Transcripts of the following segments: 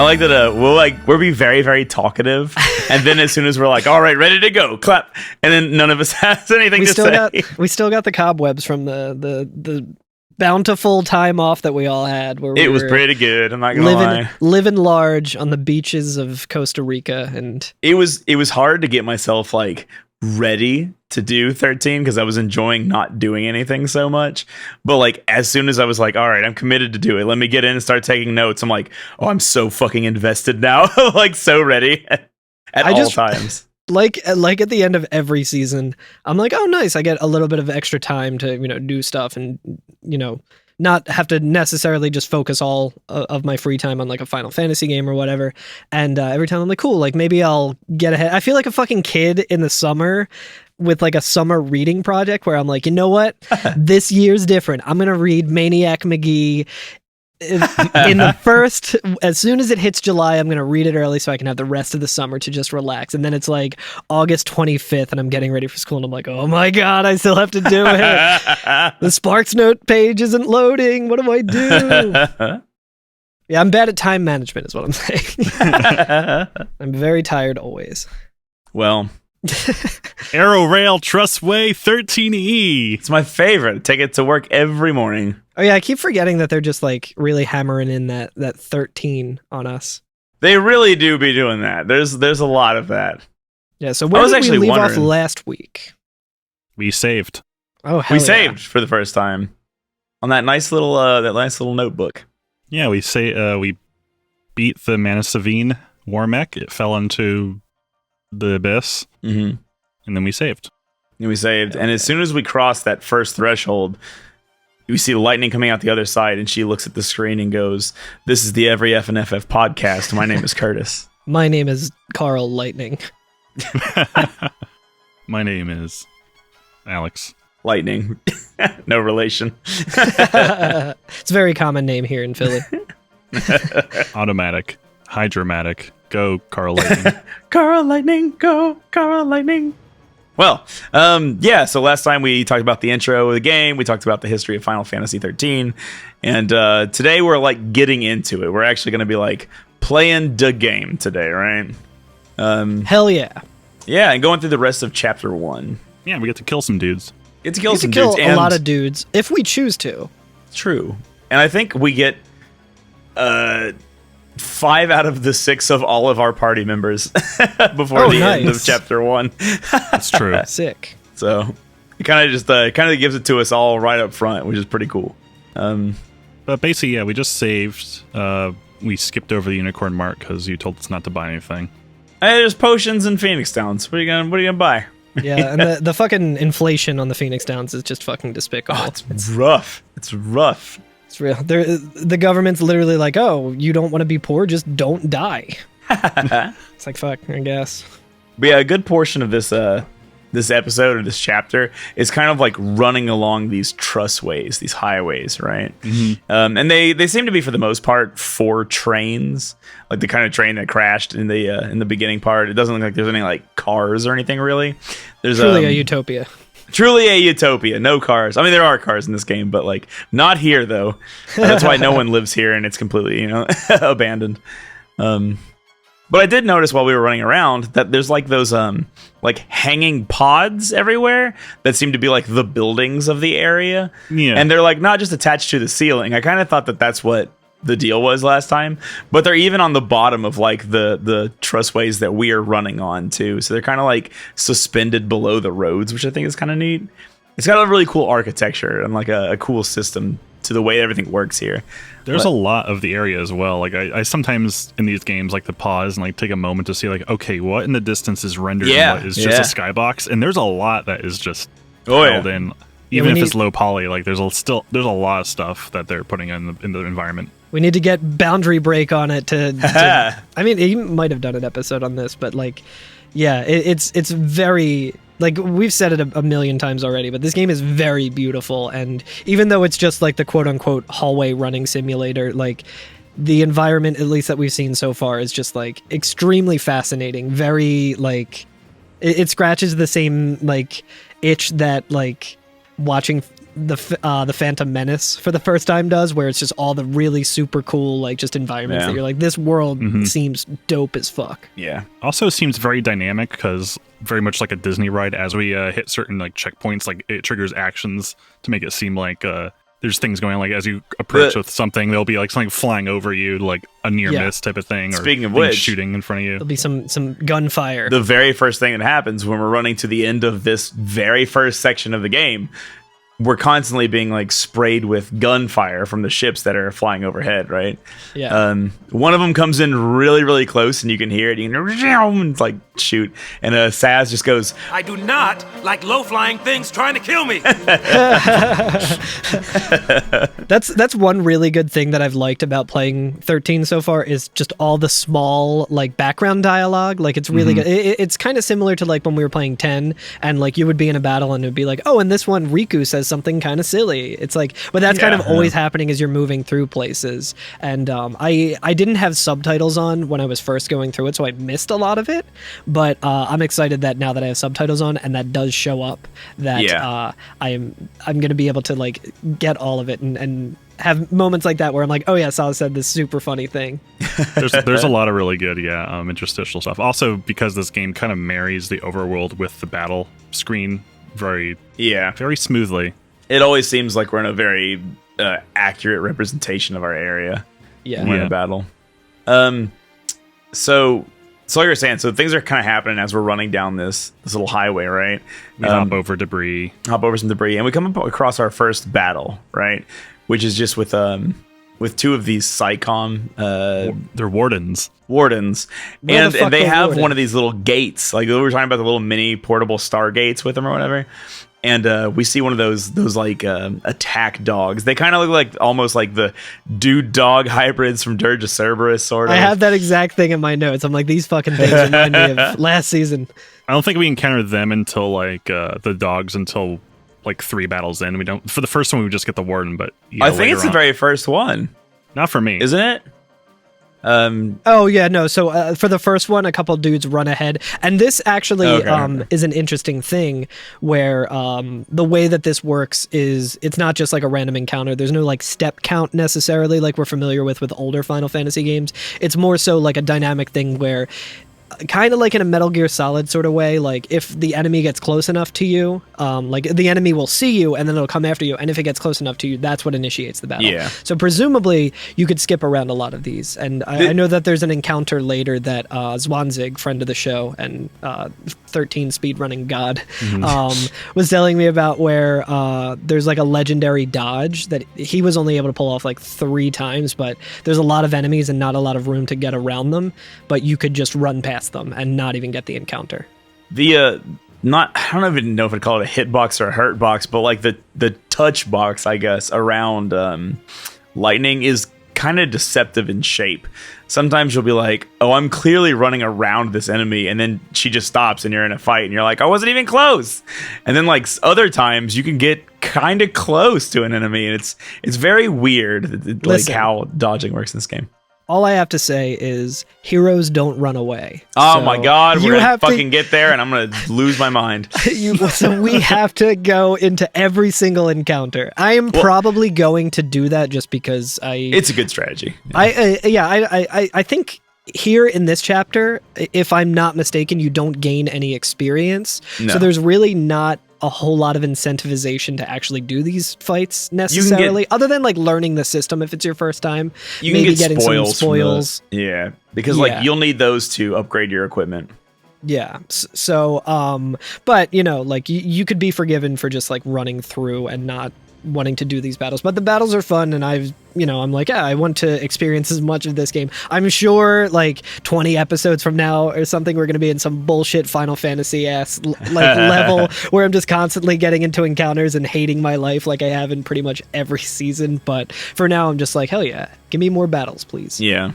I like that we'll be very, very talkative, and then as soon as we're like, all right, ready to go, clap, and then none of us has anything to say. We still got the cobwebs from the bountiful time off that we all had. Where it was pretty good. I'm not gonna lie. Living large on the beaches of Costa Rica, and it was hard to get myself like ready to do 13 because I was enjoying not doing anything so much. But like as soon as I was like, all right, I'm committed to do it, let me get in and start taking notes, I'm like, oh, I'm so fucking invested now. Like so ready at all times. Like at the end of every season, I'm like, oh nice, I get a little bit of extra time to do stuff and not have to necessarily just focus all of my free time on like a Final Fantasy game or whatever. And every time I'm like, cool, like maybe I'll get ahead. I feel like a fucking kid in the summer with like a summer reading project where I'm like, you know what? This year's different. I'm going to read Maniac Mckee in the first, as soon as it hits July, I'm going to read it early so I can have the rest of the summer to just relax. And then it's like August 25th and I'm getting ready for school and I'm like, oh my God, I still have to do it. The Sparks Note page isn't loading. What do I do? Yeah, I'm bad at time management is what I'm saying. I'm very tired always. Well, Arrow Rail Trustway 13E. It's my favorite. Take it to work every morning. Oh yeah, I keep forgetting that they're just like really hammering in that 13 on us. They really do be doing that. There's a lot of that. Yeah, so where did we leave off last week? We saved. Oh, hell we saved for the first time on that nice little notebook. Yeah, we beat the Manasavine war mech. It fell into the abyss, and then we saved. And as soon as we crossed that first threshold, we see lightning coming out the other side, and she looks at the screen and goes, "This is the Every F and FF podcast. My name is Curtis. My name is Carl Lightning. My name is Alex Lightning." No relation. It's a very common name here in Philly. Automatic, hydromatic. Go, Carl Lightning. Carl Lightning, go, Carl Lightning. Well, yeah, so last time we talked about the intro of the game, we talked about the history of Final Fantasy 13, and today we're like getting into it. We're actually going to be like playing the game today, right? Hell yeah. Yeah, and going through the rest of Chapter 1. Yeah, we get to kill some dudes. Get to kill some dudes. A lot of dudes, if we choose to. True. And I think we get 5 out of the 6 of all of our party members before the end of Chapter 1. That's true. Sick. So it kind of just gives it to us all right up front, which is pretty cool. But basically, yeah, we just saved. We skipped over the unicorn mark because you told us not to buy anything. Hey, there's potions and Phoenix Downs. What are you gonna buy? Yeah, and the fucking inflation on the Phoenix Downs is just fucking despicable. Oh, it's rough. It's rough. It's real. The government's literally like, oh, you don't want to be poor, just don't die. It's like, fuck, I guess. But yeah, a good portion of this episode or this chapter is kind of like running along these trussways, these highways, right? And they seem to be, for the most part, 4 trains, like the kind of train that crashed in the beginning part. It doesn't look like there's any like cars or anything really. There's truly a utopia. Truly a utopia. No cars. I mean, there are cars in this game, but like not here though. That's why no one lives here, and it's completely abandoned. But I did notice while we were running around that there's like those like hanging pods everywhere that seem to be like the buildings of the area. Yeah. And they're like not just attached to the ceiling. I kind of thought that that's what the deal was last time, but they're even on the bottom of like the trussways that we are running on too. So they're kind of like suspended below the roads, which I think is kind of neat. It's got a really cool architecture and like a cool system to the way everything works here. There's a lot of the area as well. Like I sometimes in these games like to pause and like take a moment to see like, okay, what in the distance is rendered and what is just a skybox, and there's a lot that is just held in. Even if it's low poly, like there's a lot of stuff that they're putting in the environment. We need to get Boundary Break on it to I mean, he might have done an episode on this, but like, yeah, it's very, like, we've said it a million times already, but this game is very beautiful, and even though it's just like the quote-unquote hallway running simulator, like, the environment, at least that we've seen so far, is just like extremely fascinating. Very like, it scratches the same like itch that like watching the Phantom Menace for the first time does, where it's just all the really super cool like just environments that you're like, this world seems dope as fuck. Yeah. Also seems very dynamic because very much like a Disney ride. As we hit certain like checkpoints, like it triggers actions to make it seem like there's things going on. Like as you approach with something, there'll be like something flying over you, like a near miss type of thing. Speaking or of which, shooting in front of you. There'll be some gunfire. The very first thing that happens when we're running to the end of this very first section of the game, we're constantly being like sprayed with gunfire from the ships that are flying overhead, right? Yeah. One of them comes in really, really close, and you can hear it. You can like shoot, and Saz just goes, "I do not like low-flying things trying to kill me." That's one really good thing that I've liked about playing 13 so far is just all the small like background dialogue. Like it's really good. It's kind of similar to like when we were playing 10, and like you would be in a battle and it would be like, oh, and this one Riku says something kind of silly. It's like, but that's kind of always happening as you're moving through places. And I didn't have subtitles on when I was first going through it, so I missed a lot of it. But I'm excited that now that I have subtitles on and that does show up, that I'm gonna be able to like get all of it and have moments like that where I'm like, oh yeah, Sal said this super funny thing. There's a lot of really good interstitial stuff. Also, because this game kind of marries the overworld with the battle screen very smoothly. It always seems like we're in a very accurate representation of our area. Yeah. When we're in a battle. So like you're saying, so things are kind of happening as we're running down this little highway, right? We hop over some debris, and we come across our first battle, right? Which is just with two of these SciComm. They're wardens. And they have one of these little gates. Like we were talking about the little mini portable star gates with them or whatever. And we see one of those like attack dogs. They kind of look like almost like the dude dog hybrids from Dirge of Cerberus, sort of. I have that exact thing in my notes. I'm like, these fucking things remind me of last season. I don't think we encountered them until like the dogs until like 3 battles in. We don't. For the first one, we just get the warden, but I think it's the very first one. Not for me, isn't it? Oh yeah, no. So for the first one, a couple dudes run ahead, and this actually is an interesting thing where the way that this works is it's not just like a random encounter. There's no like step count necessarily like we're familiar with older Final Fantasy games. It's more so like a dynamic thing where, kind of like in a Metal Gear Solid sort of way, like if the enemy gets close enough to you, like the enemy will see you and then it'll come after you, and if it gets close enough to you, that's what initiates the battle. Yeah. So presumably you could skip around a lot of these, and I know that there's an encounter later that Zwanzig, friend of the show and 13 speedrunning god, was telling me about, where there's like a legendary dodge that he was only able to pull off like 3 times, but there's a lot of enemies and not a lot of room to get around them, but you could just run past them and not even get the encounter. I don't even know if I'd call it a hitbox or a hurt box, but like the touch box, I guess, around lightning is kind of deceptive in shape. Sometimes you'll be like, oh, I'm clearly running around this enemy, and then she just stops and you're in a fight and you're like, I wasn't even close. And then like other times you can get kind of close to an enemy, and it's very weird like how dodging works in this game. All I have to say is heroes don't run away. Oh so my God, we're gonna fucking get there and I'm gonna lose my mind. So we have to go into every single encounter. I am probably going to do that just because it's a good strategy. I think here in this chapter, if I'm not mistaken, you don't gain any experience. No. So there's really not a whole lot of incentivization to actually do these fights necessarily, other than like learning the system if it's your first time. You maybe can get getting some spoils. Because like you'll need those to upgrade your equipment. Yeah. So, but you know, like you could be forgiven for just like running through and not wanting to do these battles, but the battles are fun, and I'm like, I want to experience as much of this game. I'm sure like 20 episodes from now or something, we're going to be in some bullshit Final Fantasy ass like level where I'm just constantly getting into encounters and hating my life like I have in pretty much every season. But for now, I'm just like, hell yeah, give me more battles, please. Yeah.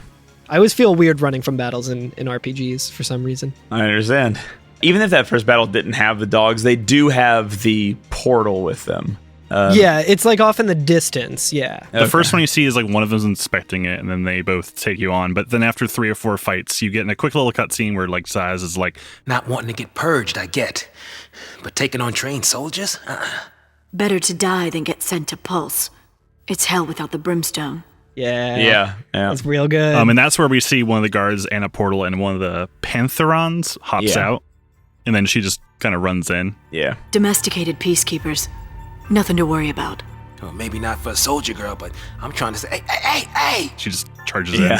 I always feel weird running from battles in RPGs for some reason. I understand. Even if that first battle didn't have the dogs, they do have the portal with them. Yeah, it's like off in the distance. Yeah. The first one you see is like one of them's inspecting it, and then they both take you on. But then after 3 or 4 fights, you get in a quick little cutscene where like Saz is like, not wanting to get purged, I get, but taking on trained soldiers. Better to die than get sent to Pulse. It's hell without the brimstone. Yeah. It's real good. And that's where we see one of the guards and a portal, and one of the Pantherons hops out, and then she just kind of runs in. Yeah. Domesticated peacekeepers. Nothing to worry about. Well, maybe not for a soldier girl, but I'm trying to say, hey! She just charges in.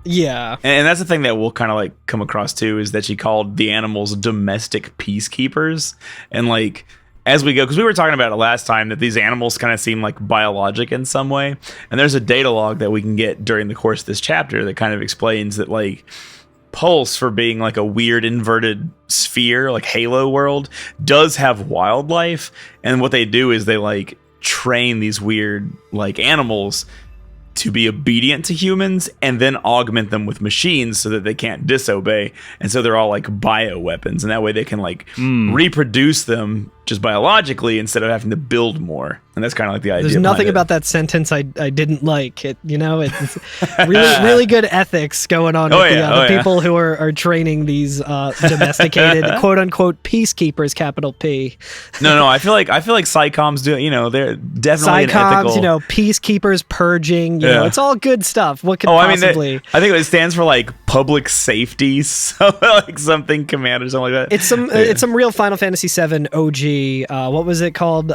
Yeah. And that's the thing that we'll kind of like come across too, is that she called the animals domestic peacekeepers. And like, as we go, because we were talking about it last time, that these animals kind of seem like biologic in some way. And there's a data log that we can get during the course of this chapter that kind of explains that like Pulse, for being like a weird inverted sphere, like Halo world, does have wildlife. And what they do is they like train these weird like animals to be obedient to humans and then augment them with machines so that they can't disobey. And so they're all like bioweapons, and that way they can like reproduce them just biologically instead of having to build more. And that's kind of like the idea. There's nothing about that sentence I didn't like. It's really good ethics going on with the people who are training these domesticated quote unquote peacekeepers, capital P. No, I feel like Psychoms do, they're definitely Psychoms, an ethical, peacekeepers purging, it's all good stuff. What could possibly? I think it stands for like public safety, so like something command or something like that. It's some real Final Fantasy VII OG. What was it called?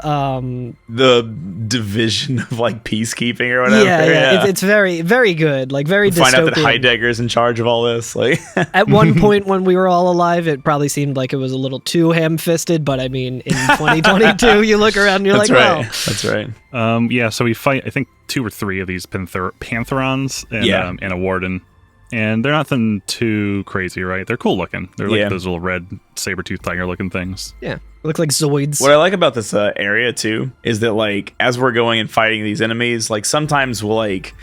The division of like peacekeeping or whatever. Yeah. It's very, very good. Like very dystopian. Find out that Heidegger's in charge of all this. Like at one point when we were all alive, it probably seemed like it was a little too ham-fisted. But I mean, in 2022, you look around and you're that's like, right. wow. That's right. So we fight, I think, 2 or 3 of these Pantherons and a warden. And they're nothing too crazy, right? They're cool looking. They're like those little red saber-toothed tiger looking things. Yeah. Look like Zoids. What I like about this area too is that like as we're going and fighting these enemies, like sometimes we'll like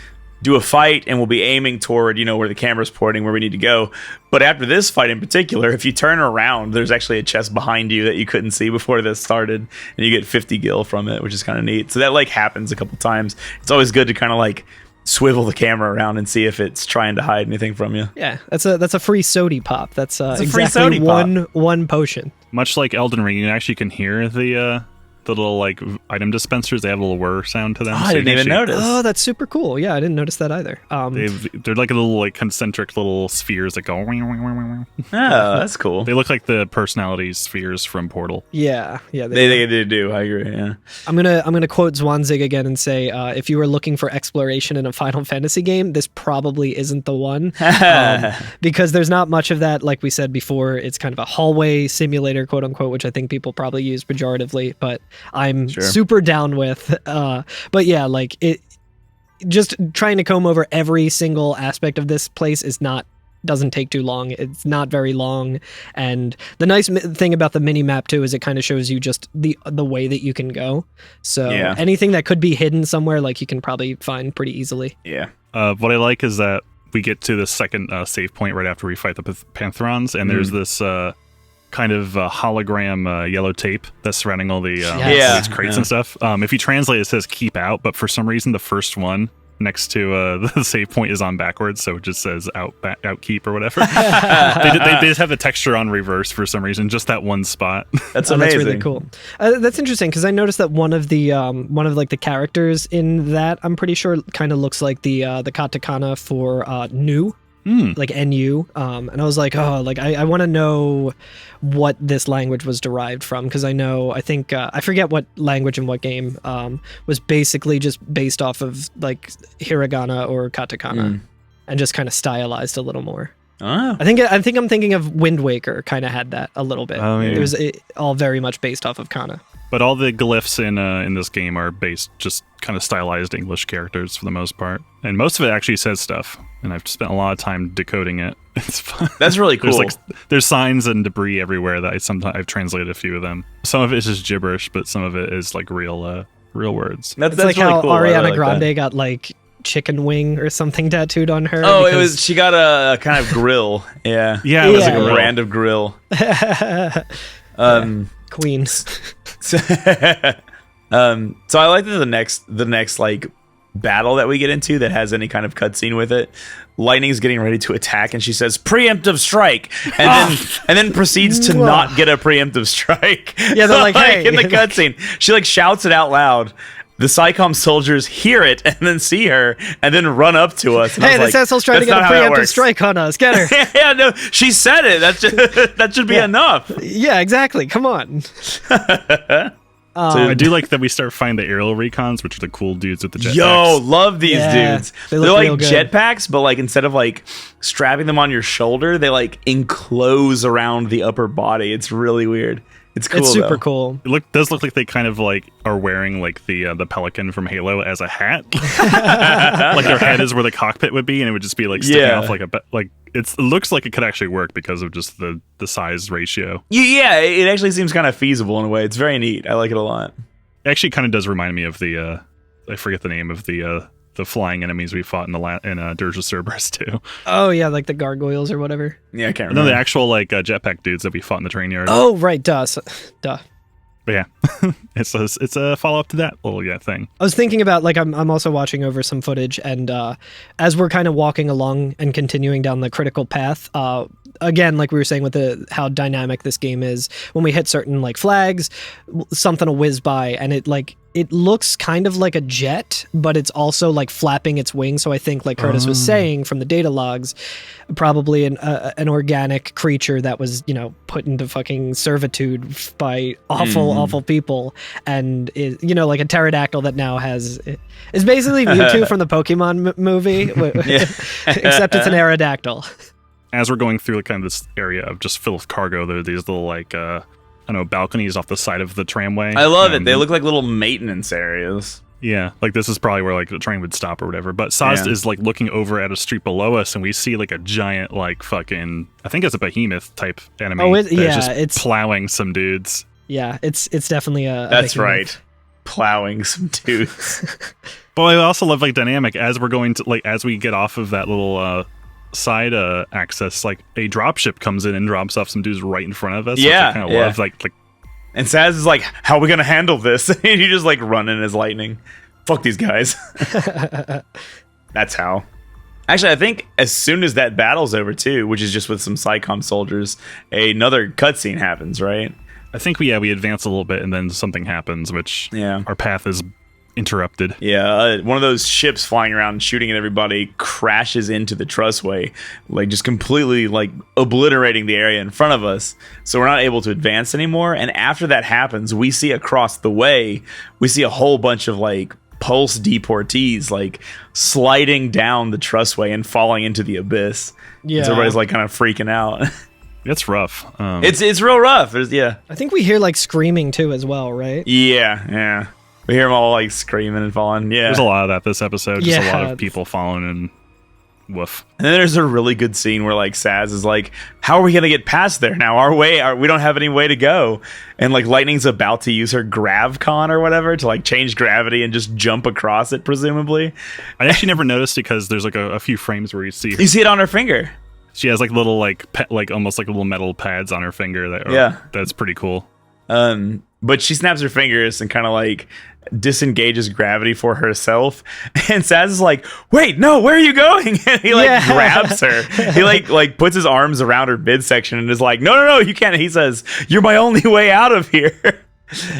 do a fight and we'll be aiming toward where the camera's pointing, where we need to go. But after this fight in particular, if you turn around, there's actually a chest behind you that you couldn't see before this started, and you get 50 gil from it, which is kind of neat. So that like happens a couple times. It's always good to kind of like swivel the camera around and see if it's trying to hide anything from you. Yeah, that's a free sody pop. That's free exactly sody pop. one potion. Much like Elden Ring, you actually can hear the little like item dispensers. They have a little whir sound to them. I didn't even notice. Oh, that's super cool. Yeah, I didn't notice that either. They're like a little like concentric little spheres that go. Oh, that's cool. They look like the personality spheres from Portal. Yeah, they do. I agree. Yeah, I'm gonna quote Zwanzig again and say, if you were looking for exploration in a Final Fantasy game, this probably isn't the one, because there's not much of that. Like we said before, it's kind of a hallway simulator, quote unquote, which I think people probably use pejoratively, but I'm super down with. But yeah, like it, just trying to comb over every single aspect of this place doesn't take too long. It's not very long, and the nice thing about the mini map too is it kind of shows you just the way that you can go. So anything that could be hidden somewhere, like you can probably find pretty easily. Yeah. What I like is that we get to the second save point right after we fight the Pantherons, and there's this kind of hologram yellow tape that's surrounding all the these crates and stuff. If you translate, it says keep out, but for some reason the first one next to the save point is on backwards, so it just says out keep or whatever. they just have the texture on reverse for some reason, just that one spot. That's amazing. That's really cool. That's interesting, because I noticed that one of the characters in that, I'm pretty sure, kind of looks like the katakana for Nu. Like NU, and I was like, I want to know what this language was derived from, because I think I forget what language in what game was basically just based off of like hiragana or katakana, and just kind of stylized a little more. I think I'm thinking of Wind Waker. Kind of had that a little bit. It was all very much based off of kana. But all the glyphs in this game are based just kind of stylized English characters for the most part, and most of it actually says stuff. And I've spent a lot of time decoding it. It's fun. That's really cool. There's signs and debris everywhere that I've translated a few of them. Some of it is just gibberish, but some of it is like real words. That's like really how cool. Ariana Grande got like chicken wing or something tattooed on her. Oh, she got a kind of grill. Yeah. It was like a brand of grill. Queens. So I like that the next like battle that we get into that has any kind of cutscene with it. Lightning's getting ready to attack, and she says preemptive strike, and then proceeds to not get a preemptive strike. Yeah, they're like, hey, in the cutscene, she like shouts it out loud. The SciComm soldiers hear it and then see her and then run up to us. And hey, this asshole's trying to get a preemptive strike on us. Get her. Yeah, no, she said it. That should be enough. Yeah, exactly. Come on. I do like that we start finding the aerial recons, which are the cool dudes with the jetpacks. Yo, love these dudes. They're like jetpacks, but like instead of like strapping them on your shoulder, they like enclose around the upper body. It's really weird. It's cool. It's super cool. It does look like they kind of like are wearing like the pelican from Halo as a hat. Like their head is where the cockpit would be, and it would just be like sticking off like it looks like it could actually work because of just the size ratio. Yeah, it actually seems kind of feasible in a way. It's very neat. I like it a lot. It actually kind of does remind me of the I forget the name of the flying enemies we fought in Dirge of Cerberus too. Oh yeah, like the gargoyles or whatever. Yeah, I can't remember. No, the actual like jetpack dudes that we fought in the train yard. Oh right, duh. But yeah, it's a follow up to that little thing. I was thinking about like I'm also watching over some footage, and as we're kind of walking along and continuing down the critical path, again, like we were saying with how dynamic this game is, when we hit certain like flags, something will whiz by, and it looks kind of like a jet, but it's also like flapping its wings. So I think, like Curtis was saying from the data logs, probably an organic creature that was, put into fucking servitude by awful people, and is, like a pterodactyl that now is basically Mewtwo from the Pokemon movie, except it's an Aerodactyl. As we're going through kind of this area of just full of cargo, there are these little like balconies off the side of the tramway. I love it. They look like little maintenance areas. Yeah, like this is probably where like the train would stop or whatever. But Saz is like looking over at a street below us, and we see like a giant like fucking, I think it's a behemoth type enemy. Oh, it's plowing some dudes. Yeah, it's definitely a That's right, plowing some dudes. But I also love like dynamic as we're going to like as we get off of that little side access, like a dropship comes in and drops off some dudes right in front of us. Yeah, I kind of love like. And Saz is like, how are we going to handle this? And you just like run in as lightning. Fuck these guys. That's how. Actually, I think as soon as that battle's over too, which is just with some SciComm soldiers, another cutscene happens, right? I think we advance a little bit and then something happens, which our path is interrupted. Yeah, one of those ships flying around and shooting at everybody crashes into the trussway, like just completely like obliterating the area in front of us. So we're not able to advance anymore. And after that happens, we see across the way, we see a whole bunch of like pulse deportees like sliding down the trussway and falling into the abyss. Yeah, so everybody's like kind of freaking out. It's rough. It's real rough. I think we hear like screaming too as well, right? Yeah. We hear them all like screaming and falling. Yeah, there's a lot of that this episode. Just a lot of people falling and woof. And then there's a really good scene where like Saz is like, "How are we gonna get past there now? We don't have any way to go." And like Lightning's about to use her GravCon or whatever to like change gravity and just jump across it, presumably. I actually never noticed because there's like a few frames where you see it on her finger. She has like little like almost like little metal pads on her finger. That's pretty cool. But she snaps her fingers and kind of like disengages gravity for herself, and Saz is like, "Wait, no, where are you going?" And he like grabs her. He like puts his arms around her midsection and is like, "No, you can't." He says, "You're my only way out of here."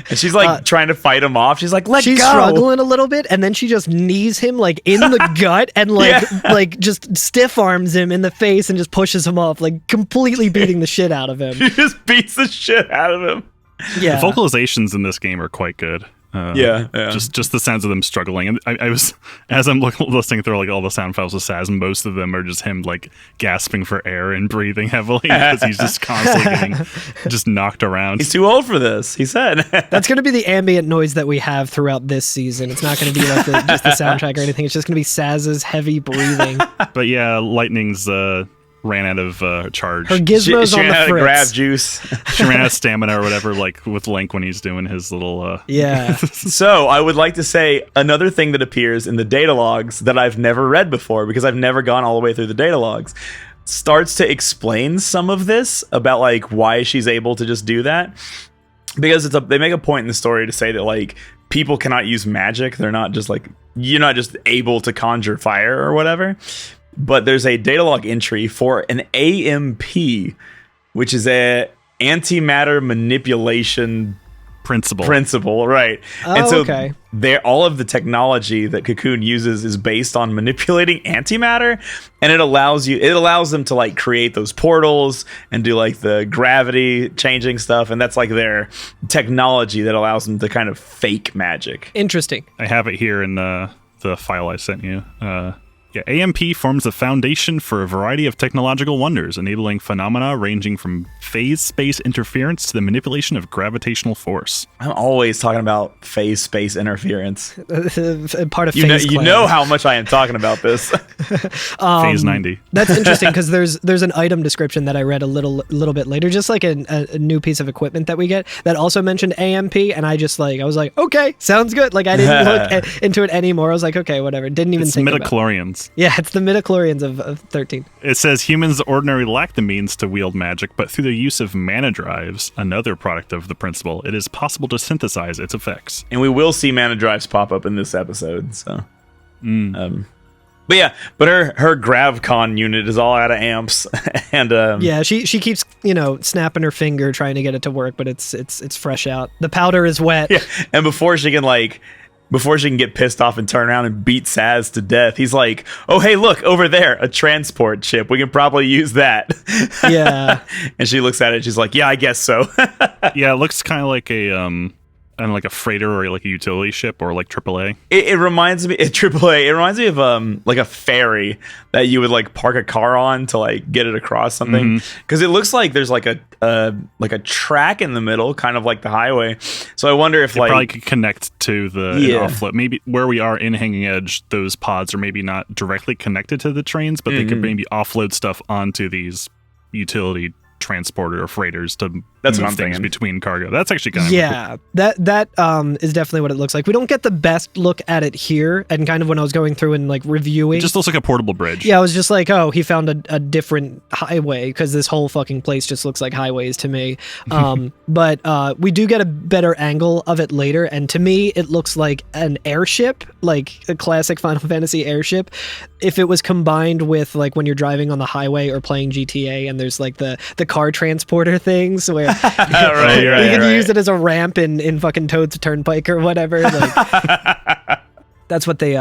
And she's like trying to fight him off. She's like, She's go. Struggling a little bit, and then she just knees him like in the gut and like just stiff arms him in the face and just pushes him off, like completely beating the shit out of him. She just beats the shit out of him. Yeah, the vocalizations in this game are quite good. Just the sounds of them struggling, and I was as I'm listening through like all the sound files with Saz, most of them are just him like gasping for air and breathing heavily because he's just constantly getting just knocked around. He's too old for this, he said. That's going to be the ambient noise that we have throughout this season. It's not going to be like just the soundtrack or anything. It's just going to be Saz's heavy breathing. But yeah, Lightning's ran out of charge. Her gizmos she on ran the out fritz. of grab juice. She ran out of stamina or whatever, like with Link when he's doing his little So I would like to say another thing that appears in the data logs that I've never read before, because I've never gone all the way through the data logs, starts to explain some of this about like why she's able to just do that. Because they make a point in the story to say that like people cannot use magic. They're not just like, you're not just able to conjure fire or whatever. But there's a data log entry for an AMP, which is a antimatter manipulation principle, right? Oh, and so okay. All of the technology that Cocoon uses is based on manipulating antimatter, and it allows them to like create those portals and do like the gravity changing stuff, and that's like their technology that allows them to kind of fake magic. Interesting. I have it here in the file I sent you. AMP forms the foundation for a variety of technological wonders, enabling phenomena ranging from phase space interference to the manipulation of gravitational force. I'm always talking about phase space interference. Part of you know how much I am talking about this. Phase 90. That's interesting because there's an item description that I read a little bit later, just like a new piece of equipment that we get that also mentioned AMP, and I was like, okay, sounds good. Like I didn't look into it anymore. I was like, okay, whatever. Didn't even think about it. Midichlorians. Yeah, it's the midichlorians of 13. It says humans ordinarily lack the means to wield magic, but through the use of mana drives, another product of the principle, it is possible to synthesize its effects. And we will see mana drives pop up in this episode. So, but her GravCon unit is all out of amps, and yeah, she keeps snapping her finger trying to get it to work, but it's fresh out. The powder is wet. Yeah, and before she can get pissed off and turn around and beat Saz to death, he's like, oh, hey, look, over there, a transport ship. We can probably use that. Yeah. And she looks at it. She's like, yeah, I guess so. Yeah, it looks kind of like a freighter or like a utility ship or like AAA. It reminds me AAA. It reminds me of like a ferry that you would like park a car on to like get it across something, because it looks like there's like a track in the middle, kind of like the highway. So I wonder if probably could connect to the offload. Maybe where we are in Hanging Edge, those pods are maybe not directly connected to the trains, but they could maybe offload stuff onto these utility transporter or freighters to move things between cargo. That's actually kind of cool. That is definitely what it looks like. We don't get the best look at it here, and kind of when I was going through and like reviewing, it just looks like a portable bridge. Yeah, I was just like, oh, he found a different highway, because this whole fucking place just looks like highways to me. But we do get a better angle of it later, and to me it looks like an airship, like a classic Final Fantasy airship, if it was combined with like when you're driving on the highway or playing GTA and there's like the car transporter things where you can use it as a ramp in fucking Toad's Turnpike or whatever. Like, that's what they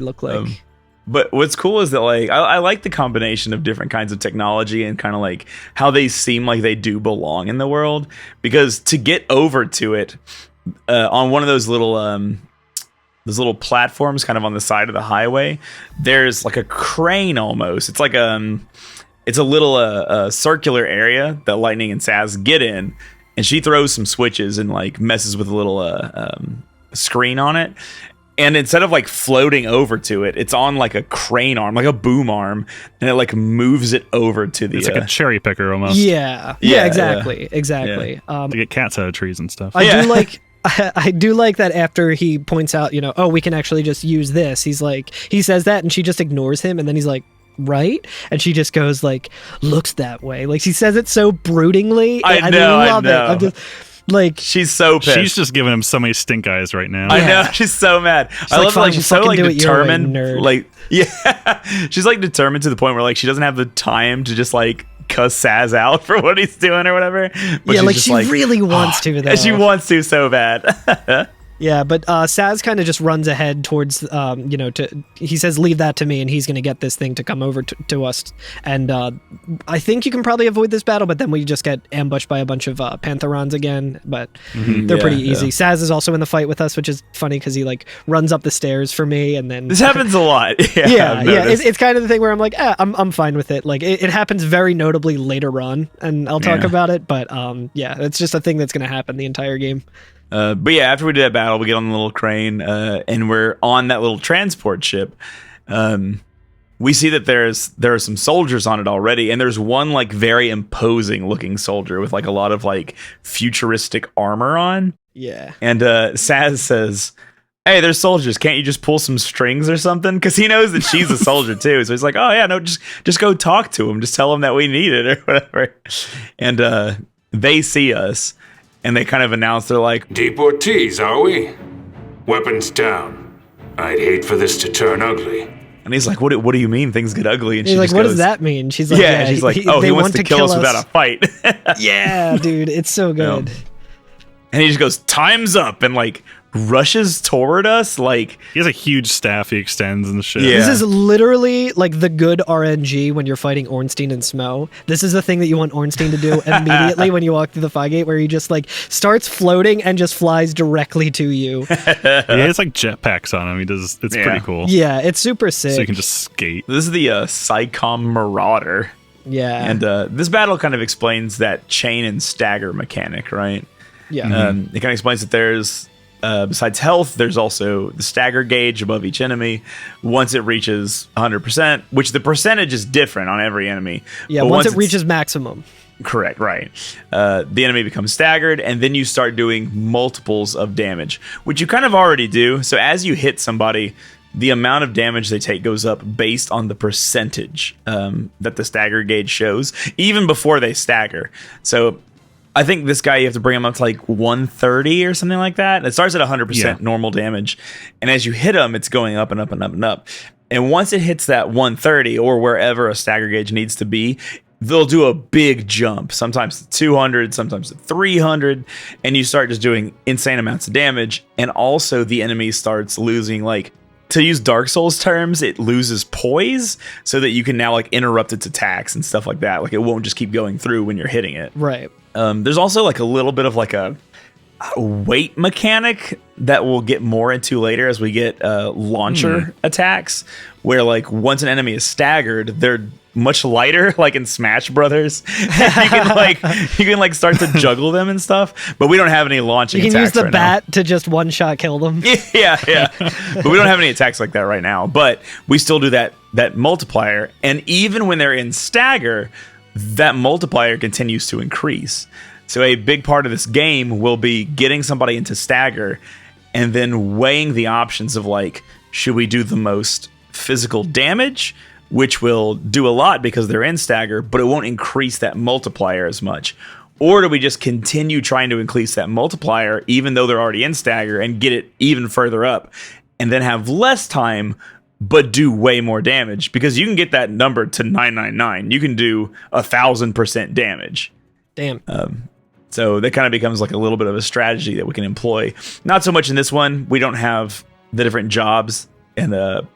look like. But what's cool is that like I like the combination of different kinds of technology and kind of like how they seem like they do belong in the world, because to get over to it on one of those little platforms kind of on the side of the highway, there's like a crane almost. It's like it's a little circular area that Lightning and Saz get in, and she throws some switches and like messes with a little screen on it. And instead of like floating over to it, it's on like a crane arm, like a boom arm, and it like moves it over to the. It's like a cherry picker almost. Yeah, exactly. To get cats out of trees and stuff. I do like that after he points out, oh, we can actually just use this. He says that, and she just ignores him, and then he's like, right? And she just goes like, looks that way. Like, she says it so broodingly. I love it. I'm just like, she's so pissed. She's just giving him so many stink eyes right now. I know, she's so mad. I love like she's so like determined. Like, yeah, she's like determined to the point where like she doesn't have the time to just like cuss Saz out for what he's doing or whatever. But yeah, like she really wants to, though. She wants to so bad. Yeah, but Saz kind of just runs ahead towards, he says, leave that to me, and he's going to get this thing to come over to us. And I think you can probably avoid this battle, but then we just get ambushed by a bunch of Pantherons again, but they're pretty easy. Yeah. Saz is also in the fight with us, which is funny because he like runs up the stairs for me, and then... This happens a lot. Yeah. It's kind of the thing where I'm like, I'm fine with it. Like, it happens very notably later on, and I'll talk about it, but it's just a thing that's going to happen the entire game. But yeah, after we do that battle, we get on the little crane, and we're on that little transport ship. We see that there are some soldiers on it already, and there's one like very imposing looking soldier with like a lot of like futuristic armor on. Yeah. And Saz says, hey, there's soldiers. Can't you just pull some strings or something? Because he knows that she's a soldier too. So he's like, oh yeah, no, just go talk to him. Just tell him that we need it or whatever. And they see us. And they kind of announce, they're like, deportees, are we? Weapons down. I'd hate for this to turn ugly. And he's like, what do you mean things get ugly? And he's like, what does that mean? She's like, yeah, she's like, he wants to kill us without a fight. Yeah, dude, it's so good. And he just goes, time's up, and like rushes toward us. Like, he has a huge staff he extends and shit. Yeah. This is literally like the good RNG when you're fighting Ornstein and Smo. This is the thing that you want Ornstein to do immediately when you walk through the fire gate, where he just like starts floating and just flies directly to you. Yeah, it's like jetpacks on him. It's pretty cool. Yeah, it's super sick. So you can just skate. This is the Psychom Marauder. Yeah. And this battle kind of explains that chain and stagger mechanic, right? Yeah. It kind of explains that there's, besides health, there's also the stagger gauge above each enemy. Once it reaches 100%, which the percentage is different on every enemy. Yeah, once it reaches maximum. Correct, right. The enemy becomes staggered, and then you start doing multiples of damage, which you kind of already do. So as you hit somebody, the amount of damage they take goes up based on the percentage that the stagger gauge shows, even before they stagger. So I think this guy, you have to bring him up to like 130 or something like that. It starts at 100% normal damage. And as you hit him, it's going up and up and up and up. And once it hits that 130 or wherever a stagger gauge needs to be, they'll do a big jump, sometimes to 200, sometimes to 300. And you start just doing insane amounts of damage. And also the enemy starts losing, like, to use Dark Souls terms, it loses poise so that you can now like interrupt its attacks and stuff like that. Like it won't just keep going through when you're hitting it. Right. There's also like a little bit of like a weight mechanic that we'll get more into later as we get launcher attacks, where like once an enemy is staggered, they're much lighter, like in Smash Brothers. You can start to juggle them and stuff, but we don't have any launching attacks. You can use the right bat now to just one shot kill them. yeah But we don't have any attacks like that right now, but we still do that multiplier, and even when they're in stagger, that multiplier continues to increase. So a big part of this game will be getting somebody into stagger and then weighing the options of like, should we do the most physical damage, which will do a lot because they're in stagger, but it won't increase that multiplier as much? Or do we just continue trying to increase that multiplier even though they're already in stagger and get it even further up, and then have less time but do way more damage? Because you can get that number to 999. You can do 1,000% damage. Damn. So that kind of becomes like a little bit of a strategy that we can employ. Not so much in this one. We don't have the different jobs and the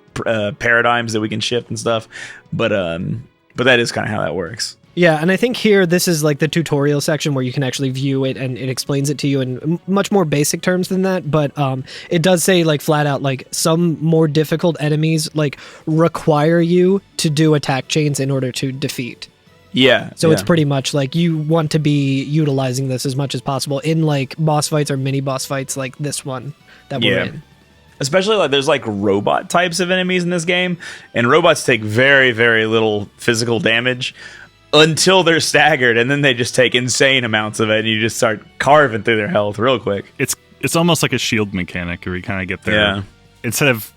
paradigms that we can shift and stuff. But that is kind of how that works. Yeah, and I think here this is like the tutorial section where you can actually view it and it explains it to you in much more basic terms than that. But it does say like flat out like some more difficult enemies like require you to do attack chains in order to defeat. Yeah. So it's pretty much like you want to be utilizing this as much as possible in like boss fights or mini boss fights like this one that we're in. Especially like there's like robot types of enemies in this game, and robots take very, very little physical damage until they're staggered, and then they just take insane amounts of it, and you just start carving through their health real quick. It's almost like a shield mechanic where you kind of get their instead of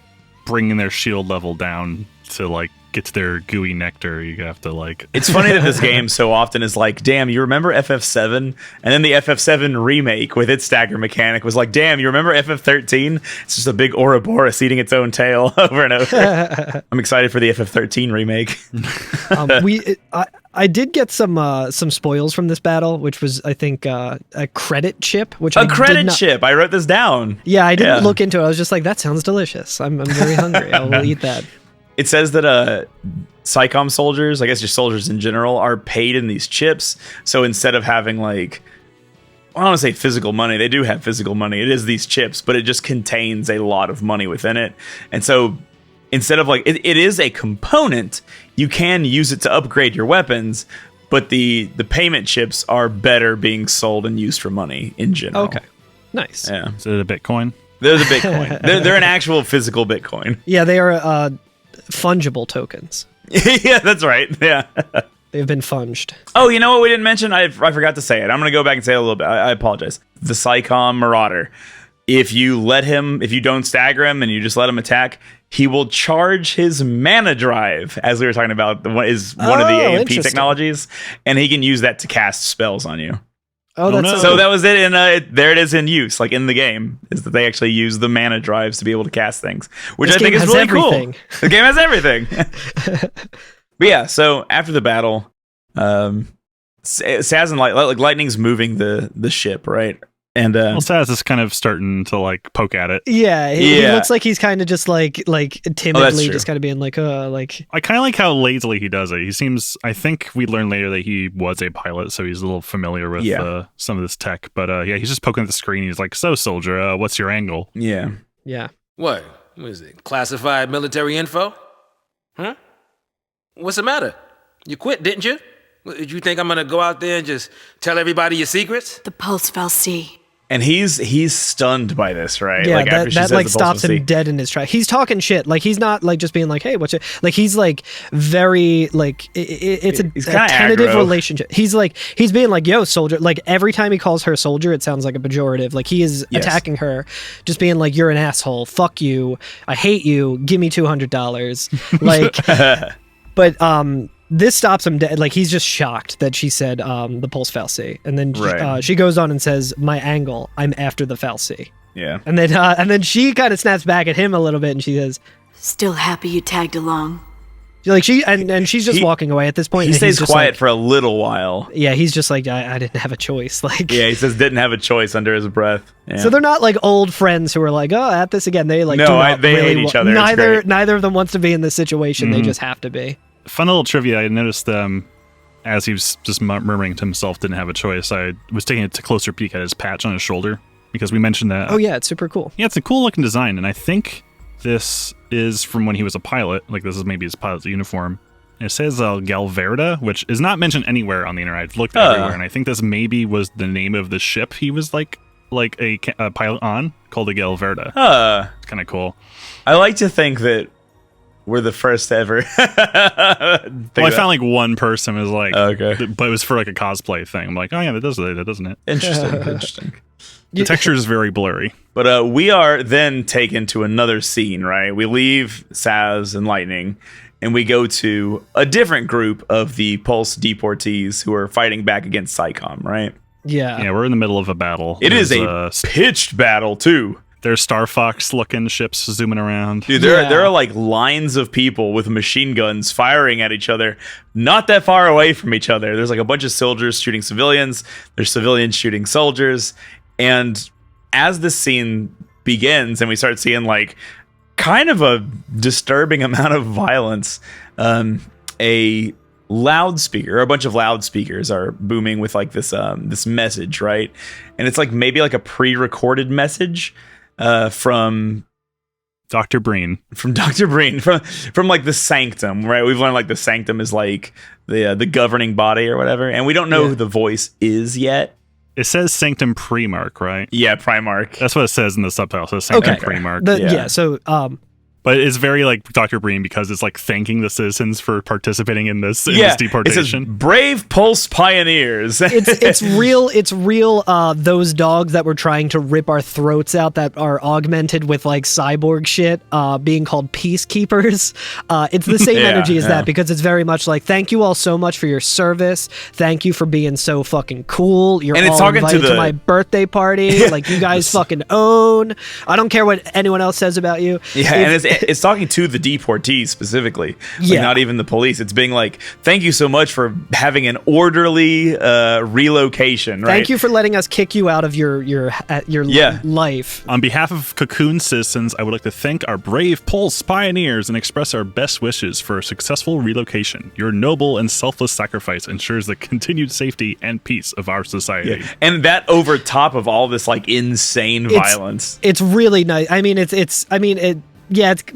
bringing their shield level down to like get to their gooey nectar, you have to like... It's funny that this game so often is like, damn, you remember FF7? And then the FF7 remake with its stagger mechanic was like, damn, you remember FF13? It's just a big Ouroboros eating its own tail over and over. I'm excited for the FF13 remake. I did get some spoils from this battle, which was, I think, a credit chip. Chip. I wrote this down. Yeah, I didn't look into it. I was just like, that sounds delicious. I'm very hungry. I will eat that. It says that Psychom soldiers, I guess just soldiers in general, are paid in these chips. So instead of having like, I don't want to say physical money, they do have physical money. It is these chips, but it just contains a lot of money within it. And so instead of like, it is a component, you can use it to upgrade your weapons, but the payment chips are better being sold and used for money in general. Okay, nice. Yeah. Is it a Bitcoin? They're the Bitcoin. they're an actual physical Bitcoin. Yeah, they are fungible tokens. Yeah, that's right. Yeah. They've been funged. Oh, you know what we didn't mention? I forgot to say it. I'm going to go back and say it a little bit. I apologize. The Psychom Marauder. If you don't stagger him and you just let him attack, he will charge his mana drive, as we were talking about, is one of the AMP technologies, and he can use that to cast spells on you. Oh, that's no. So that was it. And there it is in use, like in the game, is that they actually use the mana drives to be able to cast things, which This I think game is has really everything. cool. The game has everything. But yeah, so after the battle, Saz and Lightning's moving the ship, right? And Saz is kind of starting to like poke at it. Yeah, he looks like he's kind of just like timidly, just kind of being like. I kind of like how lazily he does it. He seems. I think we learn later that he was a pilot, so he's a little familiar with some of this tech. But he's just poking at the screen. He's like, "So, soldier, what's your angle?" Yeah. What is it? Classified military info? Huh? What's the matter? You quit, didn't you? Did you think I'm gonna go out there and just tell everybody your secrets? The pulse fell C. And he's stunned by this, right? Yeah, after she that says like the stops him dead in his tracks. He's talking shit. Like he's not like just being like, "Hey, what's it?" Like he's like very like it's a tentative relationship. He's being like, "Yo, soldier." Like every time he calls her soldier, it sounds like a pejorative. Like he is attacking her, just being like, "You're an asshole. Fuck you. I hate you. Give me $200." Like, but this stops him dead. Like he's just shocked that she said the pulse fal'C, and then she goes on and says, "My angle. I'm after the fal'C." Yeah, and then she kind of snaps back at him a little bit, and she says, "Still happy you tagged along." Like she's just walking away at this point. He stays quiet for a little while. Yeah, he's just like, I didn't have a choice. Like he says didn't have a choice under his breath. Yeah. So they're not like old friends who are like, oh, at this again. They like they hate each other. Neither of them wants to be in this situation. Mm-hmm. They just have to be. Fun little trivia. I noticed as he was just murmuring to himself, didn't have a choice. I was taking a closer peek at his patch on his shoulder because we mentioned that. Oh yeah, it's super cool. Yeah, it's a cool looking design, and I think this is from when he was a pilot. Like this is maybe his pilot's uniform. And it says Galverda, which is not mentioned anywhere on the internet. I've looked everywhere, and I think this maybe was the name of the ship he was like a pilot on, called a Galverda. It's kind of cool. I like to think that we're the first ever. I found like one person was like, okay, but it was for like a cosplay thing. I'm like, oh yeah, that doesn't it? Interesting. The texture is very blurry. But we are then taken to another scene, right? We leave Saz and Lightning, and we go to a different group of the Pulse deportees who are fighting back against SciComm, right? Yeah, we're in the middle of a battle. It is a pitched battle too. There's Star Fox looking ships zooming around. Dude, there are like lines of people with machine guns firing at each other, not that far away from each other. There's like a bunch of soldiers shooting civilians. There's civilians shooting soldiers. And as this scene begins and we start seeing like kind of a disturbing amount of violence, a bunch of loudspeakers are booming with like this message, right? And it's like maybe like a pre-recorded message from Dr. Breen. From Dr. Breen, from like the Sanctum, right? We've learned like the Sanctum is like the governing body or whatever, and we don't know who the voice is yet. It says Sanctum Primarch, right? Yeah, Primarch. That's what it says in the subtitle. It says Sanctum Primarch. So but it's very like Dr. Breen because it's like thanking the citizens for participating in this deportation. It says, brave Pulse pioneers. It's real. Those dogs that were trying to rip our throats out that are augmented with like cyborg shit, being called peacekeepers. It's the same energy as that because it's very much like, thank you all so much for your service. Thank you for being so fucking cool. You're all invited to my birthday party. Like you guys fucking own. I don't care what anyone else says about you. Yeah, and it's talking to the deportees specifically, like not even the police. It's being like, thank you so much for having an orderly relocation. Right? Thank you for letting us kick you out of your life. On behalf of Cocoon citizens, I would like to thank our brave Pulse pioneers and express our best wishes for a successful relocation. Your noble and selfless sacrifice ensures the continued safety and peace of our society. Yeah. And that over top of all this like insane violence. It's really nice. I mean, it's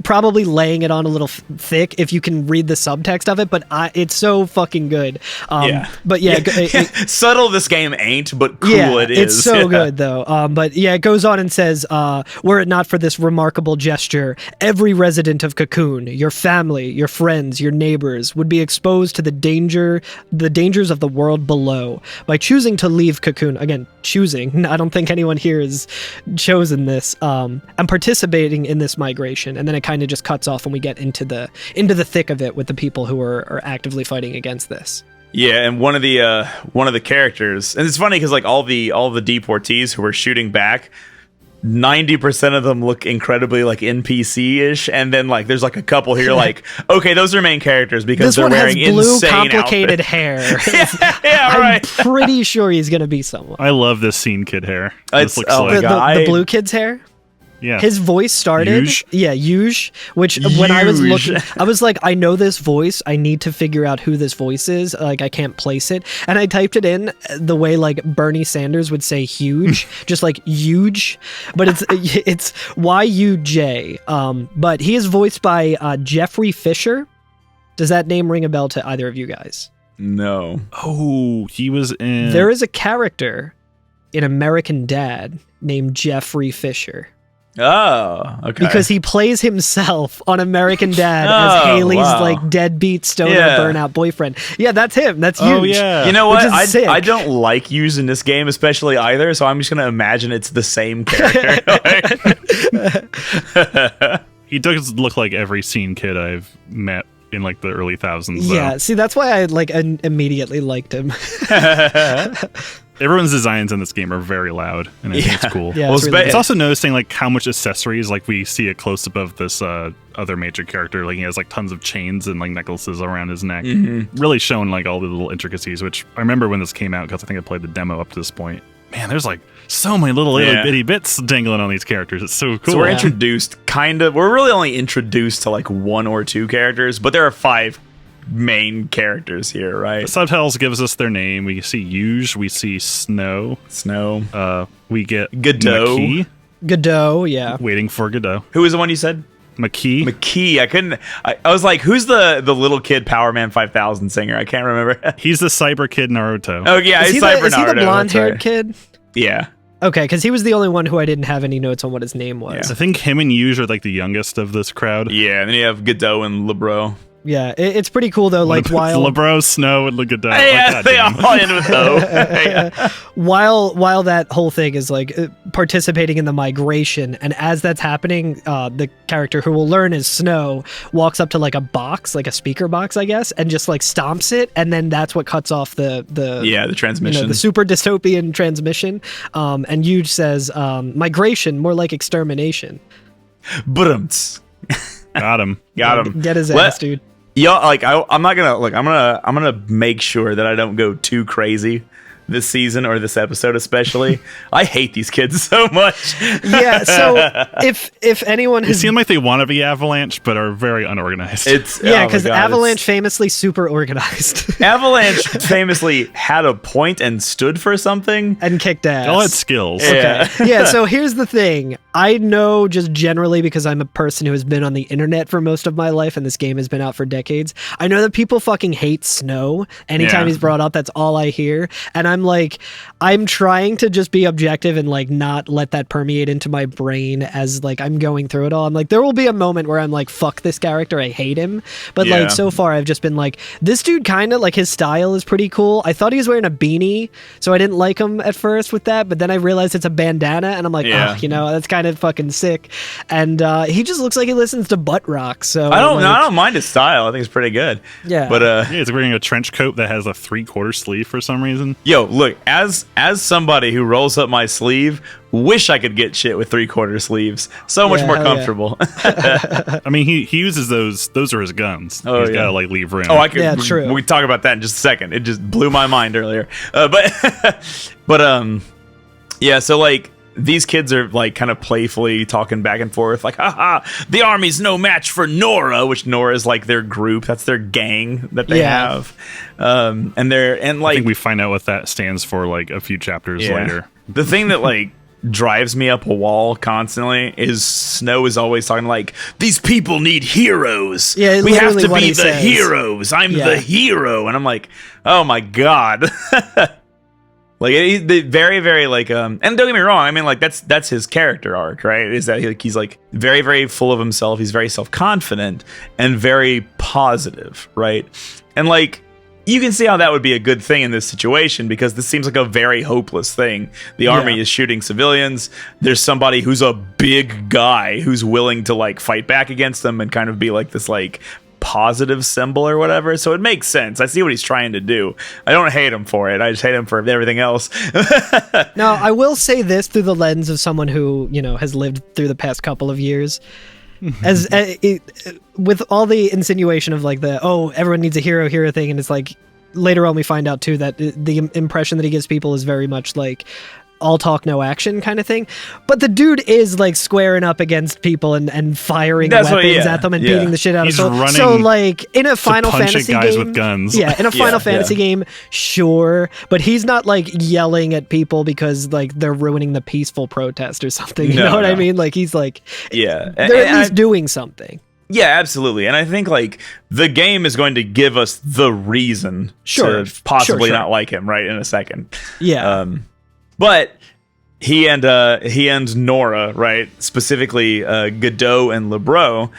probably laying it on a little thick if you can read the subtext of it, but it's so fucking good. But subtle this game ain't, but cool it is. It's so good though. But it goes on and says, were it not for this remarkable gesture, every resident of Cocoon, your family, your friends, your neighbors, would be exposed to the dangers of the world below. By choosing to leave Cocoon, again, choosing, I don't think anyone here has chosen this, and participating in this migration. And then it kind of just cuts off when we get into the thick of it with the people who are actively fighting against this. Yeah, and one of the characters, and it's funny because like all the deportees who were shooting back, 90% of them look incredibly like NPC-ish, and then like there's like a couple here like, okay, those are main characters because they're wearing blue, insane complicated outfits. hair. Yeah, right. I'm pretty sure he's gonna be someone. I love this scene kid hair. This looks oh my like God. The blue kid's hair. yeah. His voice started, Yuge, which when I was looking, I was like, I know this voice. I need to figure out who this voice is. Like, I can't place it. And I typed it in the way like Bernie Sanders would say huge, just like huge, but it's Y-U-J. But he is voiced by Jeffrey Fisher. Does that name ring a bell to either of you guys? No. Oh, he was in. There is a character in American Dad named Jeffrey Fisher. Oh, okay. Because he plays himself on American Dad as Haley's like deadbeat stoner burnout boyfriend. Yeah, that's him. That's huge. Oh, yeah. You know what? I don't like Yuge in this game especially either, so I'm just gonna imagine it's the same character. He does look like every scene kid I've met in like the early thousands. Yeah, see, that's why I like immediately liked him. Everyone's designs in this game are very loud, and I think it's cool. Yeah, well, it's also noticing like how much accessories, like we see it close above this other major character, like he has like tons of chains and like necklaces around his neck, really showing like all the little intricacies, which I remember when this came out because I think I played the demo up to this point. Man, there's like so many little bitty bits dangling on these characters. It's so cool. So we're introduced we're really only introduced to like 1 or 2 characters, but there are 5 main characters here, right? The subtitles gives us their name. We see Yuge, we see Snow. We get Godot. Mckee. Godot, yeah. Waiting for Godot. Who was the one you said? Mckee. Mckee. I was like, who's the little kid Power Man 5000 singer? I can't remember. He's the cyber kid Naruto. Oh yeah, he's Cyber Naruto. Is he the blonde-haired kid? Yeah. Okay, because he was the only one who I didn't have any notes on what his name was. Yeah. I think him and Yuge are like the youngest of this crowd. Yeah, and then you have Godot and LeBro. Yeah, it's pretty cool though. Like while LeBro, Snow, and Godot. Yeah, they all end with O. While that whole thing is like participating in the migration, and as that's happening, the character who we'll learn is Snow walks up to like a box, like a speaker box, I guess, and just like stomps it, and then that's what cuts off the transmission, the super dystopian transmission. And Yuge says, "Migration, more like extermination." Got him. Get his ass, dude. Yeah, like I'm not gonna look. I'm gonna make sure that I don't go too crazy this season or this episode especially. I hate these kids so much. Yeah, so if anyone has... They seem like they want to be Avalanche, but are very unorganized. Because Avalanche famously super organized. Avalanche famously had a point and stood for something. And kicked ass. They all had skills. Yeah. Okay. Yeah, so here's the thing. I know just generally because I'm a person who has been on the internet for most of my life and this game has been out for decades. I know that people fucking hate Snow. Anytime he's brought up, that's all I hear. And I'm like, I'm trying to just be objective and like not let that permeate into my brain as like I'm going through it all. I'm like, there will be a moment where I'm like, fuck this character, I hate him. But like so far I've just been like, this dude kind of like his style is pretty cool. I thought he was wearing a beanie, so I didn't like him at first with that, but then I realized it's a bandana and I'm like, oh, you know, that's kind of fucking sick. And he just looks like he listens to butt rock. So I don't mind his style. I think it's pretty good. Yeah. But he's wearing a trench coat that has a 3/4 sleeve for some reason. Yo, look, as somebody who rolls up my sleeve, wish I could get shit with 3/4 sleeves. So much more comfortable. I mean, he uses those are his guns. He's got to like leave room. Oh, I could. Yeah, true. We can talk about that in just a second. It just blew my mind earlier. Yeah. So like these kids are like kind of playfully talking back and forth, like, haha, the army's no match for Nora, which Nora is like their group. That's their gang that they have. I think we find out what that stands for like a few chapters later. The thing that like drives me up a wall constantly is Snow is always talking like, these people need heroes. Yeah, we have to be the heroes. I'm the hero. And I'm like, oh my God. Like very, very like and don't get me wrong, I mean like that's his character arc, right? Is that he's like very, very full of himself, he's very self-confident and very positive, right? And like you can see how that would be a good thing in this situation because this seems like a very hopeless thing. The army is shooting civilians. There's somebody who's a big guy who's willing to like fight back against them and kind of be like this like positive symbol or whatever, so it makes sense. I see what he's trying to do. I don't hate him for it. I just hate him for everything else. Now, I will say this through the lens of someone who, has lived through the past couple of years. With all the insinuation of like everyone needs a hero thing, and it's like later on we find out too that the impression that he gives people is very much like all talk no action kind of thing, but the dude is like squaring up against people and firing weapons at them and beating the shit out of them. So like in a Final Fantasy guys game with guns. in a Final Fantasy game, sure, but he's not like yelling at people because like they're ruining the peaceful protest or something. You know what I mean? Like he's like they're at least doing something. Yeah, absolutely. And I think like the game is going to give us the reason to possibly not like him right in a second. Yeah. But he and Nora, right, specifically Godot and LeBro,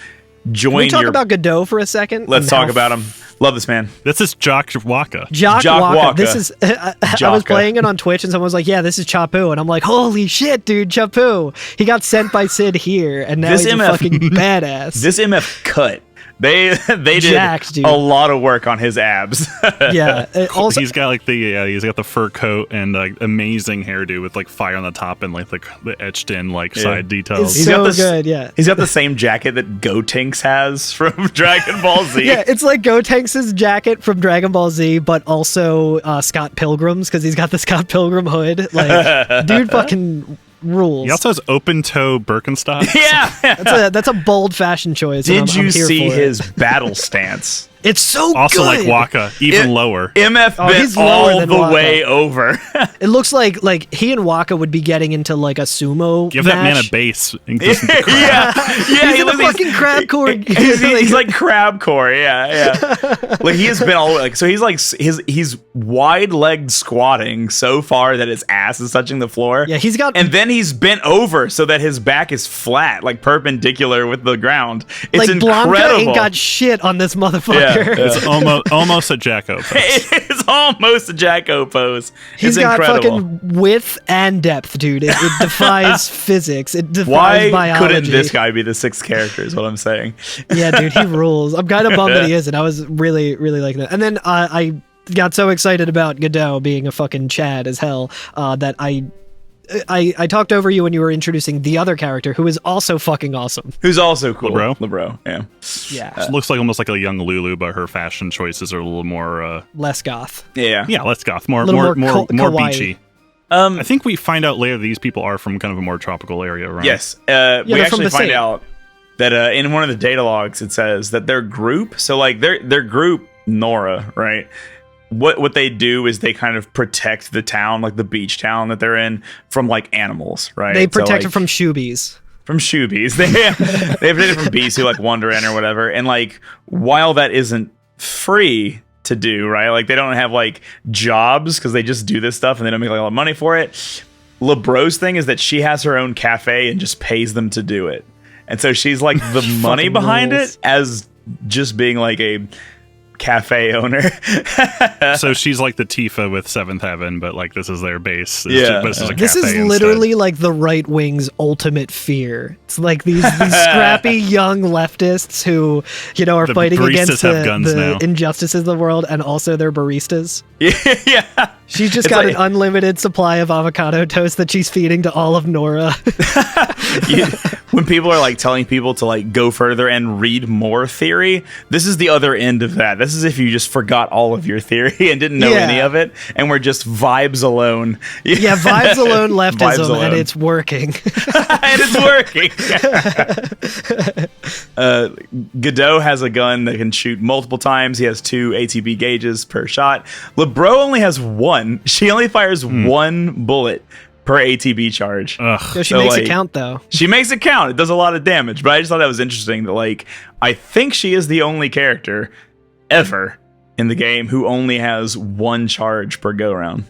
join. Can we talk about Godot for a second? Let's talk about him. Love this man. This is Jock Waka. Jock Waka. This is. I was playing it on Twitch, and someone was like, "Yeah, this is Chapu," and I'm like, "Holy shit, dude, Chapu! He got sent by Sid here, and now he's a fucking badass." This MF cut. They Jacked, did a lot of work on his abs. Yeah. Also, he's got like he's got the fur coat and amazing hairdo with like fire on the top and like the etched in like side details. He's so good. Yeah. He's got the same jacket that Gotenks has from Dragon Ball Z. Yeah, it's like Gotenks' jacket from Dragon Ball Z, but also Scott Pilgrim's because he's got the Scott Pilgrim hood. Like, dude, fucking rules. He also has open toe Birkenstocks. Yeah, that's a bold fashion choice. Did you see his battle stance? It's so also good. Like Waka, even lower. MF bent all the way over. It looks like he and Waka would be getting into like a sumo Give match. that man a base. And yeah, he's in the fucking crab core. He's like crab core. Yeah. Like he has been all like so. He's like he's wide legged squatting so far that his ass is touching the floor. Yeah, he's got, and then he's bent over so that his back is flat, like perpendicular with the ground. It's like incredible. Blanca ain't got shit on this motherfucker. Yeah. It's almost a Jacko pose. It's almost a Jacko pose. He's got incredible. fucking width and depth, dude. It defies physics. It defies biology. Why couldn't this guy be the sixth character is what I'm saying. Yeah, dude, he rules. I'm kind of bummed that he isn't. I was really, really liking that. And then I got so excited about Godot being a fucking Chad as hell that I talked over you when you were introducing the other character who is also fucking awesome. Who's also cool. LeBro. Yeah. Looks like almost like a young Lulu, but her fashion choices are a little more less goth. Yeah, less goth, more beachy. I think we find out later these people are from kind of a more tropical area, right? Yes. We actually find out that in one of the data logs it says that their group, so like their group Nora, right? What they do is they kind of protect the town, like the beach town that they're in, from like animals, right? They protect it from shoobies. From shoobies. They protect it from bees who like wander in or whatever. And like while that isn't free to do, right? Like they don't have like jobs because they just do this stuff and they don't make like a lot of money for it. LeBro's thing is that she has her own cafe and just pays them to do it. And so she's like the money behind it as just being like a cafe owner. So she's like the Tifa with Seventh Heaven, but like this is their base. This is literally like the right wing's ultimate fear. It's like these scrappy young leftists who are fighting against the injustices of the world, and also they're baristas. Yeah. She's just got an unlimited supply of avocado toast that she's feeding to all of Nora. When people are like telling people to like go further and read more theory, this is the other end of that. This is if you just forgot all of your theory and didn't know any of it, and we're just vibes alone. Yeah, vibes alone leftism, vibes alone. And it's working. And it's working. Godot has a gun that can shoot multiple times. He has 2 ATB gauges per shot. LeBro only has 1. She only fires 1 bullet per ATB charge. So she makes it count, though. She makes it count. It does a lot of damage. But I just thought that was interesting that, like, I think she is the only character ever in the game who only has 1 charge per go-round.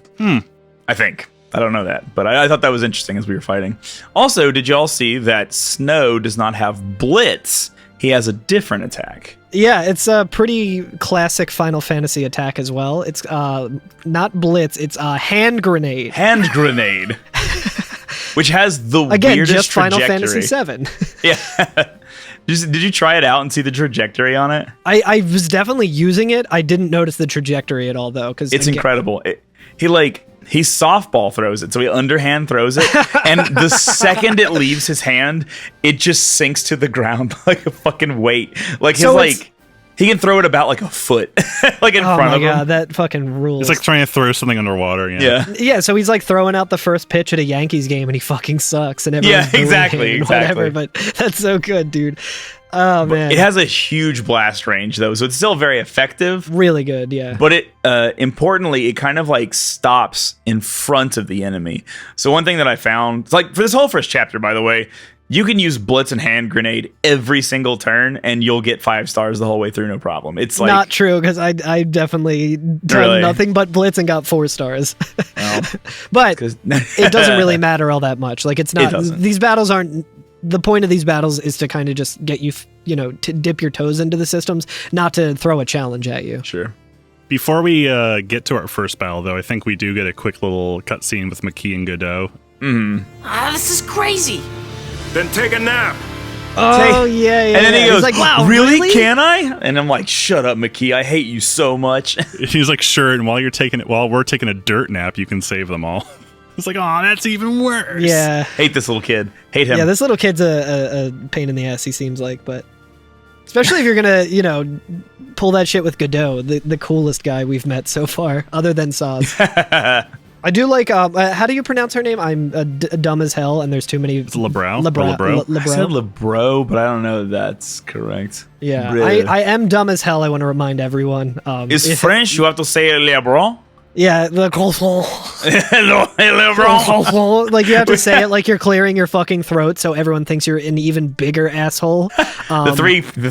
I think. I don't know that. But I thought that was interesting as we were fighting. Also, did y'all see that Snow does not have Blitz? He has a different attack. Yeah, it's a pretty classic Final Fantasy attack as well. It's not Blitz, it's a hand grenade. Hand grenade. Which has the Again, weirdest just trajectory. Final Fantasy VII. Yeah. Did you try it out and see the trajectory on it? I was definitely using it. I didn't notice the trajectory at all, though. Because it's incredible. He softball throws it, so he underhand throws it, and the second it leaves his hand, it just sinks to the ground like a fucking weight. Like he can throw it about like a foot, like in front of him. Oh my god, that fucking rules. It's like trying to throw something underwater. Yeah. So he's like throwing out the first pitch at a Yankees game, and he fucking sucks. And everyone's exactly. Whatever, but that's so good, dude. Oh man, it has a huge blast range though, so it's still very effective. Really good, yeah. But it, importantly, it kind of like stops in front of the enemy. So one thing that I found, like for this whole first chapter, by the way, you can use blitz and hand grenade every single turn, and you'll get 5 stars the whole way through, no problem. It's like not true because I definitely done nothing but blitz and got 4 stars. Well, but it doesn't really matter all that much. Like it's not. These battles aren't. The point of these battles is to kind of just get you, to dip your toes into the systems, not to throw a challenge at you. Sure. Before we get to our first battle, though, I think we do get a quick little cutscene with Mckee and Godot. This is crazy. Then take a nap. Oh, yeah. And then he goes, like, wow, really? Can I? And I'm like, shut up, Mckee. I hate you so much. He's like, sure. And while we're taking a dirt nap, you can save them all. It's like, oh, that's even worse. Yeah. Hate this little kid. Hate him. Yeah, this little kid's a pain in the ass, he seems like, but especially if you're gonna, pull that shit with Godot, the coolest guy we've met so far, other than Saz. I do like, how do you pronounce her name? I'm dumb as hell, and there's too many... It's Lebrow. I said Lebrow, but I don't know if that's correct. Yeah, I am dumb as hell, I want to remind everyone. It's French, you have to say Lebrow. Yeah, the like you have to say it like you're clearing your fucking throat, so everyone thinks you're an even bigger asshole. The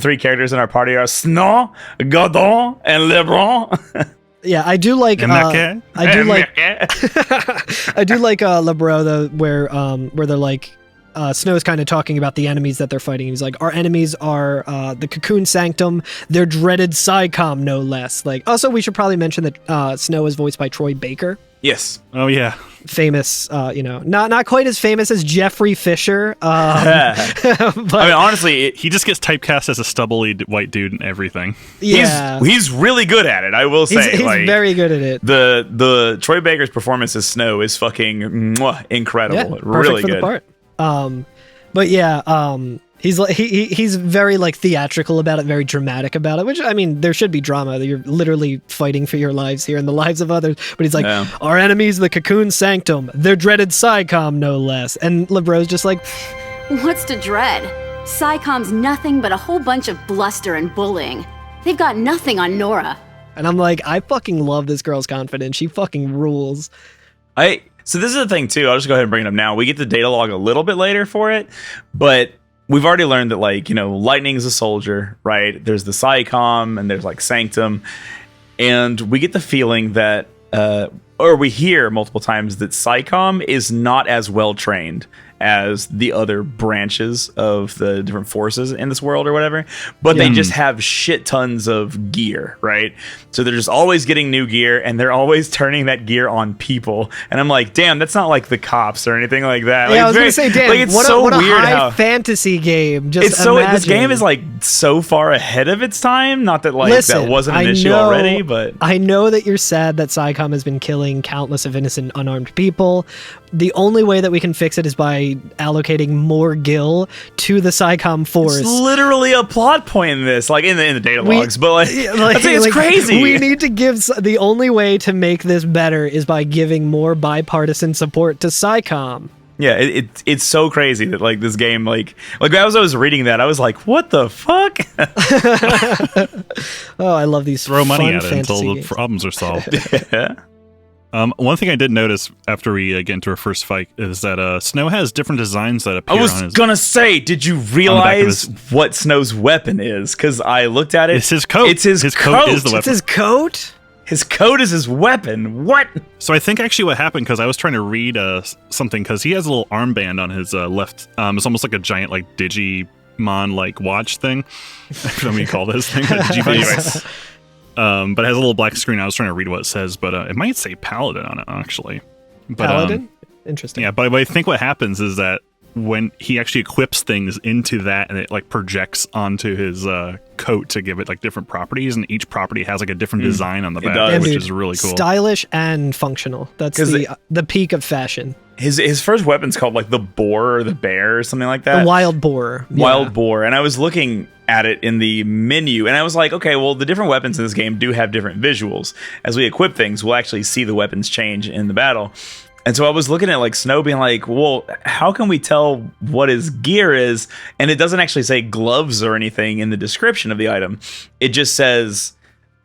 three characters in our party are Snow, Godot, and Lebron. Yeah, I do like. I do like Lebrow though, where they're like. Snow's kind of talking about the enemies that they're fighting. He's like, our enemies are the Cocoon Sanctum, their dreaded SciComm, no less. Like, also, we should probably mention that Snow is voiced by Troy Baker. Yes. Oh, yeah. Famous, not quite as famous as Jeffrey Fisher. But I mean, honestly, he just gets typecast as a stubbly white dude in everything. Yeah. He's really good at it, I will say. He's very good at it. The Troy Baker's performance as Snow is fucking incredible. Yeah, really for good. The part. But yeah, he's very like theatrical about it, very dramatic about it, which I mean, there should be drama. You're literally fighting for your lives here and the lives of others. But he's like, our enemies, the Cocoon Sanctum, their dreaded SciComm, no less. And Lebrow's just like, what's to dread? SciComm's nothing but a whole bunch of bluster and bullying. They've got nothing on Nora. And I'm like, I fucking love this girl's confidence. She fucking rules. So this is the thing too. I'll just go ahead and bring it up now. We get the data log a little bit later for it, but we've already learned that Lightning's a soldier, right? There's the SciComm and there's like Sanctum, and we get the feeling that, or we hear multiple times that SciComm is not as well trained as the other branches of the different forces in this world or whatever, but they just have shit tons of gear, right? So they're just always getting new gear, and they're always turning that gear on people. And I'm like, damn, that's not like the cops or anything like that. Yeah, I was gonna say, damn, like, it's what so a weird high fantasy game. Just it's so this game is like so far ahead of its time. Not that that wasn't an issue already, but I know that you're sad that SciComm has been killing countless of innocent unarmed people. The only way that we can fix it is by allocating more gil to the SciComm force. It's literally a plot point in this, like in the data logs, but it's crazy. We need to give the only way to make this better is by giving more bipartisan support to SciComm. Yeah, it's so crazy that like this game like as I was reading that, I was like, what the fuck? Oh, I love these. Throw money at it until the problems are solved. Yeah. One thing I did notice after we get into our first fight is that Snow has different designs that appear on his... I was gonna say, did you realize what Snow's weapon is? Because I looked at it. It's his coat. It's his coat. Coat is the weapon. It's his coat? His coat is his weapon. What? So I think actually what happened, because I was trying to read something, because he has a little armband on his left. It's almost like a giant like Digimon like watch thing. I don't know what you call this thing. Anyway. But it has a little black screen. I was trying to read what it says, but it might say Paladin on it, actually. But, Paladin? Interesting. Yeah, but I think what happens is that when he actually equips things into that, and it like projects onto his coat to give it like different properties, and each property has like a different design on the back, which is really cool. Stylish and functional. That's the peak of fashion. His first weapon's called like the boar or the bear or something like that. The wild boar. Wild boar. And I was looking at it in the menu and I was like, okay, well, the different weapons in this game do have different visuals. As we equip things, we'll actually see the weapons change in the battle. And so I was looking at like Snow being like, well, how can we tell what his gear is? And it doesn't actually say gloves or anything in the description of the item. It just says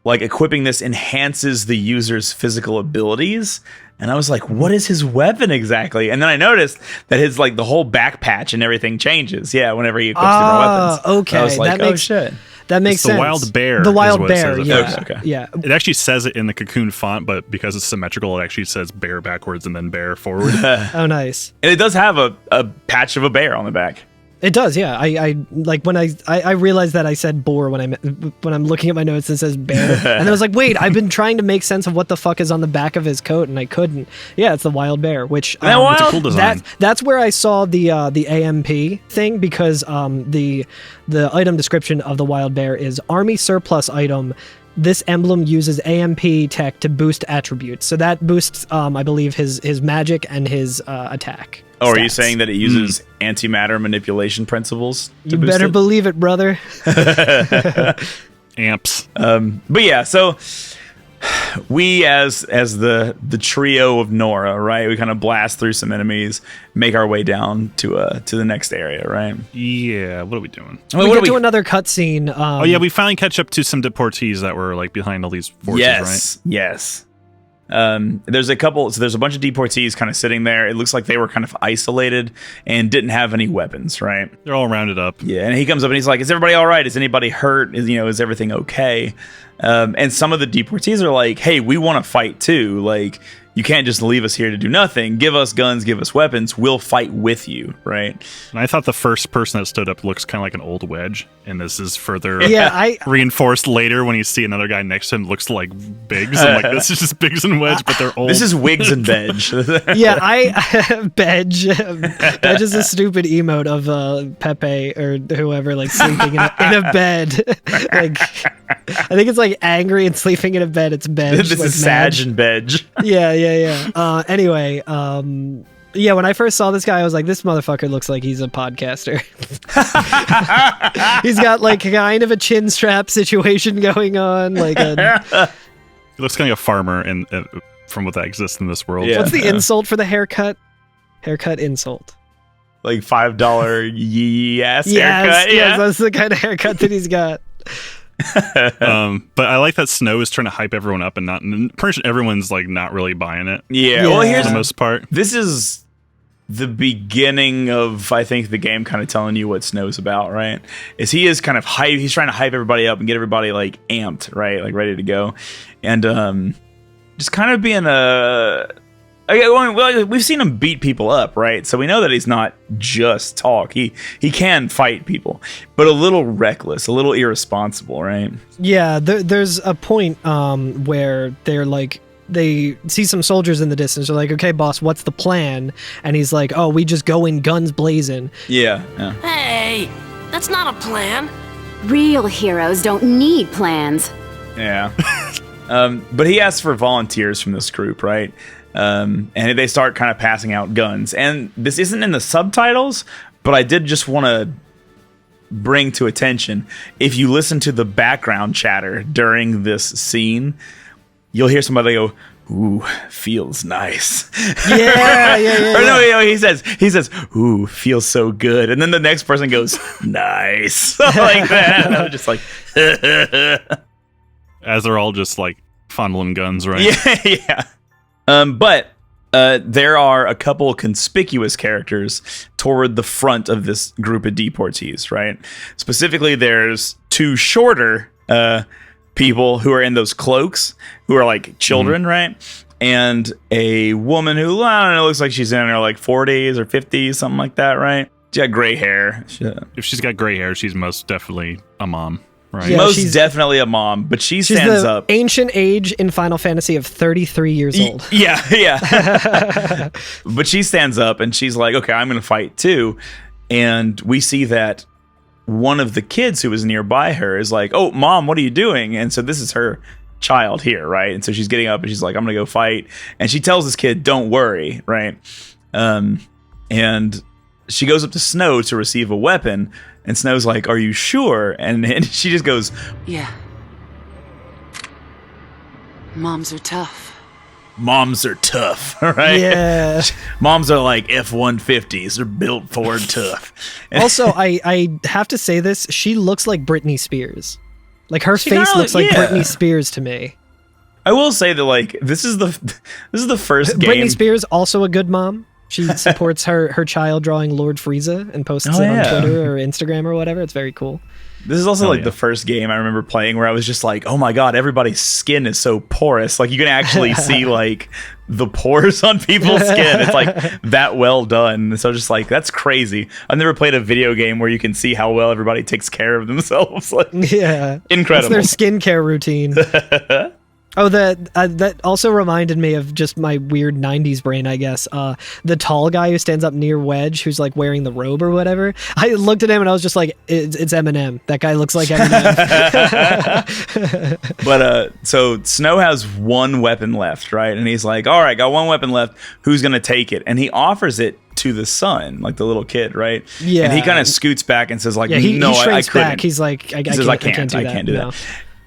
like equipping this enhances the user's physical abilities. And I was like, what is his weapon exactly? And then I noticed that his like the whole back patch and everything changes. Yeah, whenever he equips different weapons. Okay. I was like, shit. That makes sense. The wild bear. The wild bear, yeah. Okay. Yeah. It actually says it in the Cocoon font, but because it's symmetrical, it actually says bear backwards and then bear forward. Oh, nice. And it does have a patch of a bear on the back. It does, yeah. I like when I realized that I said boar when I'm looking at my notes. It says bear, and I was like, wait, I've been trying to make sense of what the fuck is on the back of his coat, and I couldn't. Yeah, it's the wild bear, which it's a cool design. That's where I saw the AMP thing, because the item description of the wild bear is army surplus item. This emblem uses AMP tech to boost attributes, so that boosts, I believe, his magic and his attack. Oh, are you saying that it uses antimatter manipulation principles? You better believe it, brother. Amps. But yeah, so we as the trio of Nora, right? We kind of blast through some enemies, make our way down to the next area, right? Yeah. What are we doing? We get to another cutscene. Oh yeah, we finally catch up to some deportees that were like behind all these forces, right? Yes. There's a bunch of deportees kind of sitting there. It looks like they were kind of isolated and didn't have any weapons, right? They're all rounded up. Yeah, and he comes up and he's like, "Is everybody all right? Is anybody hurt? Is everything okay?" And some of the deportees are like, "Hey, we want to fight too. Like, you can't just leave us here to do nothing. Give us guns, give us weapons. We'll fight with you," right? And I thought the first person that stood up looks kind of like an old wedge, and this is further reinforced later when you see another guy next to him looks like Biggs. I'm like, this is just Biggs and Wedge, but they're old. This is Wiggs and Bedge. Yeah, Bedge. Bedge is a stupid emote of Pepe or whoever, like sleeping in a bed. Like, I think it's like angry and sleeping in a bed. It's Bedge. This like is Sag and Bedge. Yeah. Anyway, yeah, when I first saw this guy, I was like, this motherfucker looks like he's a podcaster. He's got like kind of a chin strap situation going on. Like, he looks kind of a farmer, and from what that exists in this world. Yeah. What's the insult for the haircut? Haircut insult. Like $5 yee ass haircut. Yes, yeah, that's the kind of haircut that he's got. But I like that Snow is trying to hype everyone up, and pretty much everyone's like not really buying it. Yeah. Well, here's for the most part. This is the beginning of, I think, the game kind of telling you what Snow's about, right? Is he is kind of hype. He's trying to hype everybody up and get everybody like amped, right? Like ready to go, and just kind of being well, we've seen him beat people up, right? So we know that he's not just talk. He can fight people, but a little reckless, a little irresponsible, right? Yeah, there's a point where they're like, they see some soldiers in the distance. They're like, okay, boss, what's the plan? And he's like, oh, we just go in guns blazing. Yeah. Hey, that's not a plan. Real heroes don't need plans. Yeah. But he asks for volunteers from this group, right? And they start kind of passing out guns. And this isn't in the subtitles, but I did just want to bring to attention, if you listen to the background chatter during this scene, you'll hear somebody go, "Ooh, feels nice." Yeah. Or no, he says, "Ooh, feels so good." And then the next person goes, "Nice." Like that. And I'm just like, as they're all just like fondling guns, right? Yeah. But there are a couple conspicuous characters toward the front of this group of deportees, right? Specifically, there's two shorter people who are in those cloaks, who are like children, right? And a woman who, I don't know, looks like she's in her like 40s or 50s, something like that, right? She got gray hair. If she's got gray hair, she's most definitely a mom. Right. Yeah, Most definitely a mom, but she she's stands the up. ancient age in Final Fantasy of 33 years old. Yeah. But she stands up and she's like, okay, I'm going to fight too. And we see that one of the kids who was nearby her is like, oh, Mom, what are you doing? And so this is her child here, right? And so she's getting up and she's like, I'm going to go fight. And she tells this kid, don't worry, right? And she goes up to Snow to receive a weapon. And Snow's like, are you sure? And she just goes, Yeah. Moms are tough. Moms are tough, right? Yeah. Moms are like F-150s. They're built Ford tough. Also, I have to say this. She looks like Britney Spears. Like, her She face kinda- looks like yeah. Britney Spears to me. I will say that, like, this is the first game. Britney Spears, also a good mom. She supports her child drawing Lord Frieza and posts it on Twitter or Instagram or whatever. It's very cool. This is also the first game I remember playing where I was just like, oh my god, everybody's skin is so porous. Like, you can actually see like the pores on people's skin. It's like that well done. So just like, that's crazy. I've never played a video game where you can see how well everybody takes care of themselves. Like, Yeah. incredible. It's their skincare routine. Oh, that also reminded me of just my weird 90s brain, I guess. The tall guy who stands up near Wedge, who's like wearing the robe or whatever. I looked at him and I was just like, it's Eminem. That guy looks like Eminem. But so Snow has one weapon left, right? And he's like, all right, got one weapon left. Who's going to take it? And he offers it to the son, like the little kid, right? Yeah. And he kind of scoots back and says like, Yeah, no, I shrinks couldn't. back. He's like, I says, can't do that.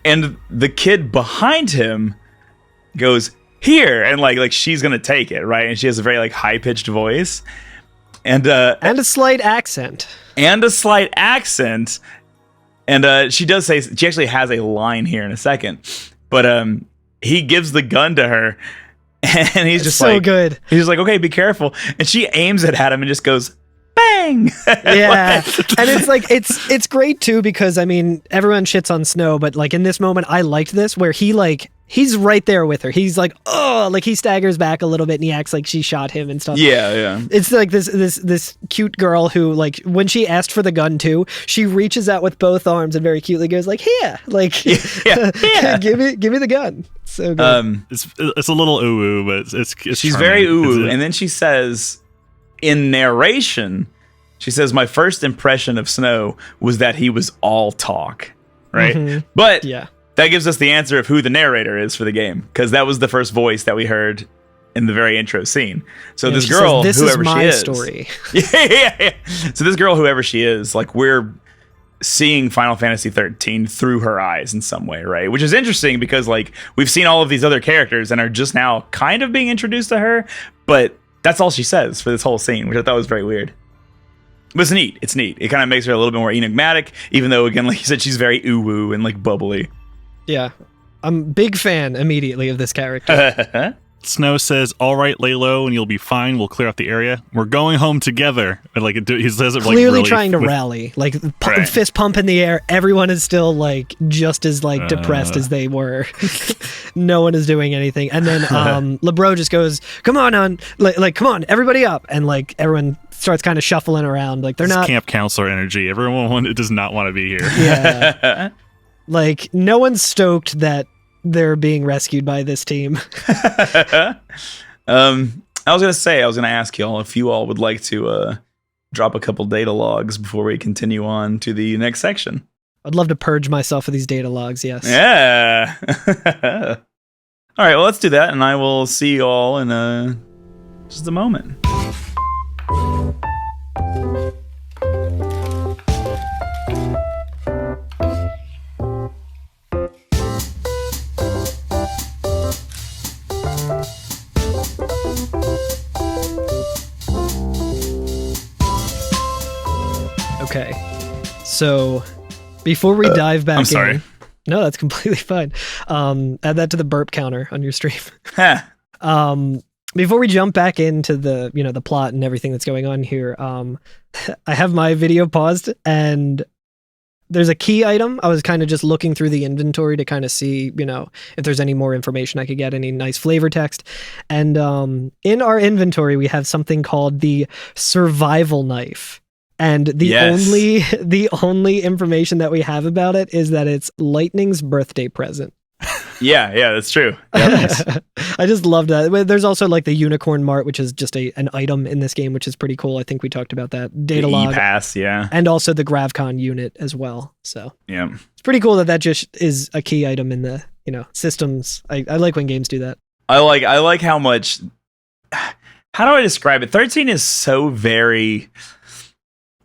And the kid behind him goes, here, and like she's gonna take it, right? And she has a very like high-pitched voice. And a slight accent. And she does say, she actually has a line here in a second. But he gives the gun to her, and he's just so like, good. He's just like, okay, be careful. And she aims it at him and just goes, bang. Yeah. And it's like, it's great too, because I mean, everyone shits on Snow, but like in this moment, I liked this where he's right there with her. He's like, oh, like he staggers back a little bit and he acts like she shot him and stuff. Yeah. It's like this cute girl who, like, when she asked for the gun too, she reaches out with both arms and very cutely goes like, here, like, give me the gun. So good. It's a little ooh, but it's she's charming. very ooh, and then she says, in narration, she says, my first impression of Snow was that he was all talk, right? Mm-hmm. But yeah, that gives us the answer of who the narrator is for the game, because that was the first voice that we heard in the very intro scene. So this girl, says, whoever she is, story. yeah. So this girl, whoever she is, like, we're seeing Final Fantasy 13 through her eyes in some way, right? Which is interesting because like we've seen all of these other characters and are just now kind of being introduced to her, but that's all she says for this whole scene, which I thought was very weird. But it's neat. It's neat. It kind of makes her a little bit more enigmatic, even though, again, like you said, she's very ooh-woo and like bubbly. Yeah. I'm a big fan immediately of this character. Snow says, all right, lay low and you'll be fine. We'll clear out the area. We're going home together. And like he says it clearly like really trying to rally, like fist pump in the air. Everyone is still like just as like depressed as they were. No one is doing anything. And then LeBro just goes, come on, like come on, everybody up. And like everyone starts kind of shuffling around. Like they're not camp counselor energy. Everyone does not want to be here. Yeah. Like no one's stoked that they're being rescued by this team. I was gonna ask y'all if you all would like to drop a couple data logs before we continue on to the next section. I'd love to purge myself of these data logs. Yes. Yeah. All right. Well, let's do that, and I will see you all in just a moment. Okay, so before we dive back I'm sorry. in, no, that's completely fine. Add that to the burp counter on your stream. Before we jump back into the the plot and everything that's going on here, I have my video paused and there's a key item. I was kind of just looking through the inventory to kind of see, if there's any more information I could get, any nice flavor text. And in our inventory, we have something called the survival knife. And the only information that we have about it is that it's Lightning's birthday present. Yeah, that's true. Yeah, nice. I just love that. There's also like the unicorn mart, which is just an item in this game, which is pretty cool. I think we talked about that. Data log, E-Pass, yeah, and also the GravCon unit as well. So yeah, it's pretty cool that just is a key item in the systems. I like when games do that. I like how much. How do I describe it? 13 is so very.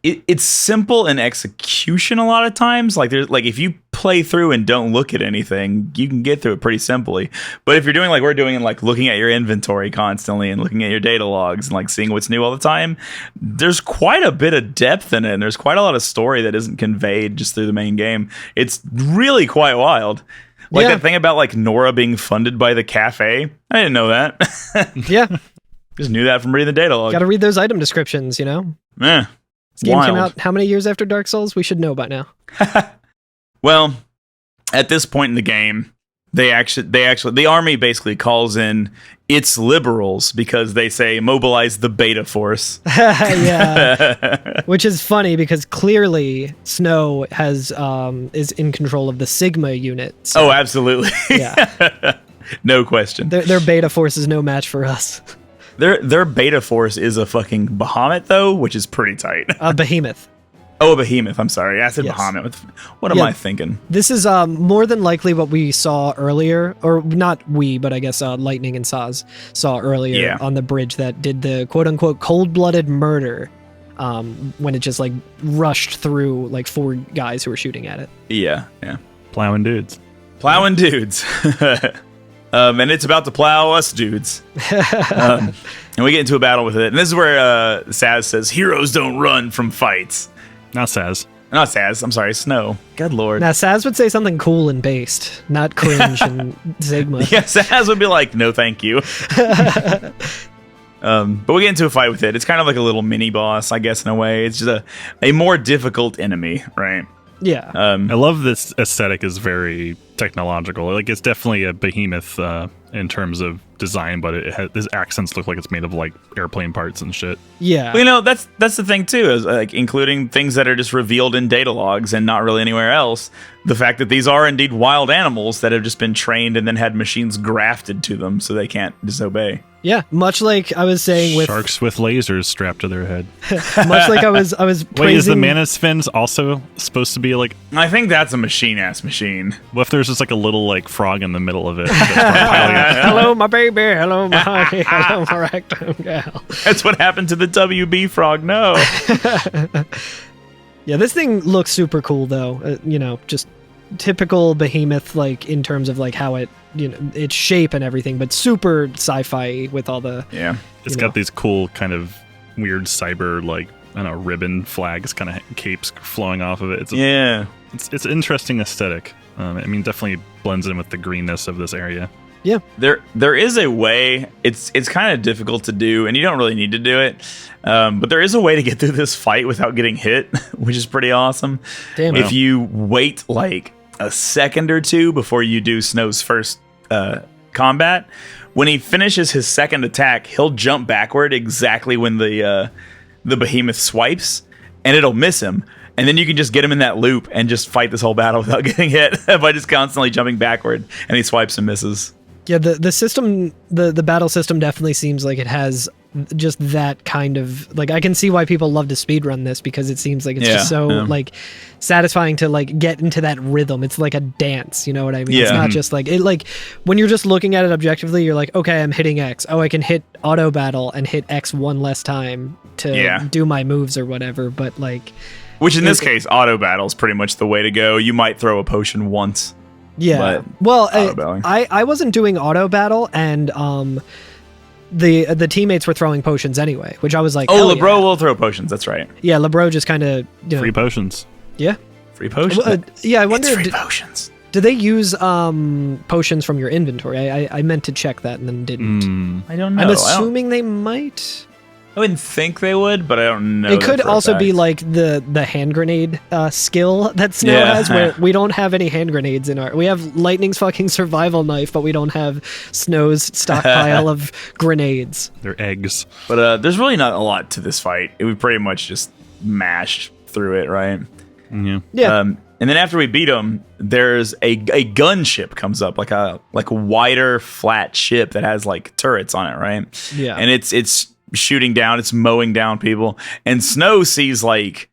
It's simple in execution a lot of times. Like there's if you play through and don't look at anything, you can get through it pretty simply. But if you're doing like we're doing and like looking at your inventory constantly and looking at your data logs and like seeing what's new all the time, there's quite a bit of depth in it, and there's quite a lot of story that isn't conveyed just through the main game. It's really quite wild. Like that thing about like Nora being funded by the cafe. I didn't know that. Yeah. Just knew that from reading the data log. Got to read those item descriptions, Yeah. This game came out how many years after Dark Souls? We should know by now. Well, at this point in the game, the army basically calls in its liberals because they say mobilize the beta force. Yeah. Which is funny because clearly Snow is in control of the Sigma unit. So, oh, absolutely. Yeah. No question. Their beta force is no match for us. Their beta force is a fucking behemoth, though, which is pretty tight. A behemoth. Oh, a behemoth. I'm sorry. I said yes. behemoth. What am I thinking? This is more than likely what we saw earlier, or not we, but I guess Lightning and Saz saw earlier on the bridge that did the quote-unquote cold-blooded murder when it just like rushed through like 4 guys who were shooting at it. Yeah. Plowing dudes. And it's about to plow us dudes. And we get into a battle with it. And this is where Saz says, heroes don't run from fights. Not Saz. Not Saz. I'm sorry, Snow. Good lord. Now, Saz would say something cool and based, not cringe and Sigma. Yeah, Saz would be like, no thank you. But we get into a fight with it. It's kind of like a little mini boss, I guess, in a way. It's just a more difficult enemy, right? Yeah. I love this aesthetic is very technological. Like it's definitely a behemoth in terms of design, but his accents look like it's made of like airplane parts and shit. Yeah. Well, that's the thing too, is like including things that are just revealed in data logs and not really anywhere else. The fact that these are indeed wild animals that have just been trained and then had machines grafted to them so they can't disobey. Yeah, much like I was saying with sharks with lasers strapped to their head. Much like I was praising. Wait, is the Manus fins also supposed to be like? I think that's a machine-ass machine. What if there's just like a little like frog in the middle of it? Hello, my baby. Hello, my honey. Hello, my ragtime gal. That's what happened to the WB frog. No. Yeah, this thing looks super cool though. Just typical behemoth, like in terms of like how it, its shape and everything, but super sci-fi with all the. Yeah. It's got these cool kind of weird cyber like I don't know ribbon flags kind of capes flowing off of it. It's interesting aesthetic. Definitely blends in with the greenness of this area. Yeah. There is a way. It's kind of difficult to do, and you don't really need to do it. But there is a way to get through this fight without getting hit, which is pretty awesome. Damn. If you wait like a second or two before you do Snow's first combat, when he finishes his second attack, he'll jump backward exactly when the behemoth swipes, and it'll miss him. And then you can just get him in that loop and just fight this whole battle without getting hit by just constantly jumping backward, and he swipes and misses. Yeah, the system, the battle system definitely seems like it has just that kind of, like, I can see why people love to speedrun this, because it seems like it's just so like satisfying to like get into that rhythm. It's like a dance, you know what I mean? Yeah. It's not just like it, like when you're just looking at it objectively, you're like, okay, I'm hitting X. Oh, I can hit auto battle and hit X one less time to do my moves or whatever. But like, which in this case, auto battle is pretty much the way to go. You might throw a potion once. Yeah. Well, I wasn't doing auto battle, and the teammates were throwing potions anyway, which I was like, oh, LeBro will throw potions. That's right. Yeah, LeBro just kind of free potions. Yeah, free potions. Yeah, I wonder. It's free potions. Do they use potions from your inventory? I meant to check that and then didn't. I don't know. I'm assuming they might. I wouldn't think they would, but I don't know. It could also be like the hand grenade skill that Snow has, where we don't have any hand grenades in our. We have Lightning's fucking survival knife, but we don't have Snow's stockpile of grenades. They're eggs. But there's really not a lot to this fight. It would pretty much just mash through it, right? Yeah. And then after we beat him, there's a gunship comes up, like a wider, flat ship that has like turrets on it, right? Yeah. And it's shooting down, it's mowing down people, and Snow sees like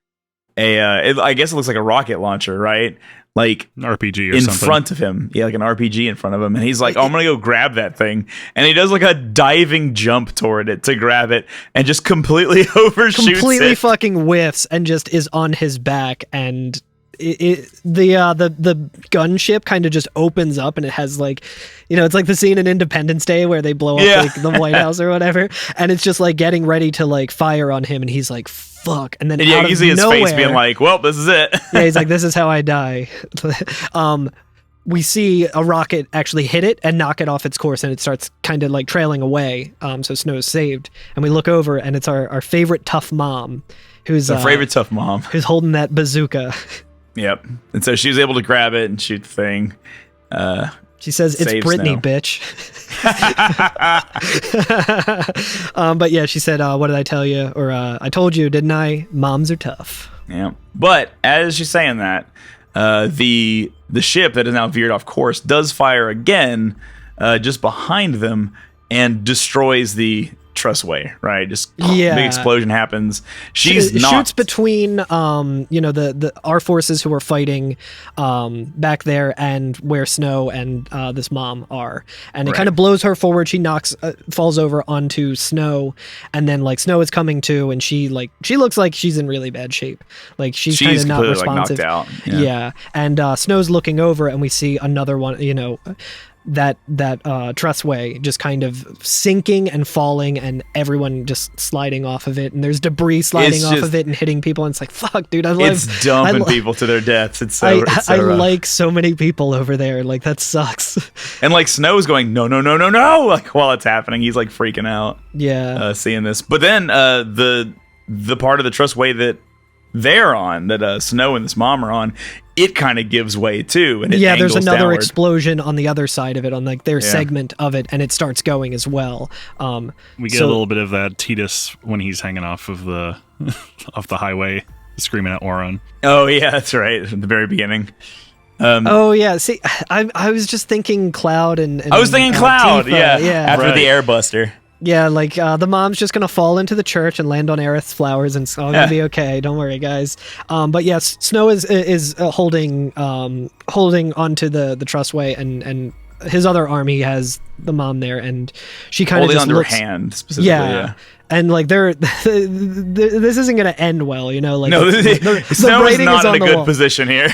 I guess it looks like a rocket launcher, right? Like an RPG or in something. front of him. Yeah, like an RPG in front of him. And he's like, I'm going to go grab that thing. And he does like a diving jump toward it to grab it and just completely overshoots completely it. fucking whiffs and just is on his back. And the gunship kind of just opens up and it has like, it's like the scene in Independence Day where they blow up like the White House or whatever. And it's just like getting ready to like fire on him. And he's like, fuck. And then out you of see his nowhere, face being like, well, this is it. yeah, he's like, this is how I die. We see a rocket actually hit it and knock it off its course, and it starts kind of like trailing away. So Snow's saved, and we look over, and it's our favorite tough mom, who's who's holding that bazooka. Yep. And so she was able to grab it and shoot the thing. She says, "It's Brittany, Snow. bitch." But yeah, she said, "What did I tell you?" Or "I told you, didn't I? Moms are tough." Yeah. But as she's saying that, the ship that is now veered off course does fire again, just behind them, and destroys the trussway. Right, just big explosion happens. She's shoots between our forces who are fighting back there and where Snow and this mom are, and it kind of blows her forward. She falls over onto Snow, and then like Snow is coming to, and she looks like she's in really bad shape. Like she's kind of not responsive. Like, knocked out. Yeah. And Snow's looking over, and we see another one. That trussway just kind of sinking and falling, and everyone just sliding off of it, and there's debris sliding off of it and hitting people, and it's like, fuck, dude, it's dumping people to their deaths. It's so rough. like so many people over there. Like, that sucks. And like Snow's going, no, like while it's happening, he's like freaking out. Yeah. Seeing this. But then the part of the trussway that they're on, that Snow and this mom are on, it kind of gives way too, and there's another downward. Explosion on the other side of it, on like their segment of it, and it starts going as well. We get a little bit of that Titus when he's hanging off of the off the highway, screaming at Oron. Oh yeah, that's right, at the very beginning. See, I was just thinking Cloud and I was thinking Cloud, Tifa, after the Airbuster. Yeah, like the mom's just gonna fall into the church and land on Aerith's flowers, and it's all gonna be okay. Don't worry, guys. But yes, Snow is holding onto the trussway, and his other arm, he has the mom there, and she kind of just holding onto looks, her hand specifically. Yeah. And like this isn't gonna end well, Like no, Snow is not in a good wall. Position here.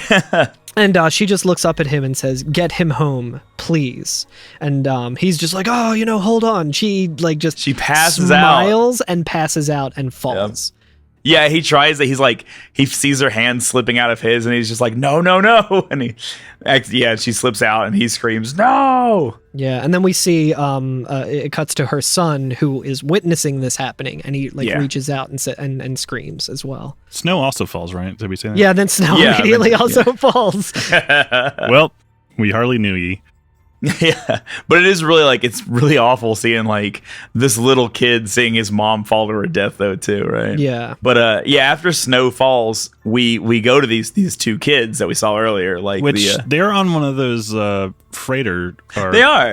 And she just looks up at him and says, "Get him home, please." And he's just like, "Oh, hold on." She passes smiles and passes out and falls. Yeah, he tries that. He's like, he sees her hand slipping out of his, and he's just like, no. And she slips out, and he screams, no. Yeah, and then we see it cuts to her son, who is witnessing this happening, and he reaches out and screams as well. Snow also falls, right? Did we say that? Yeah, then Snow immediately also falls. Well, we hardly knew ye. Yeah, but it is really it's really awful seeing like this little kid seeing his mom fall to her death though too, right? Yeah. But after Snow falls, we go to these two kids that we saw earlier, they're on one of those freighter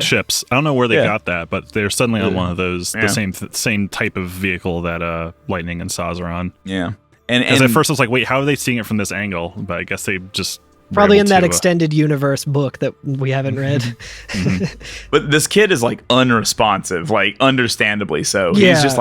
ships. I don't know where they got that, but they're suddenly on one of those the same type of vehicle that Lightning and Saz are on. Yeah, and at first I was like, wait, how are they seeing it from this angle? But I guess they just. Probably in that extended universe book that we haven't read. Mm-hmm. But this kid is unresponsive, understandably so. Yeah. He's just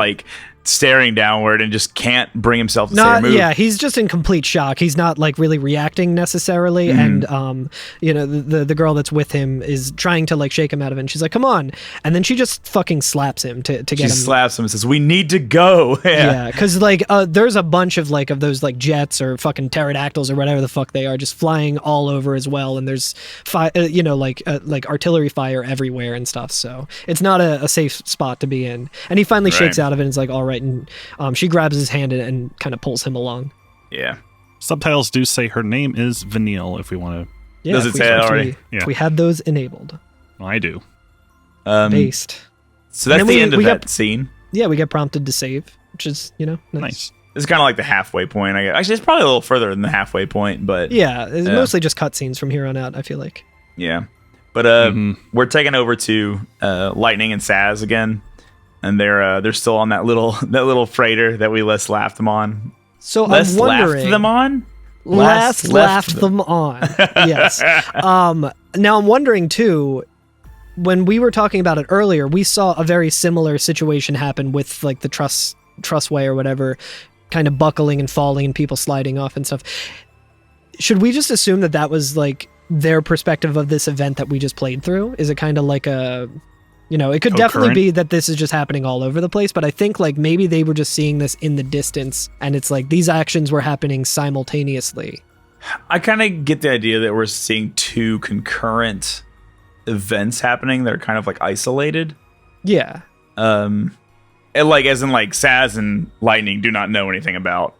staring downward and just can't bring himself to say a move. Yeah, he's just in complete shock. He's not really reacting necessarily. Mm-hmm. And the girl that's with him is trying to shake him out of it, and she's like, come on. And then she just fucking slaps him to get him. She slaps him and says, we need to go. Yeah, because there's a bunch of of those jets or fucking pterodactyls or whatever the fuck they are just flying all over as well, and there's artillery fire everywhere and stuff, so it's not a safe spot to be in. And he finally shakes out of it and is like, all right. And she grabs his hand and kind of pulls him along. Yeah. Subtitles do say her name is Vanille if we want to. Yeah, does it say that already? If we had those enabled. Well, I do. Based. So that's the end of that scene. Yeah, we get prompted to save, which is, nice. It's kind of like the halfway point. Actually, it's probably a little further than the halfway point, but yeah, it's mostly just cutscenes from here on out, I feel like. Yeah, but we're taking over to Lightning and Saz again, and they're still on that little freighter that we last laughed them on. So I'm wondering, last laughed them on. Yes. Now I'm wondering too. When we were talking about it earlier, we saw a very similar situation happen with like the trussway or whatever, kind of buckling and falling and people sliding off and stuff. Should we just assume that was like their perspective of this event that we just played through? Is it kind of like a, it could definitely be that this is just happening all over the place, but I think like maybe they were just seeing this in the distance and it's like these actions were happening simultaneously. I kind of get the idea that we're seeing two concurrent events happening that are kind of like isolated. Yeah. And like as in like Saz and Lightning do not know anything about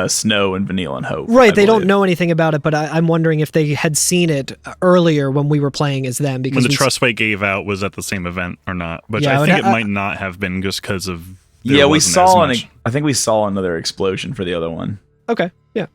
Snow and Vanille and Hope. Right, they don't know anything about it, but I'm wondering if they had seen it earlier when we were playing as them. Because when the Trussway gave out was at the same event or not, but yeah, I think it might not have been just because of. We saw I think we saw another explosion for the other one. Okay, yeah.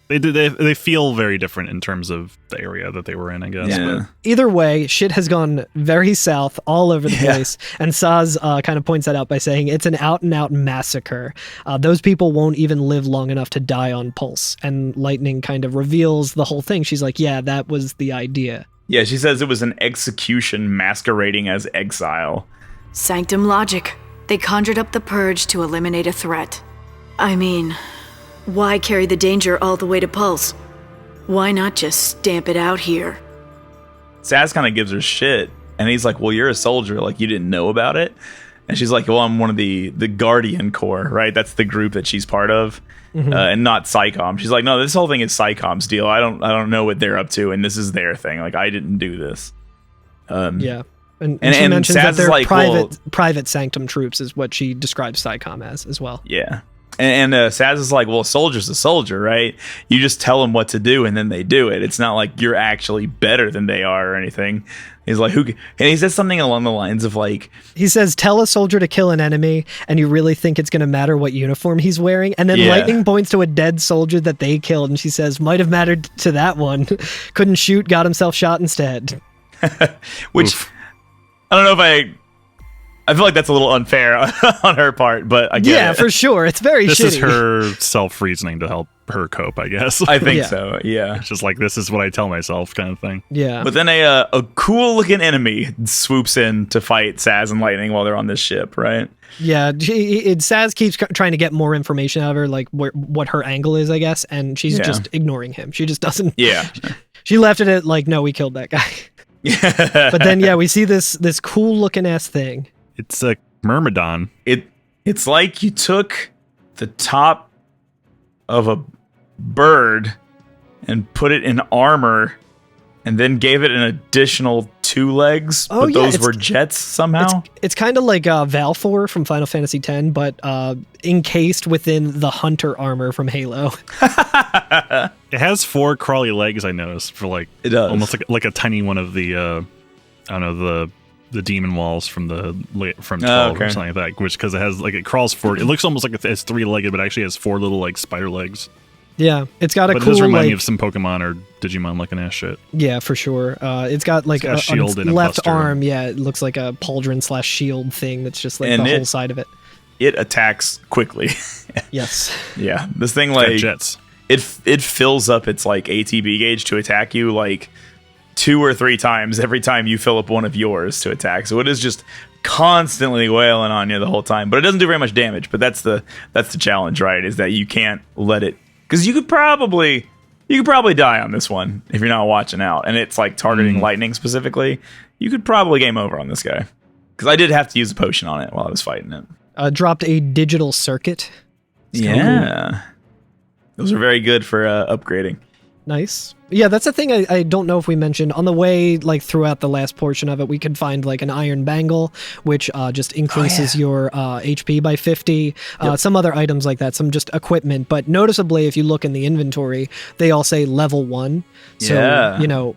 They feel very different in terms of the area that they were in, I guess. Yeah. But. Either way, shit has gone very south all over the place, and Saz kind of points that out by saying it's an out-and-out massacre. Those people won't even live long enough to die on Pulse, and Lightning kind of reveals the whole thing. She's like, yeah, that was the idea. Yeah, she says it was an execution masquerading as exile. Sanctum logic. They conjured up the purge to eliminate a threat. I mean, why carry the danger all the way to Pulse? Why not just stamp it out here? Saz kind of gives her shit, and he's like, well, you're a soldier, like you didn't know about it? And she's like, well, I'm one of the Guardian Corps, right? That's the group that she's part of, and not PsyCom. She's like, no, this whole thing is PsyCom's deal. I don't know what they're up to, and this is their thing. Like, I didn't do this. Yeah. And she mentions that they're like, private Sanctum troops is what she describes PsyCom as well. Yeah. And Saz is like, well, a soldier's a soldier, right? You just tell them what to do, and then they do it. It's not like you're actually better than they are or anything. He's like, and he says something along the lines of like... He says, tell a soldier to kill an enemy, and you really think it's going to matter what uniform he's wearing? And then Lightning points to a dead soldier that they killed, and she says, might have mattered to that one. Couldn't shoot, got himself shot instead. Which... Oof. I don't know if I feel like that's a little unfair on her part, but I get it. For sure. It's very this shitty. This is her self-reasoning to help her cope, I guess. I think so, yeah. It's just like, this is what I tell myself kind of thing. Yeah. But then a cool-looking enemy swoops in to fight Saz and Lightning while they're on this ship, right? Yeah, Saz keeps trying to get more information out of her, like what her angle is, I guess, and she's just ignoring him. She just doesn't... Yeah. She left it at, like, no, we killed that guy. But then, we see this cool-looking ass thing. It's a Myrmidon. It's like you took the top of a bird and put it in armor and then gave it an additional 2 legs, but those were jets somehow. It's kind of like Valfor from Final Fantasy X, but encased within the hunter armor from Halo. It has 4 crawly legs, I noticed, for like it does. Almost like a tiny one of the I don't know, the demon walls from 12 or something like that, which because it has like it crawls forward. It looks almost like it's 3-legged, but actually has 4 little like spider legs. Yeah, it's got a but cool. It does remind me of some Pokemon or Digimon looking ass shit. Yeah, for sure. It's got like a shield and left a buster. arm. Yeah, it looks like a pauldron/shield thing that's just like the whole side of it. It attacks quickly. Yes. Yeah, this thing like jets. It fills up its like ATB gauge to attack you like 2 or 3 times every time you fill up one of yours to attack. So it is just constantly wailing on you the whole time. But it doesn't do very much damage. But that's the challenge, right? Is that you can't let it, because you could probably die on this one if you're not watching out, and it's like targeting Lightning specifically. You could probably game over on this guy, because I did have to use a potion on it while I was fighting it. Dropped a digital circuit. Cool. Those are very good for upgrading. Nice. Yeah, that's the thing I don't know if we mentioned. On the way, like throughout the last portion of it, we could find like an iron bangle, which just increases your HP by 50. Some other items like that, some just equipment. But noticeably, if you look in the inventory, they all say level 1. So,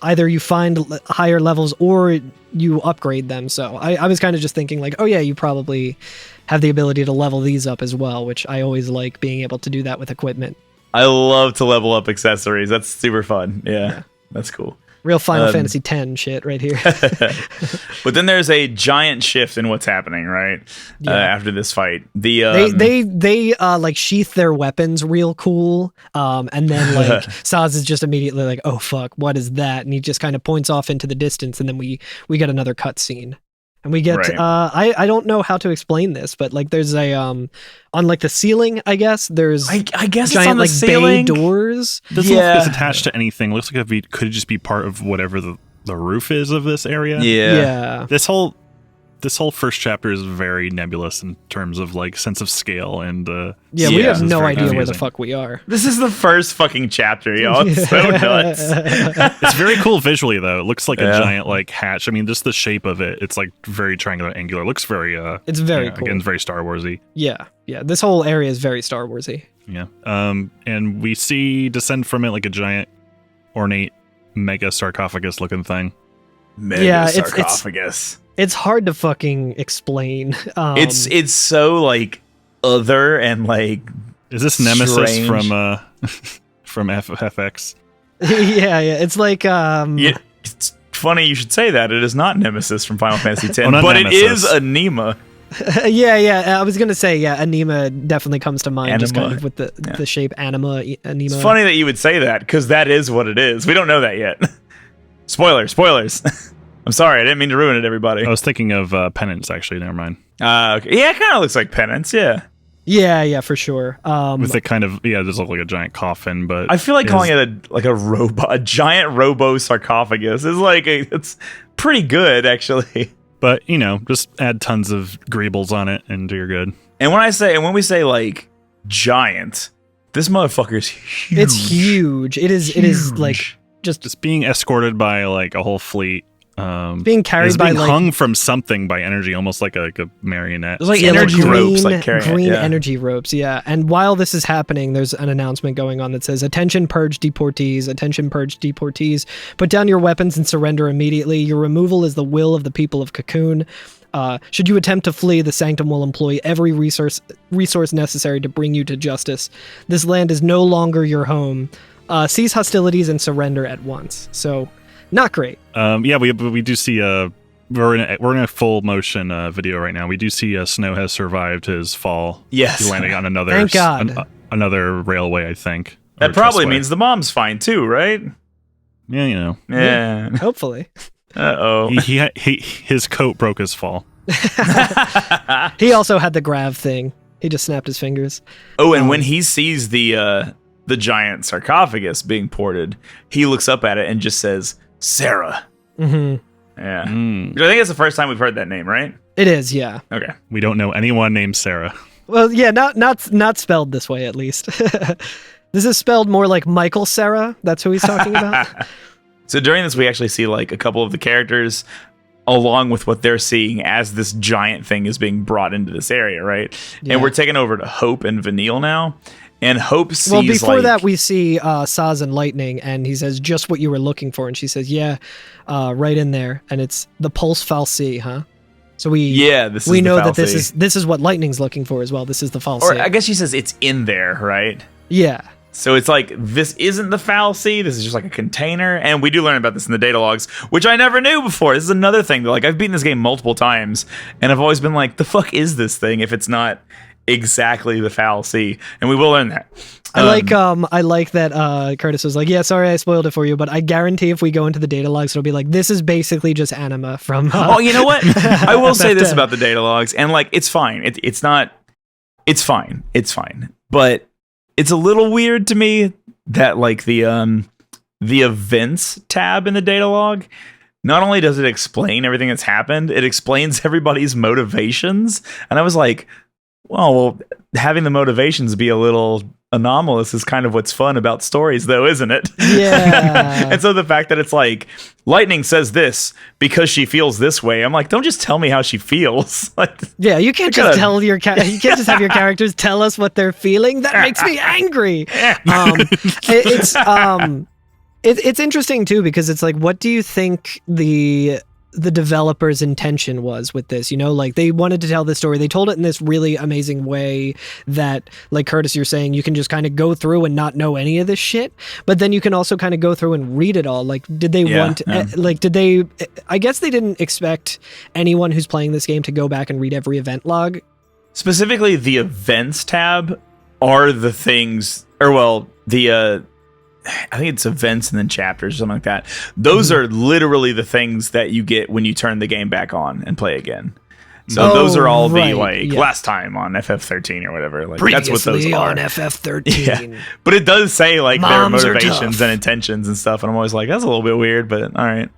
either you find higher levels or you upgrade them. So I was kind of just thinking like, oh yeah, you probably have the ability to level these up as well, which I always like being able to do that with equipment. I love to level up accessories. That's super fun. Yeah. That's cool. Real Final Fantasy X shit right here. But then there's a giant shift in what's happening, right? Yeah. After this fight, they like sheath their weapons real cool, and then like Saz is just immediately like, "Oh fuck, what is that?" And he just kind of points off into the distance, and then we get another cutscene, and we get I don't know how to explain this, but like there's a on like the ceiling, I guess there's I guess giant it's on the like ceiling. bay doors. Doesn't look like it's attached to anything. It looks like it could just be part of whatever the roof is of this area. Yeah. This whole first chapter is very nebulous in terms of like sense of scale and we have no idea confusing. where the fuck we are. This is the first fucking chapter, y'all. It's so nuts. It's very cool visually though. It looks like a giant like hatch. I mean, just the shape of it. It's like very triangular, angular. It looks very it's very cool. Again, very Star Warsy. Yeah. This whole area is very Star Warsy. Yeah. And we see descend from it like a giant ornate mega sarcophagus looking thing. Mega sarcophagus. It's hard to fucking explain. It's so like other and like. Is this Nemesis strange. from FFX? Yeah. It's like it's funny you should say that. It is not Nemesis from Final Fantasy X, not but Nemesis. it is Anima. Yeah. I was gonna say Anima definitely comes to mind, just kind of with the shape Anima. It's funny that you would say that because that is what it is. We don't know that yet. Spoilers. I'm sorry, I didn't mean to ruin it, everybody. I was thinking of Penance, actually. Never mind. Okay. Yeah, it kind of looks like Penance. Yeah. Yeah, for sure. With the kind of it does look like a giant coffin, but I feel like calling it a robot, a giant robo sarcophagus is like it's pretty good actually. But just add tons of greebles on it, and you're good. And when we say like giant, this motherfucker's huge. It's huge. It is like just being escorted by like a whole fleet. Being carried by like hung from something by energy, almost like a marionette. There's like energy ropes, like green energy ropes. Yeah. And while this is happening, there's an announcement going on that says, "Attention, purge deportees! Attention, purge deportees! Put down your weapons and surrender immediately. Your removal is the will of the people of Cocoon. Should you attempt to flee, the Sanctum will employ every resource necessary to bring you to justice. This land is no longer your home. Cease hostilities and surrender at once." So. Not great. We do see we're in a full motion video right now. We do see Snow has survived his fall. Yes, he's landing on another Thank God. Another railway. I think that probably means the mom's fine too, right? Yeah, Yeah. Hopefully. His coat broke his fall. He also had the grav thing. He just snapped his fingers. Oh, and when he sees the giant sarcophagus being ported, he looks up at it and just says, "Sarah." Mm-hmm. Yeah. I think it's the first time we've heard that name, right? It is, yeah. Okay. We don't know anyone named Sarah. Well, yeah, not spelled this way, at least. This is spelled more like Michael Sarah. That's who he's talking about. So during this, we actually see like a couple of the characters along with what they're seeing as this giant thing is being brought into this area, right? Yeah. And we're taking over to Hope and Vanille now. And Hope sees well, before that, we see Saz and Lightning, and he says, "Just what you were looking for." And she says, "Yeah, right in there." And it's the Pulse Fal'Cie, huh? So we know that this is what Lightning's looking for as well. This is the Fal'Cie. Or I guess she says it's in there, right? Yeah. So it's like, this isn't the Fal'Cie, this is just like a container, and we do learn about this in the data logs, which I never knew before. This is another thing, like, I've beaten this game multiple times, and I've always been like, the fuck is this thing if it's not exactly the Fal'Cie? And we will learn that. I like that Curtis was like, "Yeah, sorry I spoiled it for you, but I guarantee if we go into the data logs, it'll be like, this is basically just Anima from..." Oh, you know what? I will say this about the data logs, and like, it's fine. It's fine. But it's a little weird to me that like the events tab in the data log, not only does it explain everything that's happened, it explains everybody's motivations. And I was like, well, having the motivations be a little anomalous is kind of what's fun about stories, though, isn't it? Yeah. And so the fact that it's like, Lightning says this because she feels this way, I'm like, don't just tell me how she feels. Like, yeah, you can't just tell you can't just have your characters tell us what they're feeling. That makes me angry. It's interesting too, because it's like, what do you think the developer's intention was with this? You know, like they wanted to tell this story. They told it in this really amazing way that, like Curtis, you're saying, you can just kind of go through and not know any of this shit, but then you can also kind of go through and read it all. Like, did they I guess they didn't expect anyone who's playing this game to go back and read every event log. Specifically, the events tab are the things, or well, I think it's events and then chapters or something like that. Those are literally the things that you get when you turn the game back on and play again. So those are all the last time on FF13 or whatever. Like that's what those are on FF13. Yeah. But it does say like their motivations and intentions and stuff, and I'm always like, that's a little bit weird, but all right,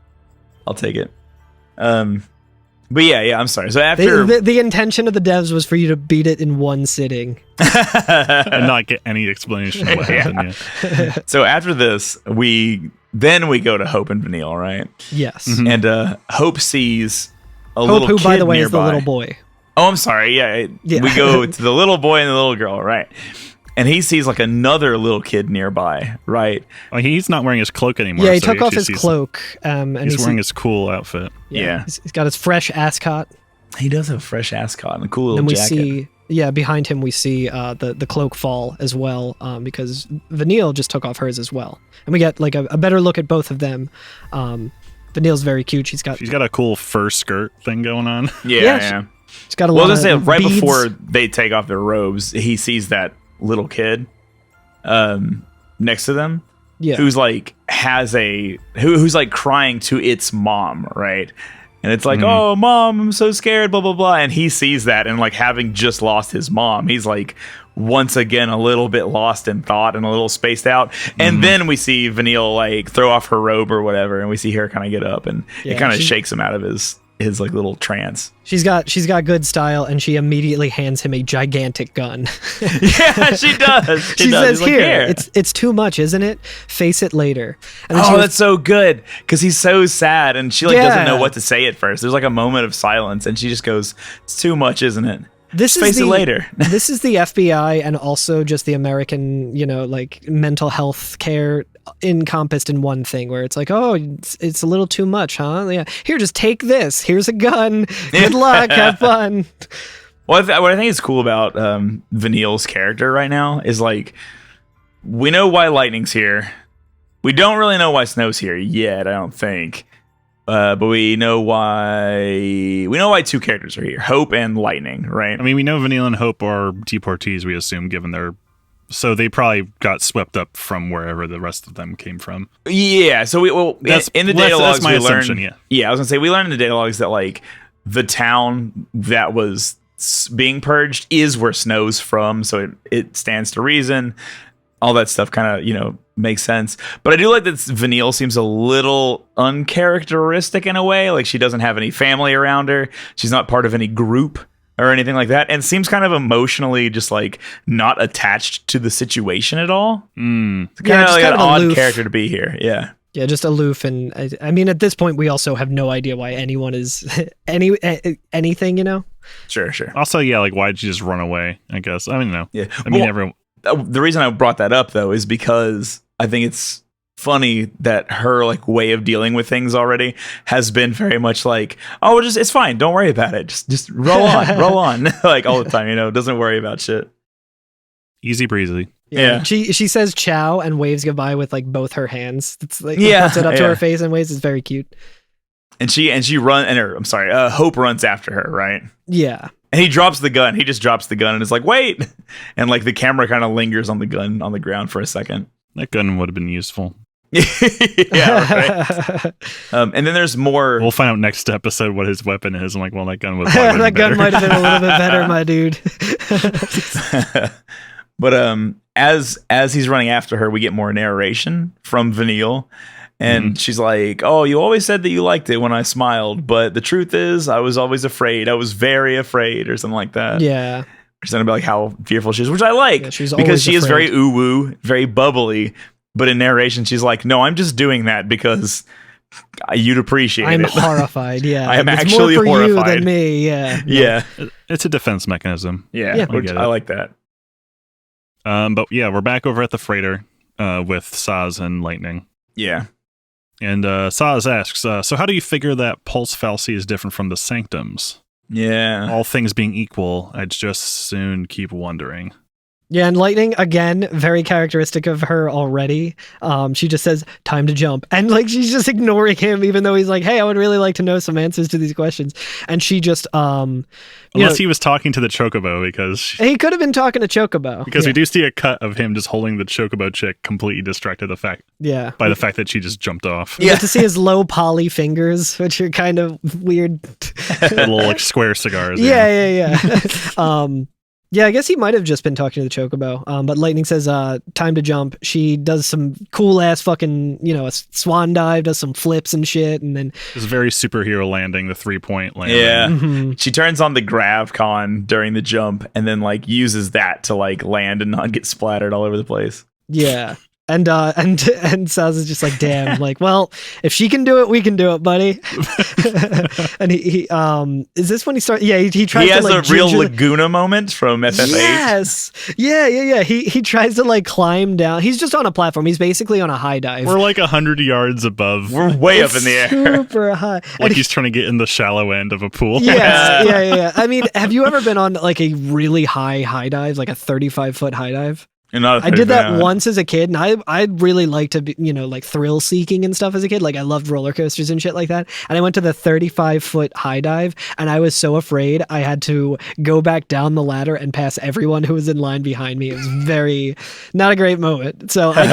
I'll take it. But yeah, I'm sorry. So after the intention of the devs was for you to beat it in one sitting and not get any explanation of what happened. Yeah. So after this, we go to Hope and Vanille, right? Yes. Mm-hmm. And Hope sees a Hope, little who kid by the way nearby. is the little boy. Oh, I'm sorry. Yeah, we go to the little boy and the little girl, right? And he sees like another little kid nearby, right? Well, he's not wearing his cloak anymore. Yeah, he took off his cloak. And he's wearing his cool outfit. Yeah. He's got his fresh ascot. He does have a fresh ascot and a cool little jacket. Behind him we see the cloak fall as well, because Vanille just took off hers as well. And we get like a better look at both of them. Vanille's very cute. She's got a cool fur skirt thing going on. Yeah. She's got a lot of right beads. Before they take off their robes, he sees that little kid next to them who's like who's like crying to its mom, right? And it's like, oh, mom, I'm so scared, blah, blah, blah. And he sees that, and like having just lost his mom, he's like once again a little bit lost in thought and a little spaced out. And then we see Vanille like throw off her robe or whatever, and we see her kind of get up, and it kind of shakes him out of his like little trance. She's got good style, and she immediately hands him a gigantic gun. Yeah, she does. She says, "Here, it's too much, isn't it? Face it later." And then that's so good, because he's so sad, and she like doesn't know what to say at first. There's like a moment of silence, and she just goes, "It's too much, isn't it? Face it later." This is the FBI and also just the American, like mental health care encompassed in one thing, where it's like, oh, it's a little too much, huh? Yeah. Here, just take this. Here's a gun. Good luck. Have fun. Well, what I think is cool about Vanille's character right now is like, we know why Lightning's here. We don't really know why Snow's here yet, I don't think. But we know why two characters are here, Hope and Lightning, right? I mean, we know Vanille and Hope are deportees, we assume, given so they probably got swept up from wherever the rest of them came from. Yeah, so in the data logs, my we assumption, learned. Yeah, I was gonna say we learned in the data logs that like the town that was being purged is where Snow's from, so it stands to reason. All that stuff kind of makes sense. But I do like that Vanille seems a little uncharacteristic in a way. Like she doesn't have any family around her. She's not part of any group or anything like that, and seems kind of emotionally just like not attached to the situation at all. It's kind of like an odd character to be here. Yeah, just aloof. And I mean, at this point, we also have no idea why anyone is anything. Sure. Also, like why did you just run away? I guess I don't know. Yeah, I mean, everyone. The reason I brought that up though is because I think it's funny that her like way of dealing with things already has been very much like, oh, it's fine, don't worry about it, just roll on like all the time, doesn't worry about shit. Easy breezy. Yeah. She says ciao and waves goodbye with like both her hands. It's like puts it up to her face and waves. It's very cute. And she Hope runs after her, right? Yeah. And he drops the gun. He just drops the gun and is like, wait. And like the camera kind of lingers on the gun on the ground for a second. That gun would have been useful. Yeah, right. And then there's more. We'll find out next episode what his weapon is. I'm like, well, that gun was that gun might have been a little bit better, my dude. But as he's running after her, we get more narration from Vanille. And she's like, oh, you always said that you liked it when I smiled, but the truth is I was always afraid. I was very afraid, or something like that. Yeah. Or something about like how fearful she is, which I like, because she is very ooh-woo, very bubbly. But in narration, she's like, no, I'm just doing that because you'd appreciate it. I'm horrified, yeah. I am it's actually more for horrified. You than me, yeah. Yeah. It's a defense mechanism. Yeah. I like that. But yeah, we're back over at the freighter with Saz and Lightning. Yeah. And Saz asks, so how do you figure that Pulse Fal'Cie is different from the Sanctums? Yeah. All things being equal, I'd just soon keep wondering. Yeah, and Lightning, again, very characteristic of her already. She just says, time to jump. And like she's just ignoring him, even though he's like, hey, I would really like to know some answers to these questions. And she just unless he was talking to the Chocobo, because he could have been talking to Chocobo. Because we do see a cut of him just holding the Chocobo chick, completely distracted by the fact that she just jumped off. You get to see his low poly fingers, which are kind of weird. Little like square cigars. Yeah. Yeah, I guess he might have just been talking to the Chocobo. But Lightning says, time to jump. She does some cool ass fucking, a swan dive, does some flips and shit. And then it's very superhero landing, the 3-point landing. Yeah. Mm-hmm. She turns on the GravCon during the jump and then like uses that to like land and not get splattered all over the place. Yeah. And Saz is just like, damn, like, well, if she can do it, we can do it, buddy. And he is this when he starts? Yeah, he tries. He has to, like, a real Laguna moment from FFXIII. Yes, yeah. He tries to like climb down. He's just on a platform. He's basically on a high dive. We're like 100 yards above. We're way up in the air, super high. Like he's trying to get in the shallow end of a pool. Yes, yeah. I mean, have you ever been on like a really high dive, like a 35-foot high dive? I did that once as a kid, and I really liked to be, like thrill seeking and stuff as a kid. Like I loved roller coasters and shit like that. And I went to the 35-foot high dive, and I was so afraid I had to go back down the ladder and pass everyone who was in line behind me. It was very not a great moment. So I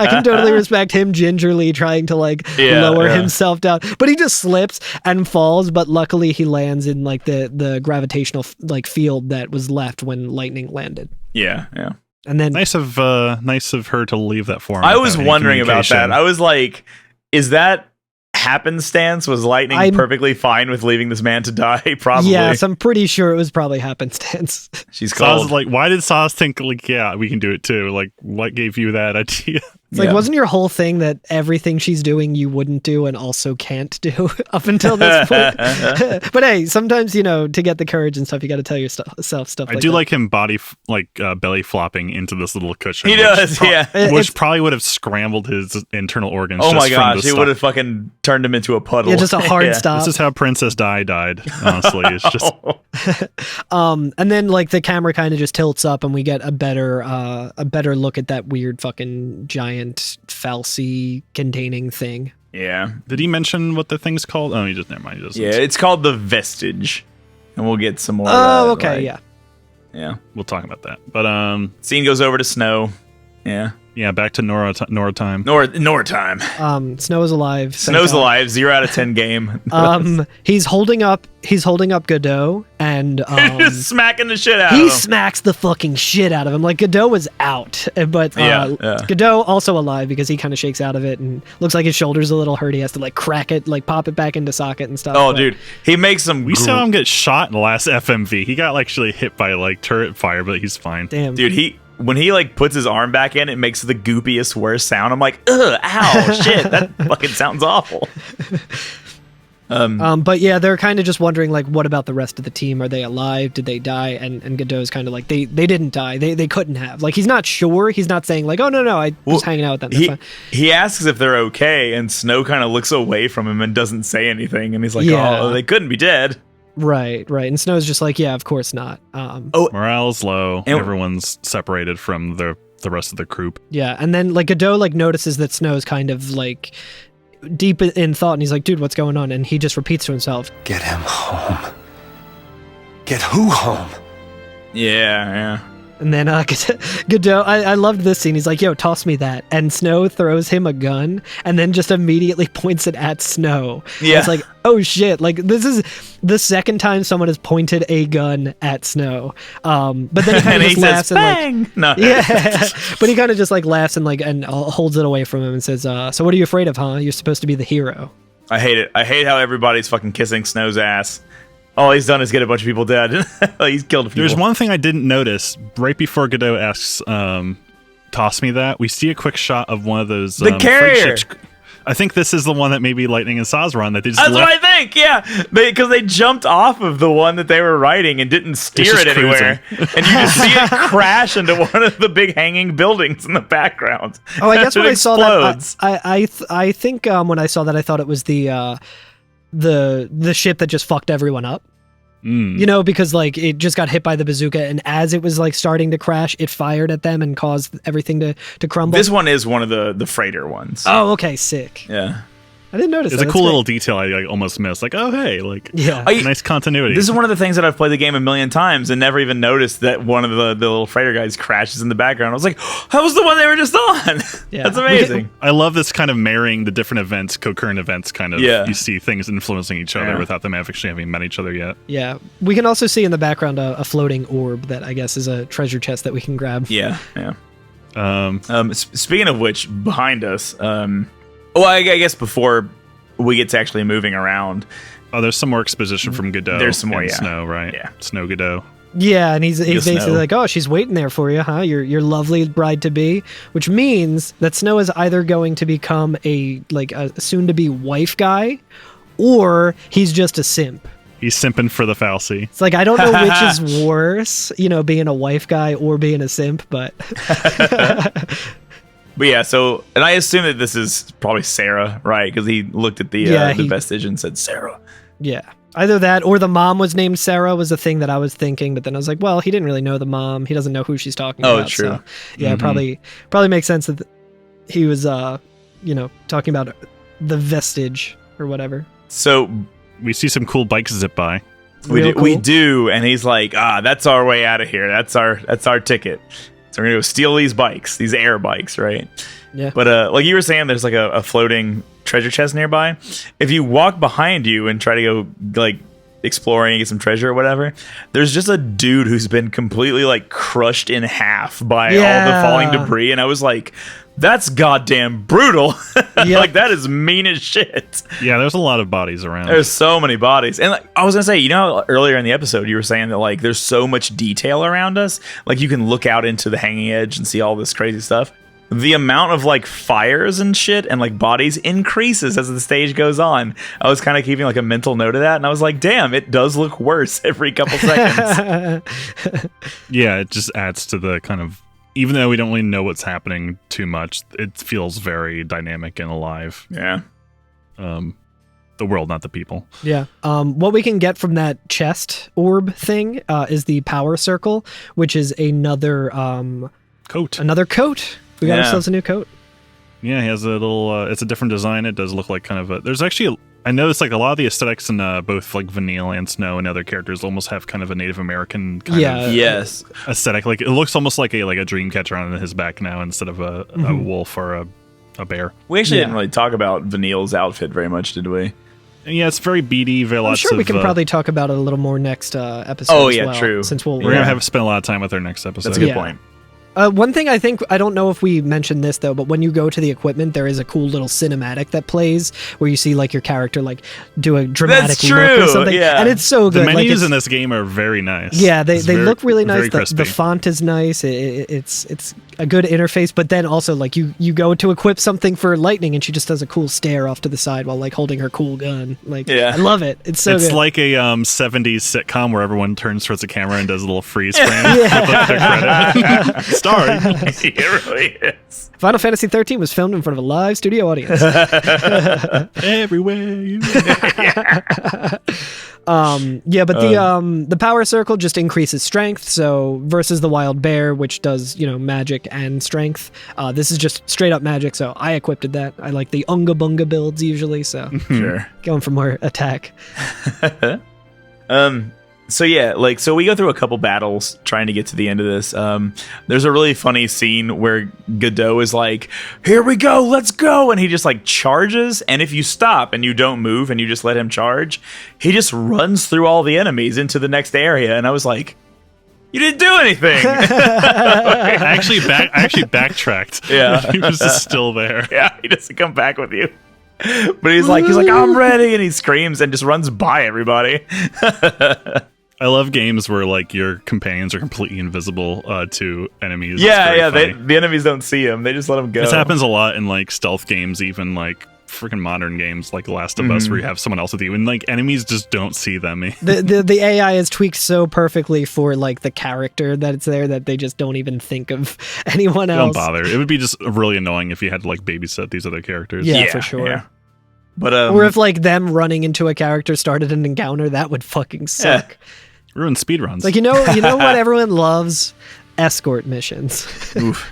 can totally respect him gingerly trying to lower himself down, but he just slips and falls. But luckily he lands in like the gravitational field that was left when Lightning landed. Yeah. And then nice of her to leave that for him. I was wondering about that. I was like, is that happenstance? Was Lightning perfectly fine with leaving this man to die? Probably. Yes, I'm pretty sure it was probably happenstance. She's called. Like, why did Saz think like, yeah, we can do it too? Like, what gave you that idea? It's like, wasn't your whole thing that everything she's doing you wouldn't do and also can't do up until this point? But hey, sometimes, to get the courage and stuff, you got to tell yourself stuff I do like him belly flopping into this little cushion. He does, Which probably would have scrambled his internal organs. Oh my gosh, it would have fucking turned him into a puddle. Yeah, just a hard stop. This is how Princess Di died, honestly. It's just... and then the camera kind of just tilts up and we get a better look at that weird fucking giant Fal'Cie containing thing. Yeah. Did he mention what the thing's called? Oh, never mind. It's called the Vestige, and we'll get some more. Oh, okay, yeah. We'll talk about that. But scene goes over to Snow. Yeah, back to Nora time. Nora time. Snow is alive. Snow's alive. 0 out of 10 game. He's holding up Godot and just smacking the shit out of him. He smacks the fucking shit out of him. Like Godot was out, but Godot also alive because he kind of shakes out of it and looks like his shoulder's a little hurt. He has to crack it, pop it back into socket and stuff. Oh, dude, he makes some. We saw him get shot in the last FMV. He got actually hit by turret fire, but he's fine. Damn, dude, when he puts his arm back in, it makes the goopiest worst sound. I'm like, ugh, ow, shit, that fucking sounds awful. But yeah, they're kind of just wondering what about the rest of the team? Are they alive? Did they die? And Godot's kind of they didn't die. They couldn't have. He's not sure. He's not saying oh no, I was hanging out with them. He asks if they're okay, and Snow kind of looks away from him and doesn't say anything. And he's like, oh, they couldn't be dead. Right. And Snow's just yeah, of course not. Morale's low. Everyone's separated from the rest of the group. Yeah, and then Godot notices that Snow's kind of deep in thought, and he's like, dude, what's going on? And he just repeats to himself, get him home. Get who home? Yeah. And then Godot, I loved this scene. He's like, yo, toss me that. And Snow throws him a gun and then just immediately points it at Snow. Yeah. It's like, oh shit. This is the second time someone has pointed a gun at Snow. But then he kind of just laughs says, bang! No. Yeah. But he kind of just laughs and holds it away from him and says, so what are you afraid of, huh? You're supposed to be the hero. I hate it. I hate how everybody's fucking kissing Snow's ass. All he's done is get a bunch of people dead. He's killed a few. There's one thing I didn't notice. Right before Godot asks, toss me that, we see a quick shot of one of those the carrier. I think this is the one that maybe Lightning and Saz were on. That they just That's what I think. Yeah, because they jumped off of the one that they were riding and didn't steer it anywhere, and you just see it crash into one of the big hanging buildings in the background. Oh, I guess when I saw explodes. that, I think when I saw that, I thought it was the ship that just fucked everyone up. You know, because like it just got hit by the bazooka, and as it was like starting to crash, it fired at them and caused everything to crumble. This one is one of the freighter ones. Oh, okay, sick. Yeah. I didn't notice. It's a cool little detail I like, almost missed. Like, oh hey, like nice continuity. This is one of the things that I've played the game a million times and never even noticed that one of the little freighter guys crashes in the background. I was like, oh, that was the one they were just on. Yeah. That's amazing. I love this kind of marrying the different events, concurrent events, kind of. Yeah. You see things influencing each other without them actually having met each other yet. Yeah, we can also see in the background a floating orb that I guess is a treasure chest that we can grab. Yeah. Speaking of which, behind us, I guess before we get to actually moving around. Oh, there's some more exposition from Godot. There's some more, Snow, right? Yeah. Snow Godot. Yeah, and he's basically like, oh, she's waiting there for you, huh? Your lovely bride-to-be, which means that Snow is either going to become a soon-to-be wife guy, or he's just a simp. He's simping for the falsy. It's like, I don't know which is worse, being a wife guy or being a simp, but... But yeah, and I assume that this is probably Sarah, right? Because he looked at the vestige and said Sarah. Yeah. Either that or the mom was named Sarah was the thing that I was thinking, but then I was like, well, he didn't really know the mom. He doesn't know who she's talking about. Oh, true. So, yeah, probably makes sense that he was, talking about the vestige or whatever. So we see some cool bikes zip by. We do, and he's like, that's our way out of here. That's our ticket. So we're gonna go steal these bikes, these air bikes, right? Yeah. But like you were saying, there's like a floating treasure chest nearby. If you walk behind you and try to go like exploring and get some treasure or whatever, there's just a dude who's been completely like crushed in half by all the falling debris, and I was like, that's goddamn brutal. Like that is mean as shit. Yeah, there's a lot of bodies around. There's so many bodies. And like, I was gonna say, earlier in the episode you were saying that like there's so much detail around us. Like you can look out into the hanging edge and see all this crazy stuff. The amount of like fires and shit and like bodies increases as the stage goes on. I was kind of keeping like a mental note of that, and I was like, damn, it does look worse every couple seconds. Yeah, it just adds to the kind of, even though we don't really know what's happening too much, it feels very dynamic and alive. Yeah. The world, not the people. Yeah. What we can get from that chest orb thing is the power circle, which is another coat. Another coat. We got ourselves a new coat. Yeah, he has a little. It's a different design. It does look like kind of a. There's actually. I noticed like a lot of the aesthetics in both like Vanille and Snow and other characters almost have kind of a Native American kind of aesthetic. Like it looks almost like a dream catcher on his back now instead of a wolf or a bear. We actually didn't really talk about Vanille's outfit very much, did we? Yeah, it's very beady. I'm sure we can probably talk about it a little more next episode. Oh, as yeah, well, true. Since we're gonna have spend a lot of time with our next episode. That's a good point. One thing I don't know if we mentioned this though, but when you go to the equipment, there is a cool little cinematic that plays where you see like your character like do a dramatic look or something, and it's so good. The menus in this game are very nice. Yeah, they look really nice. The font is nice. It's a good interface, but then also like you go to equip something for Lightning, and she just does a cool stare off to the side while like holding her cool gun. Like, I love it. It's so good. It's like a 70s sitcom where everyone turns towards the camera and does a little freeze frame with like, their credit. Starring. It really is. Final Fantasy XIII was filmed in front of a live studio audience. Everywhere. But the power circle just increases strength. So versus the wild bear, which does magic and strength, this is just straight up magic. So I equipped that. I like the Unga Bunga builds usually. So sure, going for more attack. So we go through a couple battles trying to get to the end of this. There's a really funny scene where Godot is like, here we go, let's go. And he just like charges. And if you stop and you don't move and you just let him charge, he just runs through all the enemies into the next area. And I was like, you didn't do anything. I actually backtracked. Yeah. He was just still there. Yeah, he doesn't come back with you. But he's like, I'm ready. And he screams and just runs by everybody. I love games where like your companions are completely invisible to enemies. The enemies don't see him; they just let him go. This happens a lot in like stealth games, even like freaking modern games like Last of Us, where you have someone else with you, and like enemies just don't see them. The AI is tweaked so perfectly for like the character that it's there that they just don't even think of anyone else. Don't bother. It would be just really annoying if you had to like babysit these other characters. Yeah, for sure. Yeah. But or if like them running into a character started an encounter, that would fucking suck. Ruin speedruns. Like you know what everyone loves? Escort missions. Oof.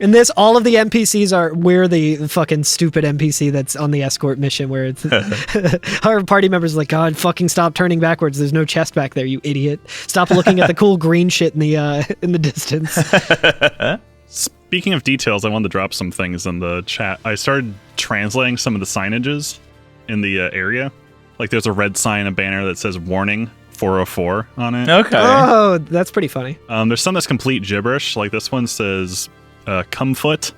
In this, all of the NPCs we're the fucking stupid NPC that's on the escort mission where it's our party members are like, God, fucking stop turning backwards. There's no chest back there, you idiot. Stop looking at the cool green shit in the distance. Speaking of details, I wanted to drop some things in the chat. I started translating some of the signages in the area. Like there's a red sign, a banner that says warning 404 on it. Okay. Oh, that's pretty funny. There's some that's complete gibberish. Like this one says Cumfoot.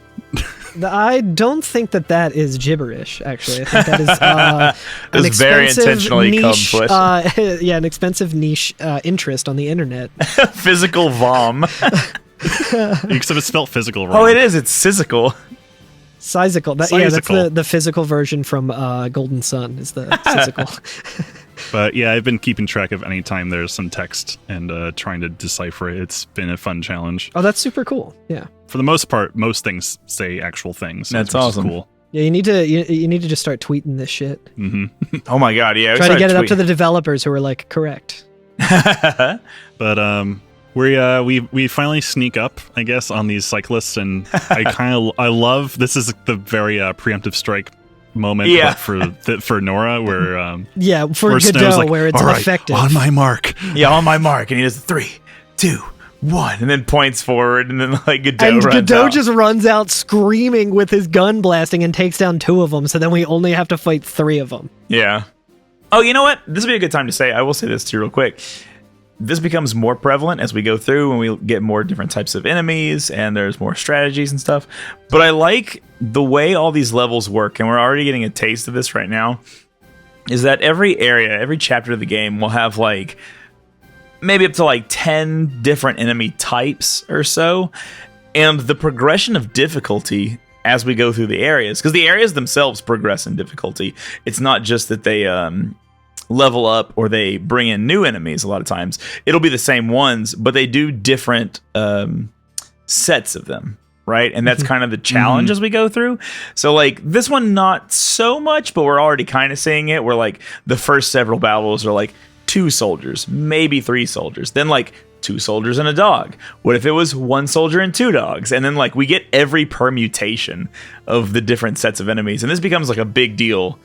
I don't think that is gibberish, actually. I think that is an very intentionally niche, Cumfoot. an expensive niche interest on the internet. Physical vom. Except it's spelled physical wrong. Oh, it is. It's physical. Sizical. Yeah, that's the physical version from Golden Sun is the physical. But yeah, I've been keeping track of any time there's some text and trying to decipher it. It's been a fun challenge. Oh, that's super cool. Yeah. For the most part, most things say actual things. That's awesome. Cool. Yeah, you need to just start tweeting this shit. Mm-hmm. Oh my god, yeah. Try to get it up to the developers who are like, correct. But we finally sneak up, I guess, on these cyclists, and I love this is the very preemptive strike moment for Nora where for Godot like, where it's right, effective. On my mark. Yeah, on my mark, and he does 3, 2, 1, and then points forward, and then like Godot and runs Godot out. just runs out screaming with his gun blasting and takes down 2 of them. So then we only have to fight 3 of them. Yeah. Oh, you know what? This would be a good time to say. I will say this too, real quick. This becomes more prevalent as we go through and we get more different types of enemies and there's more strategies and stuff. But I like the way all these levels work, and we're already getting a taste of this right now, is that every area, every chapter of the game will have like maybe up to like 10 different enemy types or so. And the progression of difficulty as we go through the areas, because the areas themselves progress in difficulty. It's not just that they level up or they bring in new enemies. A lot of times it'll be the same ones, but they do different sets of them, right? And that's kind of the challenge as we go through. So like this one, not so much, but we're already kind of seeing it where like the first several battles are like 2 soldiers, maybe 3 soldiers, then like 2 soldiers and a dog. What if it was 1 soldier and 2 dogs? And then like we get every permutation of the different sets of enemies, and this becomes like a big deal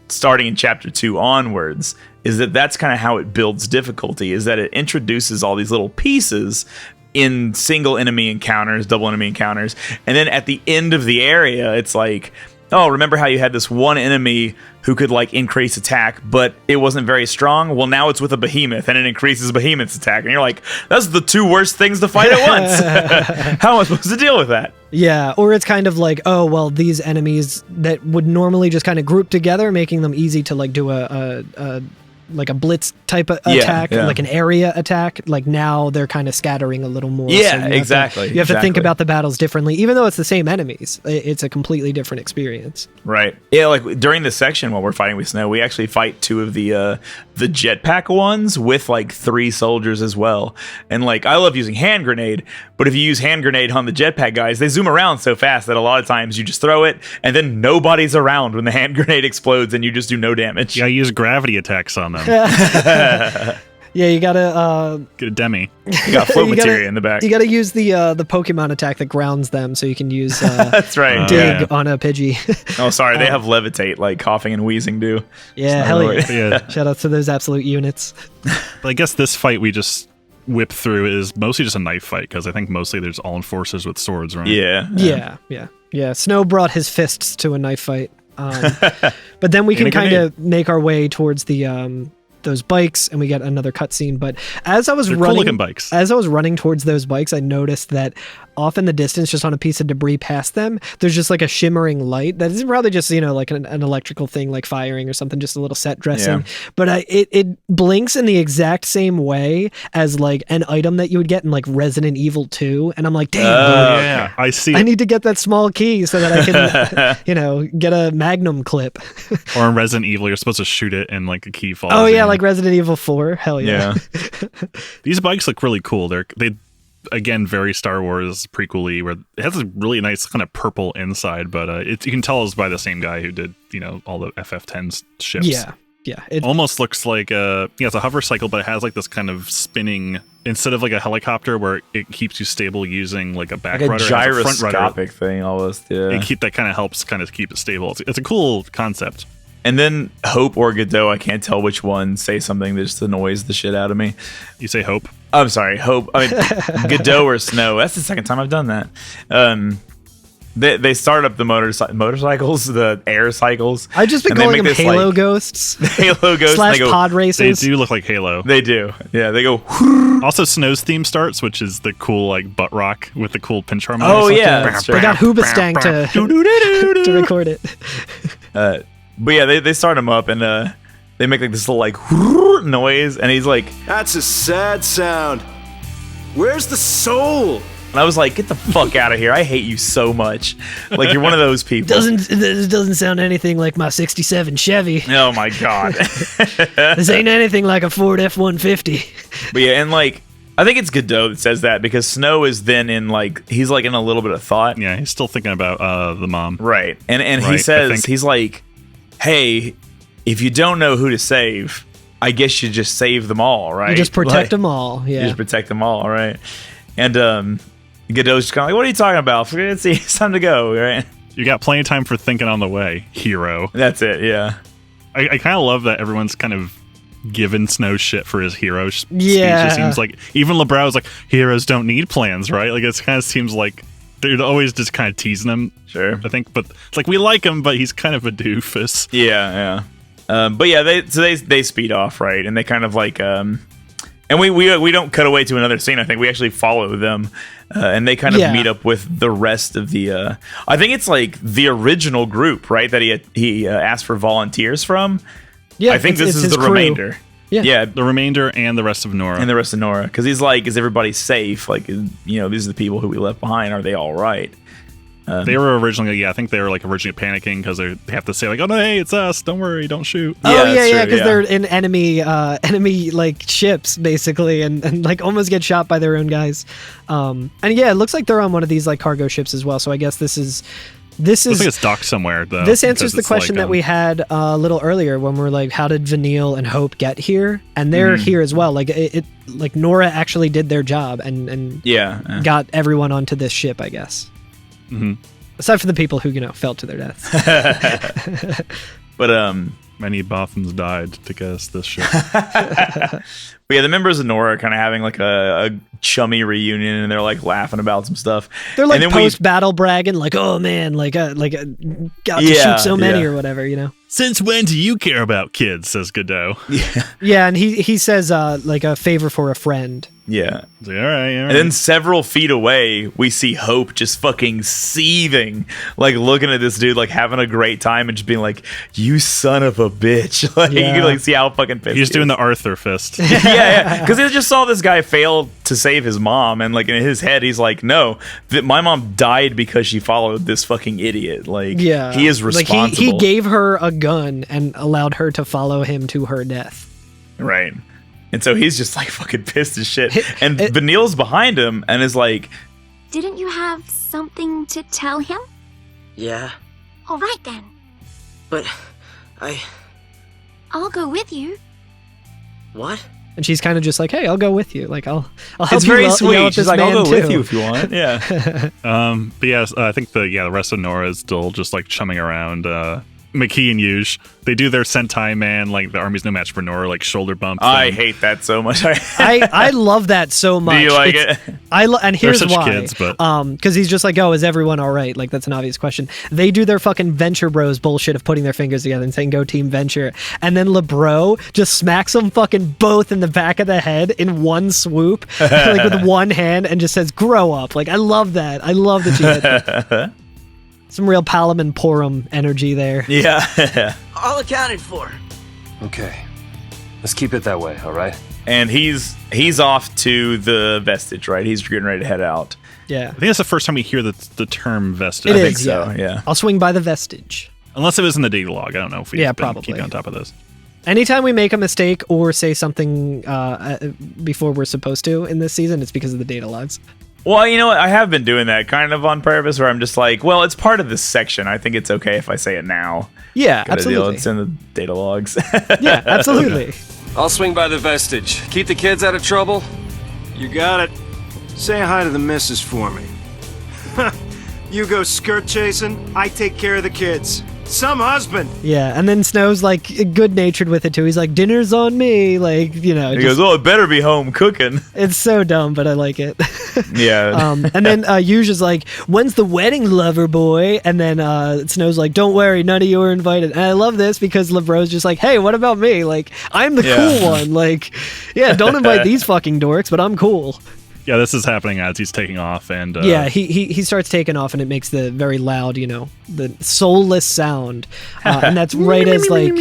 starting in chapter 2 onwards. Is that's kind of how it builds difficulty, is that it introduces all these little pieces in single enemy encounters, double enemy encounters, and then at the end of the area it's like, oh, remember how you had this one enemy who could like increase attack, but it wasn't very strong? Well, now it's with a behemoth and it increases behemoth's attack, and you're like, that's the 2 worst things to fight at once. How am I supposed to deal with that? Yeah, or it's kind of like, oh, well, these enemies that would normally just kind of group together, making them easy to like do a like a blitz type of attack, like an area attack. Like now they're kind of scattering a little more. Yeah, so exactly. You have to think about the battles differently, even though it's the same enemies. It's a completely different experience. Right. Yeah, like during this section while we're fighting with Snow, we actually fight 2 of the jetpack ones with like 3 soldiers as well. And like I love using hand grenade, but if you use hand grenade on the jetpack guys, they zoom around so fast that a lot of times you just throw it and then nobody's around when the hand grenade explodes and you just do no damage. Yeah, use gravity attacks on them. Yeah, you gotta get a demi. You got float materia in the back. You gotta use the Pokemon attack that grounds them, so you can use that's right. dig on a Pidgey. Oh, sorry, they have levitate, like coughing and wheezing do. Yeah, hell yeah. Shout out to those absolute units. But I guess this fight we just whip through is mostly just a knife fight, because I think mostly there's all enforcers with swords, right? Yeah. Snow brought his fists to a knife fight. But then we can kind of make our way towards the those bikes, and we get another cutscene. But as I was They're running, cool-looking bikes. As I was running towards those bikes, I noticed that off in the distance, just on a piece of debris past them, there's just like a shimmering light that is probably just, you know, like an electrical thing, like firing or something, just a little set dressing. But it blinks in the exact same way as like an item that you would get in like Resident Evil 2, and I'm like, damn, I see. I need to get that small key so that I can, you know, get a Magnum clip. Or in Resident Evil, you're supposed to shoot it and like a key falls. Oh yeah, in. like Resident Evil 4. Hell yeah. These bikes look really cool. They again very Star Wars prequel-y, where it has a really nice kind of purple inside, but you can tell it's by the same guy who did, you know, all the FF10 ships. Yeah, it almost looks like it's a hover cycle, but it has like this kind of spinning, instead of like a helicopter where it keeps you stable using like a back like rudder, a gyroscopic thing almost. Yeah, that kind of helps kind of keep it stable. It's a cool concept. And then Hope or Godot, I can't tell which one, say something that just annoys the shit out of me. You say Hope? I'm sorry, Hope. I mean, Godot or Snow. That's the second time I've done that. They start up the motorcycles, the air cycles. I've just been calling them Halo ghosts. Halo ghosts. / pod races. They do look like Halo. They do. Yeah, they go. Also, Snow's theme starts, which is the cool like butt rock with the cool pinch harmony. Oh yeah, they got Hoobastank to record it. But yeah, they start him up and they make like this little like noise, and he's like, "That's a sad sound. Where's the soul?" And I was like, "Get the fuck out of here! I hate you so much. Like you're one of those people." This doesn't sound anything like my '67 Chevy. Oh my god, this ain't anything like a Ford F-150. But yeah, and like I think it's Godot that says that, because Snow is then in like he's like in a little bit of thought. Yeah, he's still thinking about the mom. Right, and right, he says he's like, "Hey, if you don't know who to save, I guess you just save them all, right? You just protect them all. Yeah, you just protect them all, right?" And Godot's just kind of like, "What are you talking about? It's time to go, right?" You got plenty of time for thinking on the way, hero. That's it, yeah. I kind of love that everyone's kind of given Snow shit for his hero speech. Yeah. It seems like even LeBrow's like, heroes don't need plans, right? Like it kind of seems like they're always just kind of teasing him. Sure. I think, but it's like we like him, but he's kind of a doofus. Yeah. But yeah, they speed off, right? And they kind of like and we don't cut away to another scene. I think we actually follow them, and they kind of meet up with the rest of the. I think it's like the original group, right? That he asked for volunteers from. Yeah, I think this is the remainder. Yeah, the remainder and the rest of Nora. Because he's like, is everybody safe? Like, you know, these are the people who we left behind. Are they all right? They were originally, I think they were like originally panicking because they have to say like, "Oh no, hey, it's us! Don't worry, don't shoot." Because they're in enemy like ships basically, and like almost get shot by their own guys. And yeah, it looks like they're on one of these like cargo ships as well. So I guess this is. Looks like it's docked somewhere, though. This answers the question that we had a little earlier when we were like, how did Vanille and Hope get here? And they're here as well. Like it like Nora actually did their job and got everyone onto this ship, I guess. Mm-hmm. Aside from the people who, you know, fell to their deaths. But many Bothans died to get us this ship. But yeah, the members of Nora are kind of having like a chummy reunion, and they're like laughing about some stuff. They're like post-battle bragging, like, "Oh man, got to shoot so many or whatever," you know. Since when do you care about kids? Says Godot. Yeah, and he says like a favor for a friend. Yeah. All right. And then several feet away, we see Hope just fucking seething, like looking at this dude, like having a great time, and just being like, "You son of a bitch!" Like you can like see how fucking pissed he's doing the Arthur fist. Yeah, because he just saw this guy fail to save his mom, and like in his head, he's like, "No, my mom died because she followed this fucking idiot." Like, he is responsible. Like he gave her a gun and allowed her to follow him to her death. Right. And so he's just like fucking pissed as shit. And Vanille's behind him and is like, "Didn't you have something to tell him?" Yeah. All right then. But I'll go with you. What? And she's kind of just like, "Hey, I'll go with you. Like, I'll help it's you." Very sweet. She's like, "I'll go with you too. if you want." Yeah. But yes, I think the rest of Nora is still just like chumming around. Mckee and Yuge. They do their Sentai Man, like the Army's No Match for Nora, like shoulder bump. I hate that so much. I love that so much. Do you like it? And here's They're such why. kids, but because he's just like, oh, is everyone all right? Like, that's an obvious question. They do their fucking Venture Bros bullshit of putting their fingers together and saying, go Team Venture. And then LeBro just smacks them fucking both in the back of the head in one swoop, like with one hand, and just says, grow up. Like, I love that. I love that you hit that. Some real Palom and Porum energy there. Yeah. All accounted for. Okay. Let's keep it that way, all right? And he's off to the Vestige, right? He's getting ready to head out. Yeah. I think that's the first time we hear the term Vestige. It I is, think so, yeah. I'll swing by the Vestige. Unless it was in the data log. I don't know if we've probably keeping on top of this. Anytime we make a mistake or say something before we're supposed to in this season, it's because of the data logs. Well, you know what? I have been doing that kind of on purpose, where I'm just like, well, it's part of this section. I think it's okay if I say it now. Yeah, absolutely. It's in the data logs. Yeah, absolutely. I'll swing by the Vestige. Keep the kids out of trouble. You got it. Say hi to the missus for me. You go skirt chasing, I take care of the kids. Some husband. Yeah, and then Snow's like good-natured with it too. He's like, dinner's on me. Like, you know. He goes, oh, it better be home cooking. It's so dumb, but I like it. Yeah. And then Yuge is like, when's the wedding, lover boy? And then Snow's like, don't worry, none of you are invited. And I love this because LeBro's just like, hey, what about me? Like, I'm the cool one. Like, yeah, don't invite these fucking dorks, but I'm cool. Yeah, this is happening as he's taking off, and yeah, he starts taking off, and it makes the very loud, you know, the soulless sound, and that's right as like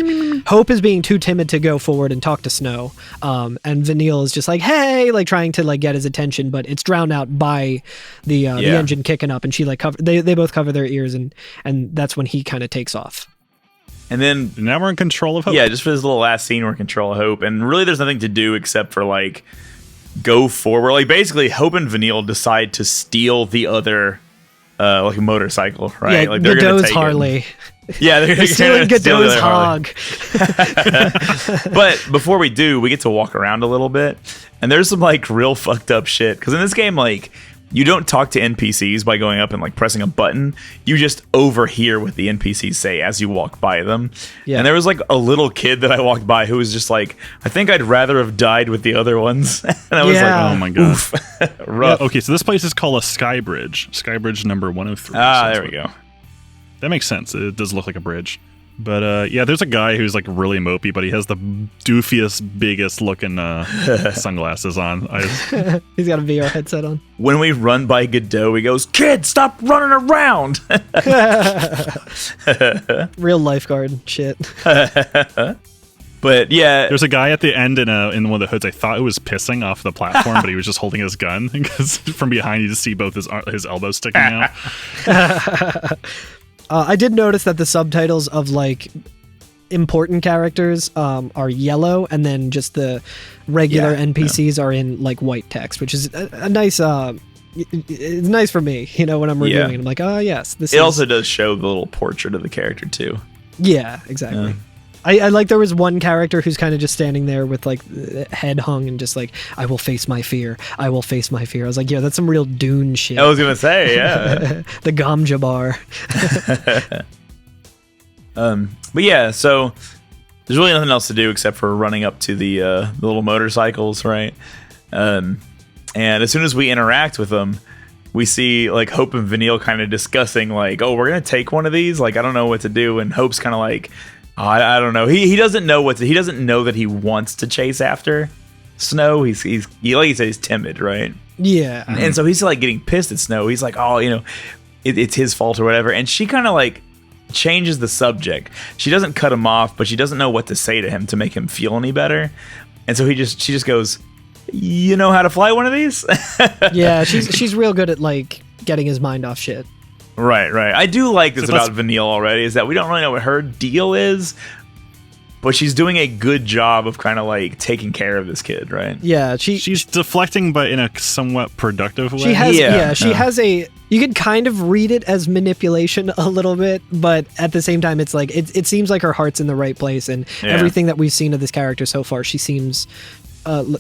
Hope is being too timid to go forward and talk to Snow, and Vanille is just like, hey, like trying to like get his attention, but it's drowned out by the engine kicking up, and she like they both cover their ears, and that's when he kind of takes off. And then now we're in control of Hope. Yeah, just for this little last scene, we're in control of Hope, and really there's nothing to do except for like go forward. Like basically Hope and Vanille decide to steal the other like motorcycle, right? Yeah, like they're Godot's gonna take Harley. Yeah, they're stealing Godot's hog. But before we do, we get to walk around a little bit, and there's some like real fucked up shit, because in this game, like, you don't talk to NPCs by going up and like pressing a button. You just overhear what the NPCs say as you walk by them. Yeah. And there was like a little kid that I walked by who was just like, I think I'd rather have died with the other ones. And I was like, oh my god. Rough. Okay, so this place is called a Sky Bridge. Sky Bridge number 103. Ah, there we go. That makes sense. It does look like a bridge. But yeah, there's a guy who's like really mopey, but he has the doofiest, biggest looking sunglasses on. He's got a VR headset on. When we run by Godot, he goes, "Kid, stop running around!" Real lifeguard shit. But yeah, there's a guy at the end in one of the hoods. I thought it was pissing off the platform, but he was just holding his gun, because from behind you just see both his elbows sticking out. I did notice that the subtitles of like important characters are yellow, and then just the regular NPCs are in like white text, which is a nice. It's nice for me, you know, when I'm reviewing. I'm like, oh yes, this. It also does show the little portrait of the character too. Yeah, exactly. I like there was one character who's kind of just standing there with like head hung and just like, I will face my fear. I will face my fear. I was like, yeah, that's some real Dune shit. I was going to say, yeah. The Gamja bar. But yeah, so there's really nothing else to do except for running up to the little motorcycles, right? And as soon as we interact with them, we see like Hope and Vanille kind of discussing like, oh, we're going to take one of these. Like, I don't know what to do. And Hope's kind of like, I don't know. He doesn't know he doesn't know that he wants to chase after Snow. He like you said, he's timid, right? Yeah. And so he's like getting pissed at Snow. He's like, oh, you know, it's his fault or whatever. And she kind of like changes the subject. She doesn't cut him off, but she doesn't know what to say to him to make him feel any better. And so she just goes, you know how to fly one of these? Yeah, she's real good at like getting his mind off shit. Right. I do like this about Vanille already, is that we don't really know what her deal is, but she's doing a good job of kind of like taking care of this kid, right? Yeah, she's deflecting, but in a somewhat productive way. She has a. You could kind of read it as manipulation a little bit, but at the same time, it's like it seems like her heart's in the right place, and everything that we've seen of this character so far, she seems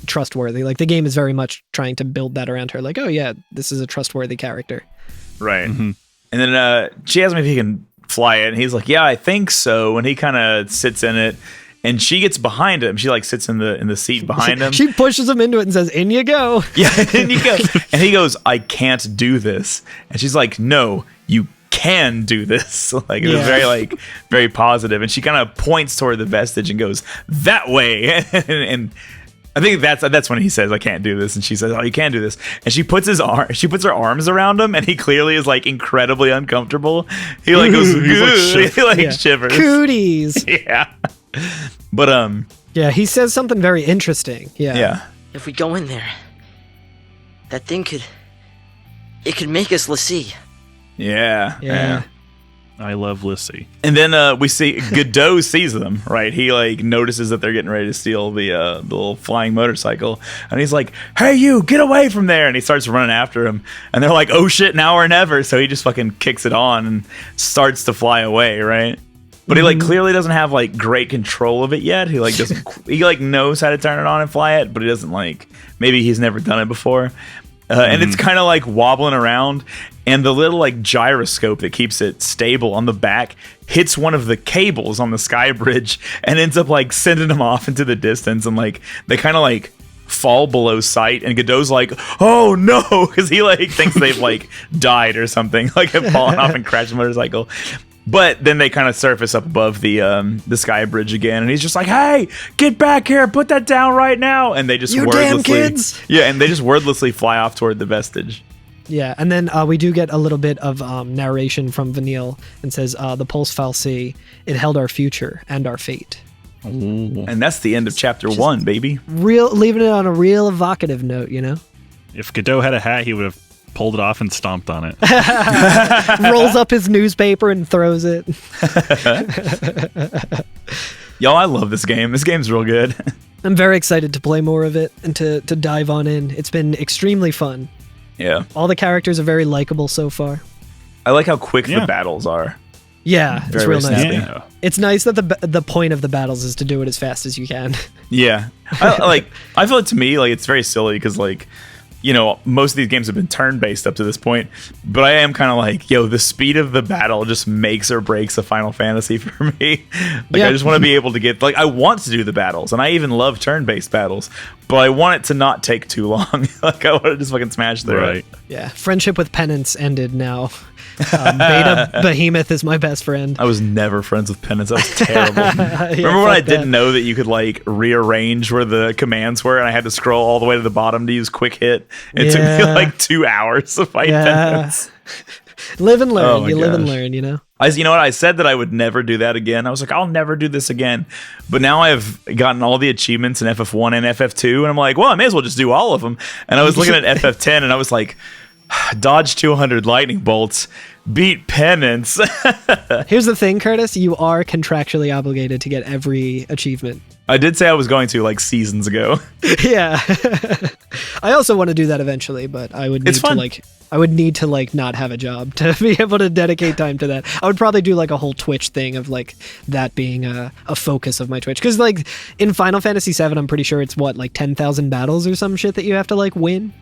trustworthy. Like the game is very much trying to build that around her. Like, oh yeah, this is a trustworthy character. Right. Mm-hmm. And then she asks me if he can fly it? And he's like, yeah, I think so. And he kind of sits in it. And she gets behind him. She like sits in the seat behind him. She pushes him into it and says, "In you go." Yeah, in you go. And he goes, "I can't do this." And she's like, "No, you can do this." Like it was very positive. And she kind of points toward the vestige and goes, "That way." and I think that's when he says, "I can't do this," and she says, "Oh, you can do this." And she puts her arms around him, and he clearly is like incredibly uncomfortable. He like goes, he like shivers. Cooties. Yeah. But yeah, he says something very interesting. Yeah. If we go in there, that thing could make us l'Cie. Yeah. I love l'Cie. And then we see Godot sees them, right? He like notices that they're getting ready to steal the little flying motorcycle, and he's like, "Hey, you, get away from there!" And he starts running after him, and they're like, "Oh shit, now or never!" So he just fucking kicks it on and starts to fly away, right? But he like clearly doesn't have like great control of it yet. He like doesn't. He like knows how to turn it on and fly it, but he doesn't like. Maybe he's never done it before, and it's kind of like wobbling around. And the little like gyroscope that keeps it stable on the back hits one of the cables on the sky bridge and ends up like sending them off into the distance. And like they kind of like fall below sight. And Godot's like, "Oh no," because he like thinks they've like died or something, like have fallen off and crashed the motorcycle. But then they kind of surface up above the sky bridge again, and he's just like, "Hey, get back here! Put that down right now!" And they just damn kids! and they just wordlessly fly off toward the vestige. Yeah, and then we do get a little bit of narration from Vanille, and says, "The Pulse Fal'Cie, it held our future and our fate." Ooh. And that's the end of chapter 1, baby. Leaving it on a real evocative note, you know. If Godot had a hat, he would have pulled it off and stomped on it. Rolls up his newspaper and throws it. Yo, I love this game. This game's real good. I'm very excited to play more of it and to dive on in. It's been extremely fun. Yeah. All the characters are very likable so far. I like how quick the battles are. Yeah, it's real nice. Yeah. It's nice that the point of the battles is to do it as fast as you can. Yeah. I feel like to me, like it's very silly because like, you know, most of these games have been turn-based up to this point, but I am kind of like, yo, the speed of the battle just makes or breaks a Final Fantasy for me. I just want to be able to get, like, I want to do the battles, and I even love turn-based battles, but I want it to not take too long. Like, I want to just fucking smash through it. Yeah, friendship with Penance ended now. Beta Behemoth is my best friend. I was never friends with Penance. That was terrible. Remember when I didn't know that you could like rearrange where the commands were, and I had to scroll all the way to the bottom to use quick hit? It took me like 2 hours to fight Penance. Live and learn. Live and learn, you know? You know what? I said that I would never do that again. I was like, I'll never do this again. But now I've gotten all the achievements in FF1 and FF2, and I'm like, well, I may as well just do all of them. And I was looking at FF10, and I was like, dodge 200 lightning bolts, beat Penance. Here's the thing, Curtis. You are contractually obligated to get every achievement. I did say I was going to, like, seasons ago. Yeah. I also want to do that eventually, but I would need to not have a job to be able to dedicate time to that. I would probably do like a whole Twitch thing of like that being a focus of my Twitch. Because like in Final Fantasy VII, I'm pretty sure it's like 10,000 battles or some shit that you have to like win.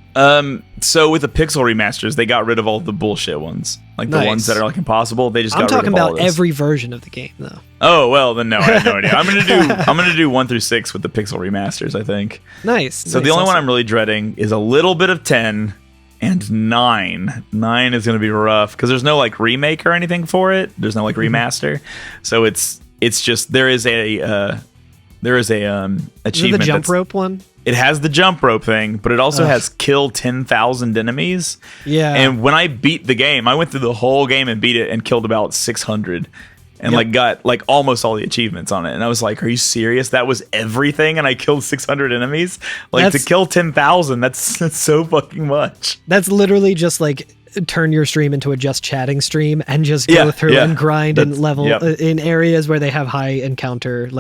So with the pixel remasters, they got rid of all the bullshit ones, like the ones that are like impossible. They just got rid of all I'm talking about every version of the game, though. Oh well, then no, I have no idea. I'm gonna do 1 through 6 with the pixel remasters. I think. Nice. So the only one I'm really dreading is a little bit of 10 and 9. 9 is gonna be rough because there's no like remake or anything for it. There's no like remaster, so it's just there is a achievement. Is it the jump rope one? It has the jump rope thing, but it also has kill 10,000 enemies. Yeah. And when I beat the game, I went through the whole game and beat it and killed about 600 and like got like almost all the achievements on it. And I was like, are you serious? That was everything? And I killed 600 enemies? Like to kill 10,000, that's so fucking much. That's literally just like turn your stream into a just chatting stream and just go through and grind and level in areas where they have high encounter,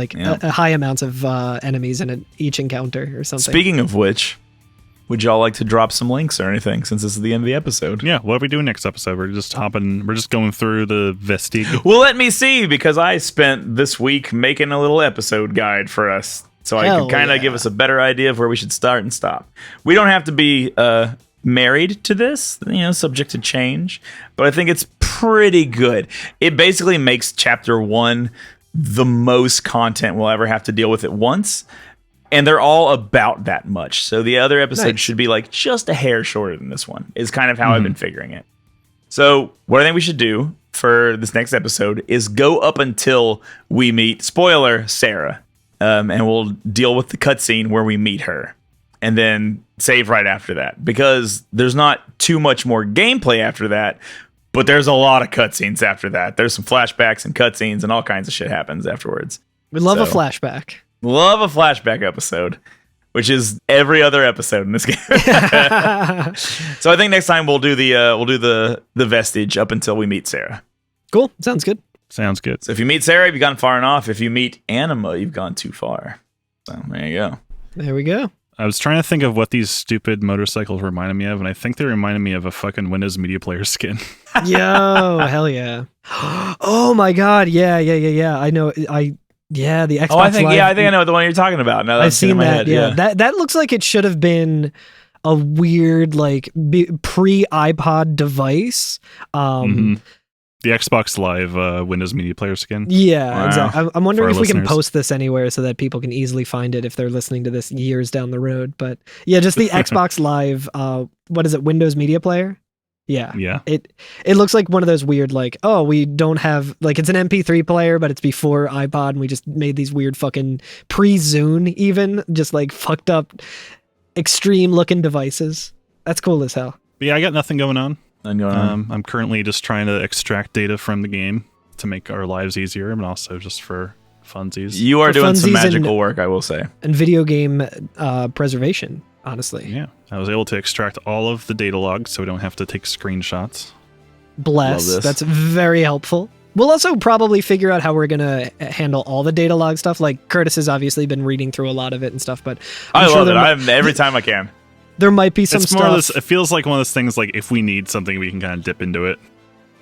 high amounts of enemies in each encounter or something. Speaking of which, would y'all like to drop some links or anything since this is the end of the episode? Yeah, what are we doing next episode? We're just going through the Vestige. Well, let me see, because I spent this week making a little episode guide for us so I could kind of give us a better idea of where we should start and stop. We don't have to be married to this, subject to change, but I think it's pretty good. It basically makes chapter 1 the most content we'll ever have to deal with at once. And they're all about that much. So the other episodes should be like just a hair shorter than this one, is kind of how I've been figuring it. So what I think we should do for this next episode is go up until we meet, spoiler, Sarah. And we'll deal with the cutscene where we meet her. And then save right after that. Because there's not too much more gameplay after that. But there's a lot of cutscenes after that. There's some flashbacks and cutscenes and all kinds of shit happens afterwards. We love a flashback. Love a flashback episode, which is every other episode in this game. So I think next time we'll do the vestige up until we meet Sarah. Cool. Sounds good. Sounds good. So if you meet Sarah, you've gone far enough. If you meet Anima, you've gone too far. So there you go. There we go. I was trying to think of what these stupid motorcycles reminded me of, and I think they reminded me of a fucking Windows Media Player skin. Yo, hell yeah. Oh my god, yeah. I know, the Xbox I think Live, I know the one you're talking about. Now I've seen that, yeah. That looks like it should have been a weird, like, pre-iPod device. The Xbox Live Windows Media Player skin. Yeah, wow. Exactly. I'm wondering if we listeners. can post this anywhere so that people can easily find it if they're listening to this years down the road. But yeah, just the Xbox Live, what is it, Windows Media Player? Yeah. Yeah. It looks like one of those weird, like, oh, we don't have, like, it's an MP3 player, but it's before iPod, and we just made these weird fucking pre-Zune even, just like fucked up, extreme looking devices. That's cool as hell. But yeah, I got nothing going on. I'm currently just trying to extract data from the game to make our lives easier, and also just for funsies. You are For doing some funsies magical work, I will say. And video game preservation, honestly. Yeah, I was able to extract all of the data logs, so we don't have to take screenshots. Bless. Love this. That's very helpful. We'll also probably figure out how we're going to handle all the data log stuff. Like, Curtis has obviously been reading through a lot of it and stuff, but I love it. I'm every time I can. There might be some It's stuff. more of this, it feels like one of those things, like, if we need something, we can kind of dip into it.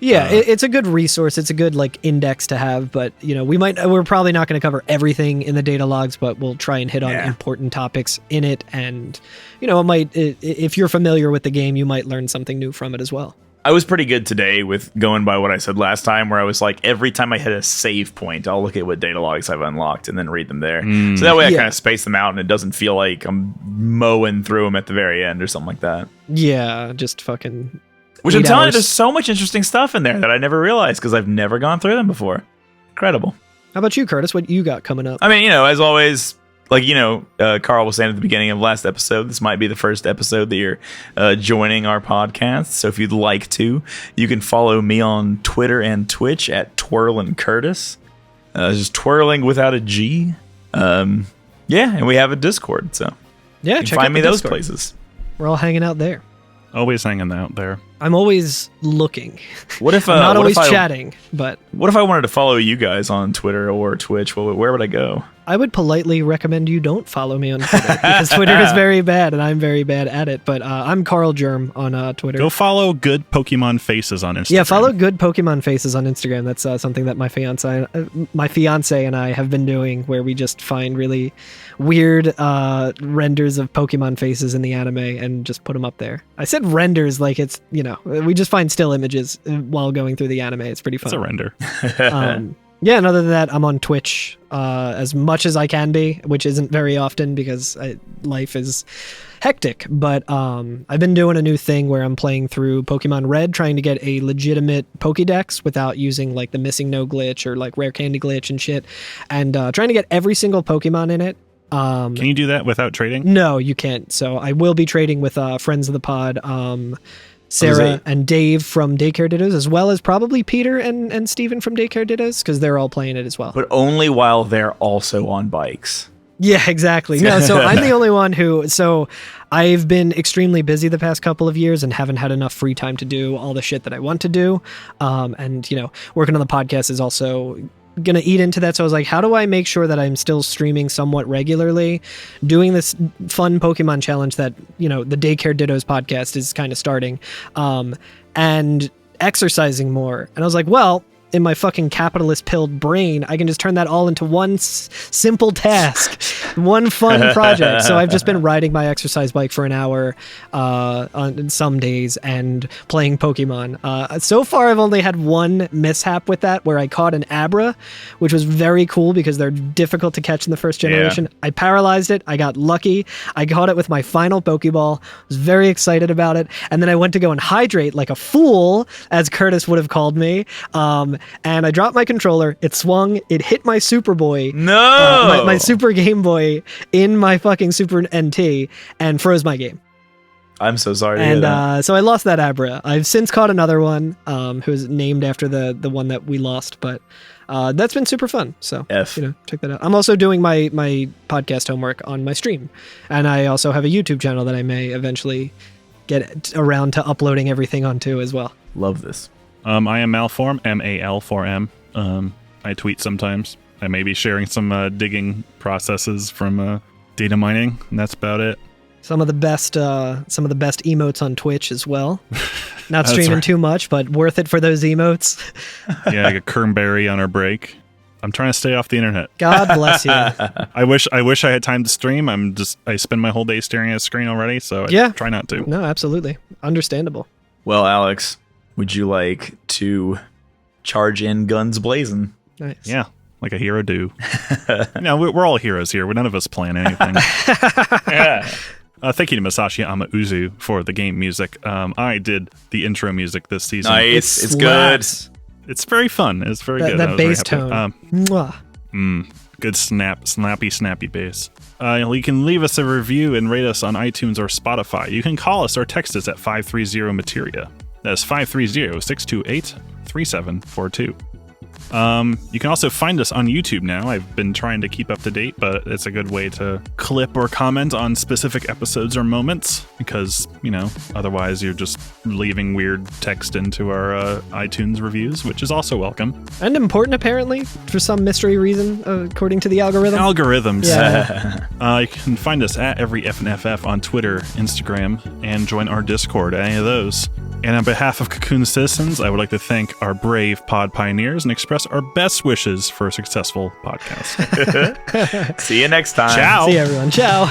Yeah, it's a good resource. It's a good, like, index to have, but, you know, we're probably not going to cover everything in the data logs, but we'll try and hit on important topics in it. And, you know, if you're familiar with the game, you might learn something new from it as well. I was pretty good today with going by what I said last time, where I was like, every time I hit a save point, I'll look at what data logs I've unlocked and then read them there. So that way I kind of space them out and it doesn't feel like I'm mowing through them at the very end or something like that. Yeah, just fucking... Which I'm telling you, there's so much interesting stuff in there that I never realized because I've never gone through them before. Incredible. How about you, Curtis? What you got coming up? I mean, you know, as always... Like, you know, Carl was saying at the beginning of last episode, this might be the first episode that you're joining our podcast. So if you'd like to, you can follow me on Twitter and Twitch at TwirlingCurtis. Just twirling without a G. Yeah, and we have a Discord. So yeah, you can find me those places. We're all hanging out there. Always hanging out there. I'm always looking. What if I'm not always chatting, but what if I wanted to follow you guys on Twitter or Twitch? Well, where would I go? I would politely recommend you don't follow me on Twitter because Twitter is very bad and I'm very bad at it. But I'm Carl Germ on Twitter. Go follow Good Pokemon Faces on Instagram. Yeah, follow Good Pokemon Faces on Instagram. That's something that my fiance and I have been doing, where we just find really weird renders of Pokemon faces in the anime and just put them up there. I said renders like it's, you know, we just find still images while going through the anime. It's pretty fun. It's a render. Yeah, and other than that, I'm on Twitch as much as I can be, which isn't very often because life is hectic. But I've been doing a new thing where I'm playing through Pokemon Red, trying to get a legitimate Pokédex without using like the missing no glitch or like rare candy glitch and shit, and trying to get every single Pokemon in it. Can you do that without trading? No, you can't. So I will be trading with friends of the pod. Sarah and Dave from Daycare Dittos, as well as probably Peter and Steven from Daycare Dittos, because they're all playing it as well. But only while they're also on bikes. Yeah, exactly. No, so I'm the only one who... So I've been extremely busy the past couple of years and haven't had enough free time to do all the shit that I want to do. And, you know, working on the podcast is also going to eat into that. So I was like, how do I make sure that I'm still streaming somewhat regularly, doing this fun Pokemon challenge that, you know, the Daycare Dittos podcast is kind of starting, and exercising more. And I was like, well, in my fucking capitalist pilled brain, I can just turn that all into one simple task, one fun project. So I've just been riding my exercise bike for an hour on some days and playing Pokemon. So far, I've only had one mishap with that where I caught an Abra, which was very cool because they're difficult to catch in the first generation. I paralyzed it. I got lucky. I caught it with my final Pokeball. Was very excited about it. And then I went to go and hydrate like a fool, as Curtis would have called me. And I dropped my controller. It swung. It hit my Super Boy. No! My Super Game Boy in my fucking Super NT and froze my game. I'm so sorry to hear that. So I lost that Abra. I've since caught another one who's named after the one that we lost, but that's been super fun. So, check that out. I'm also doing my podcast homework on my stream. And I also have a YouTube channel that I may eventually get around to uploading everything onto as well. Love this. I am Malform, MAL4M. I tweet sometimes. I may be sharing some digging processes from data mining, and that's about it. Some of the best emotes on Twitch as well. Not streaming too much, but worth it for those emotes. Yeah, like a Kernberry on our break. I'm trying to stay off the internet. God bless you. I wish I had time to stream. I spend my whole day staring at a screen already, so I try not to. No, absolutely. Understandable. Well, Alex, would you like to charge in guns blazing? Nice. Yeah, like a hero do. No, we're all heroes here. None of us plan anything. Thank you to Masashi Amauzu for the game music. I did the intro music this season. Nice. It's good. It's very fun. It's very good. That bass tone. Good snappy bass. You can leave us a review and rate us on iTunes or Spotify. You can call us or text us at 530-MATERIA. That's 530-628-3742. You can also find us on YouTube now. I've been trying to keep up to date, but it's a good way to clip or comment on specific episodes or moments because, otherwise you're just leaving weird text into our iTunes reviews, which is also welcome. And important, apparently, for some mystery reason, according to the algorithm. Algorithms. Yeah. You can find us at EveryFNFF on Twitter, Instagram, and join our Discord at any of those. And on behalf of Cocoon citizens, I would like to thank our brave pod pioneers and express our best wishes for a successful podcast. See you next time. Ciao. See you, everyone. Ciao.